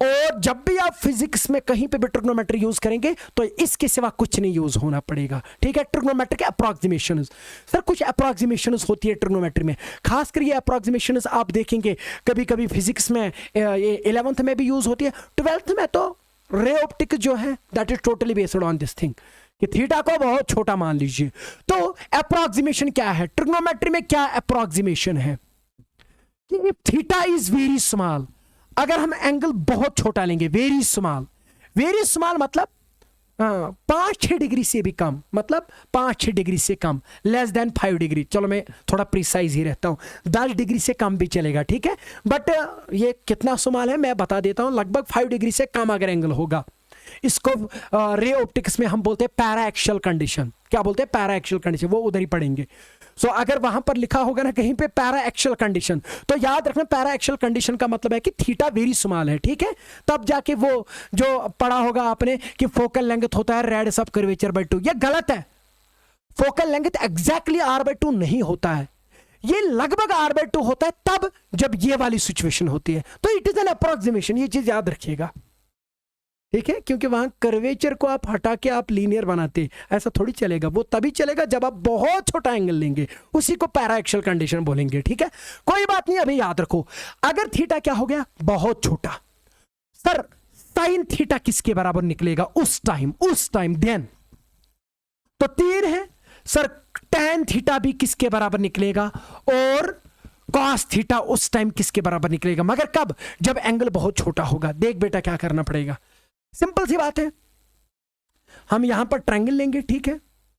और जब भी आप फिजिक्स में कहीं पे भी ट्रिग्नोमेट्री यूज करेंगे तो इसके सिवा कुछ नहीं यूज होना पड़ेगा। ठीक है, ट्रिग्नोमेट्री के अप्रोक्सीमेशंस, सर कुछ अप्रोक्सीमेशंस होती है ट्रिग्नोमेट्री में, खासकर ये अप्रोक्सीमेशंस आप देखेंगे कभी कभी फिजिक्स में 11th में भी यूज होती है, 12th में तो रे ऑप्टिक जो है that is totally based on this thing कि थीटा को बहुत छोटा मान लीजिए। तो अप्रोक्सीमेशन क्या है ट्रिग्नोमेट्री में? क्या अप्रोक्सीमेशन है कि थीटा इज वेरी स्मॉल, अगर हम एंगल बहुत छोटा लेंगे, वेरी स्मॉल मतलब 5-6 डिग्री से भी कम, मतलब 5-6 डिग्री से कम, लेस देन 5 डिग्री। चलो मैं थोड़ा प्रिसाइज ही रहता हूं, 10 डिग्री से कम भी चलेगा। ठीक है, बट ये कितना स्मॉल है मैं बता देता हूं, लगभग 5 डिग्री से कम अगर एंगल होगा, इसको रे ऑप्टिक्स में हम बोलते हैं पैरा एक्सियल कंडीशन। क्या बोलते हैं? पैरा एक्सियल कंडीशन, वो उधर ही पढ़ेंगे। सो अगर वहां पर लिखा होगा ना कहीं पे पैरा एक्सियल कंडीशन, तो याद रखना पैरा एक्सियल कंडीशन का मतलब है कि थीटा वेरी स्मॉल है। ठीक है, तब जाके वो जो पढ़ा होगा आपने कि फोकल लेंथ होता है रेडियस ऑफ कर्वेचर बाय 2, ये गलत है। फोकल लेंथ एग्जैक्टली r/2 नहीं होता है, ये लगभग r/2 होता है तब जब ये वाली सिचुएशन होती है। तो इट इज एन अप्रोक्सीमेशन, ये चीज याद रखिएगा। ठीक है, क्योंकि वहां कर्वेचर को आप हटा के आप लीनियर बनाते, ऐसा थोड़ी चलेगा। वो तभी चलेगा जब आप बहुत छोटा एंगल लेंगे, उसी को पैरा एक्सियल कंडीशन बोलेंगे। ठीक है, कोई बात नहीं, अभी याद रखो अगर थीटा क्या हो गया? बहुत छोटा, सर साइन थीटा किसके बराबर निकलेगा उस टाइम देन? तो 3 है सर, टैन थीटा भी किसके बराबर निकलेगा और कॉस थीटा उस टाइम किसके बराबर निकलेगा, मगर कब? जब एंगल बहुत छोटा होगा। देख बेटा क्या करना पड़ेगा, सिंपल सी बात है, हम यहां पर ट्रायंगल लेंगे, ठीक है,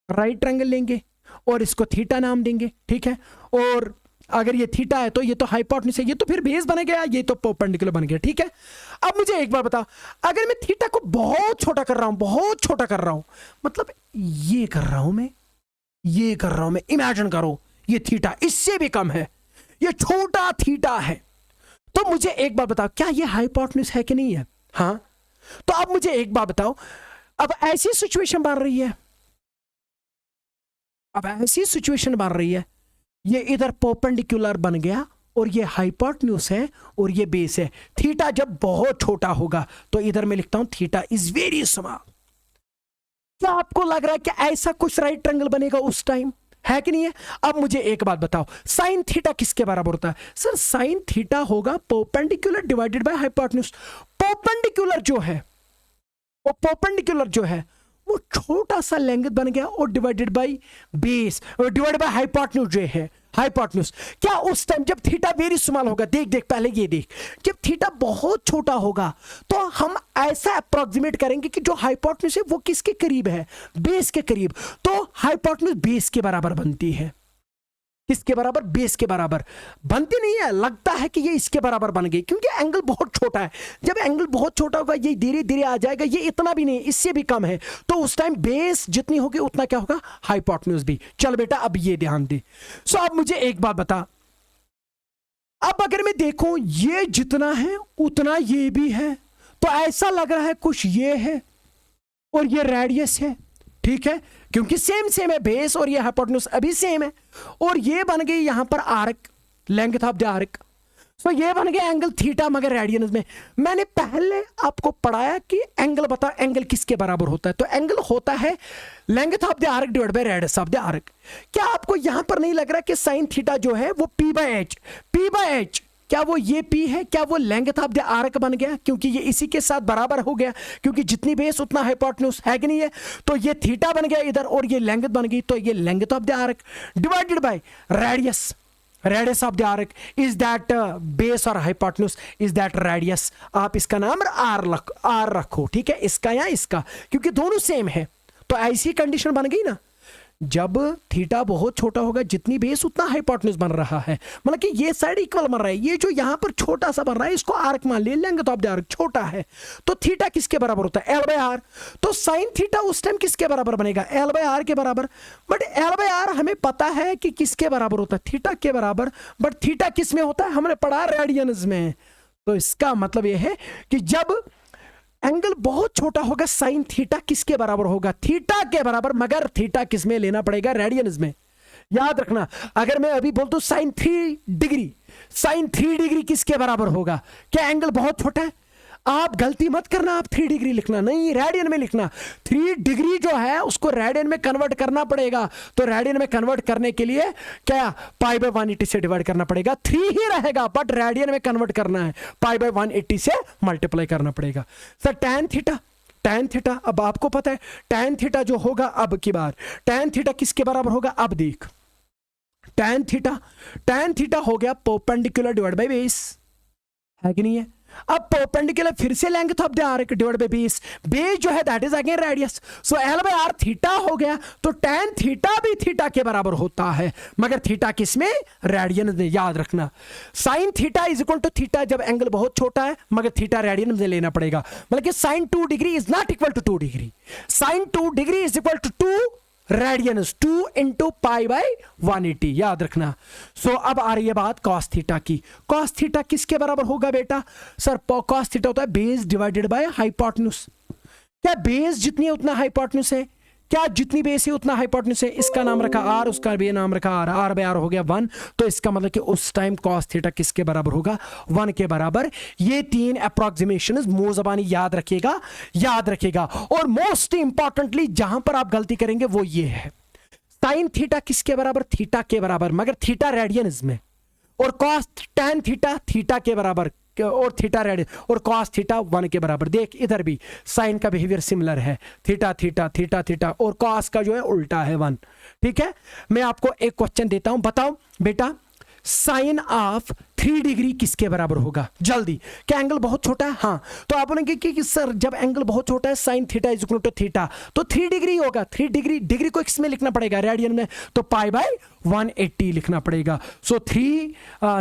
राइट ट्रायंगल लेंगे और इसको थीटा नाम देंगे। ठीक है, और अगर ये थीटा है तो ये तो हाइपोटेन्यूज है, ये तो फिर बेस बन गया, ये तो परपेंडिकुलर बन गया। ठीक है, अब मुझे एक बार बताओ, अगर मैं थीटा को बहुत छोटा कर रहा हूं, मतलब ये कर रहा हूं मैं, इमेजिन करो ये थीटा इससे भी कम है, ये छोटा थीटा है, तो मुझे एक बार बताओ क्या ये हाइपोटेन्यूज है कि नहीं है? हाँ, तो अब मुझे एक बात बताओ, अब ऐसी सिचुएशन बन रही है, अब ऐसी सिचुएशन बन रही है, ये इधर परपेंडिकुलर बन गया और ये हाइपोटेन्यूज है और ये बेस है। थीटा जब बहुत छोटा होगा तो इधर मैं लिखता हूं थीटा इज वेरी स्मॉल। क्या आपको लग रहा है कि ऐसा कुछ राइट ट्रायंगल बनेगा उस टाइम, है कि नहीं है? अब मुझे एक बात बताओ, साइन थीटा किसके बराबर होता है? सर साइन थीटा होगा perpendicular divided by hypotenuse. Perpendicular जो है, वो परपेंडिकुलर जो है वो छोटा सा लेंथ बन गया और divided by base, divided by hypotenuse जो है, हाइपोटेन्यूज। क्या उस टाइम जब थीटा वेरी स्मॉल होगा, देख देख पहले ये देख, जब थीटा बहुत छोटा होगा तो हम ऐसा अप्रोक्सीमेट करेंगे कि जो हाइपोटेन्यूज है वो किसके करीब है? बेस के करीब। तो हाइपोटेन्यूज बेस के बराबर बनती है। किसके बराबर? बेस के बराबर बनती नहीं है, लगता है कि ये इसके बराबर बन गई क्योंकि एंगल बहुत छोटा है। जब एंगल बहुत छोटा होगा ये धीरे धीरे आ जाएगा, ये इतना भी नहीं, इससे भी कम है, तो उस टाइम बेस जितनी होगी उतना क्या होगा? हाइपोटेन्यूज भी। चल बेटा अब ये ध्यान दे। सो अब मुझे एक बात बता, अब अगर मैं देखूं ये जितना है उतना ये भी है, तो ऐसा लग रहा है कुछ ये है और ये रेडियस है, ठीक है, क्योंकि सेम सेम है बेस और ये हाइपोटेन्यूज अभी सेम है, और ये बन गई यहां पर arc, length of the arc. So ये बन गया एंगल थीटा, मगर रेडियंस में। मैंने पहले आपको पढ़ाया कि एंगल बता, एंगल किसके बराबर होता है? तो एंगल होता है length of the arc divide bye radius of the arc. क्या आपको यहां पर नहीं लग रहा कि साइन थीटा जो है वो पी बाय एच, क्या वो ये P है? क्या वो लेंथ ऑफ द आर्क बन गया? क्योंकि ये इसी के साथ बराबर हो गया, क्योंकि जितनी बेस उतना हाइपोटेन्यूज, है कि नहीं है? तो ये थीटा बन गया इधर और ये लेंथ बन गई, तो ये length of the arc divided by radius of the arc is that base और हाइपोटेन्यूज इज दैट रेडियस। आप इसका नाम आर रखो, ठीक है, इसका या इसका, क्योंकि दोनों सेम है। तो ऐसी कंडीशन बन गई ना, जब थीटा बहुत छोटा होगा जितनी बेस उतना हाइपोटेन्यूज बन रहा है, मतलब कि ये साइड इक्वल बन रहा है, ये जो यहां पर छोटा सा बन रहा है इसको आर्क मान ले लेंगे, तो आप आर्क छोटा है तो थीटा किसके बराबर होता है? L by R. तो साइन थीटा उस टाइम किसके बराबर बनेगा? एल बाय आर के बराबर। बट एल बाय आर हमें पता है कि किसके बराबर होता है? थीटा के बराबर। बट थीटा किस में होता है? हमने पढ़ा रेडियंस में। तो इसका मतलब यह है कि जब एंगल बहुत छोटा होगा साइन थीटा किसके बराबर होगा? थीटा के बराबर, मगर थीटा किस में लेना पड़ेगा? रेडियंस में। याद रखना, अगर मैं अभी बोल दूं साइन 3 डिग्री, साइन 3 डिग्री किसके बराबर होगा? क्या एंगल बहुत छोटा है? आप गलती मत करना, आप 3 डिग्री लिखना नहीं, रेडियन में लिखना। 3 डिग्री जो है उसको रेडियन में कन्वर्ट करना पड़ेगा, तो रेडियन में कन्वर्ट करने के लिए क्या पाई बाय 180 से डिवाइड करना पड़ेगा। 3 ही रहेगा बट रेडियन में कन्वर्ट करना है, पाई बाय 180 से मल्टीप्लाई करना पड़ेगा। सर टैन थीटा, अब आपको पता है टैन थीटा जो होगा, अब की बार टैन थीटा किसके बराबर होगा? अब देख, टैन थीटा हो गया परपेंडिकुलर डिवाइड बाय बेस, है कि नहीं है? अब परपेंडिकुलर फिर से length of the arc divide by base, base जो है that is again radius. So L by R theta हो गया, तो टैन थीटा भी थीटा के बराबर होता है, मगर थीटा किसमें? रेडियन में। याद रखना, sine theta is equal to theta जब एंगल बहुत छोटा है, मगर थीटा रेडियन में लेना पड़ेगा। मतलब कि sine 2 degree is not equal to 2 degree, sine 2 degree is equal to 2 radians, 2 into pi by 180। याद रखना। सो अब आ रही है बात कॉस थीटा की। कॉस थीटा किसके बराबर होगा बेटा? सर कॉस थीटा होता है बेस डिवाइडेड बाय हाइपोटेन्यूज। क्या बेस जितनी है उतना हाइपोटेन्यूज है? क्या जितनी बेस है उतना हाइपोटेन्यूज है? इसका नाम रखा आर, उसका भी नाम रखा आर, आर बाय आर हो गया 1। तो इसका मतलब कि उस टाइम कॉस थीटा किसके बराबर होगा? 1 के बराबर। ये 3 अप्रोक्सीमेशन मुंह ज़बानी याद रखेगा। और मोस्ट इंपॉर्टेंटली जहां पर आप गलती करेंगे वो ये है, साइन थीटा किसके बराबर? थीटा के बराबर, मगर थीटा रेडियंस में, और कॉस टैन थीटा थीटा के बराबर, और थीटा रेडियन, और कॉस थीटा 1 के बराबर। देख इधर भी साइन का बिहेवियर सिमिलर है, थीटा, और कॉस का जो है उल्टा है 1। ठीक है, मैं आपको एक क्वेश्चन देता हूं, बताओ बेटा साइन ऑफ 3 डिग्री किसके बराबर होगा? जल्दी। क्या एंगल बहुत छोटा है? हाँ। तो आप बोलेंगे कि सर जब एंगल बहुत छोटा है sine theta is equal to theta, तो 3 डिग्री होगा। 3 डिग्री को किसमें लिखना पड़ेगा? रेडियन में, तो पाई बाय 180 लिखना पड़ेगा। सो 3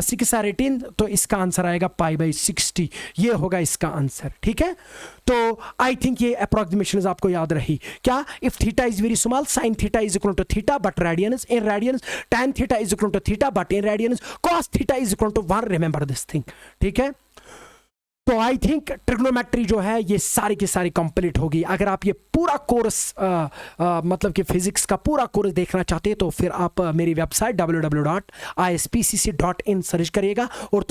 6 आर 18, तो इसका आंसर आएगा पाई बाय 60। ये होगा इसका आंसर। ठीक है, तो आई थिंक ये अप्रोक्सीमेशन आपको याद रही। क्या? If theta is very small sine theta is equal to theta but radians, in radians tan theta is equal to theta but in radians, cos theta is equal to 1। Remember this thing. ठीक है, तो I think trigonometry जो है ये सारी की सारी complete होगी। अगर आप ये पूरा कोर्स मतलब कि फिजिक्स का पूरा कोर्स देखना चाहते हैं तो फिर आप मेरी वेबसाइट www.ispcc.in सर्च करिएगा, और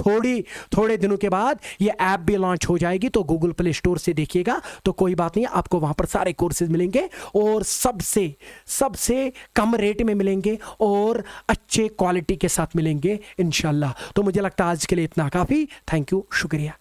थोड़े दिनों के बाद ये ऐप भी लॉन्च हो जाएगी, तो गूगल प्ले स्टोर से देखिएगा, तो कोई बात नहीं, आपको वहाँ पर सारे कोर्सेज मिलेंगे और सबसे कम रेट में मिलेंगे और अच्छे क्वालिटी के साथ मिलेंगे इंशाल्लाह। तो मुझे लगता है आज के लिए इतना काफ़ी। थैंक यू, शुक्रिया।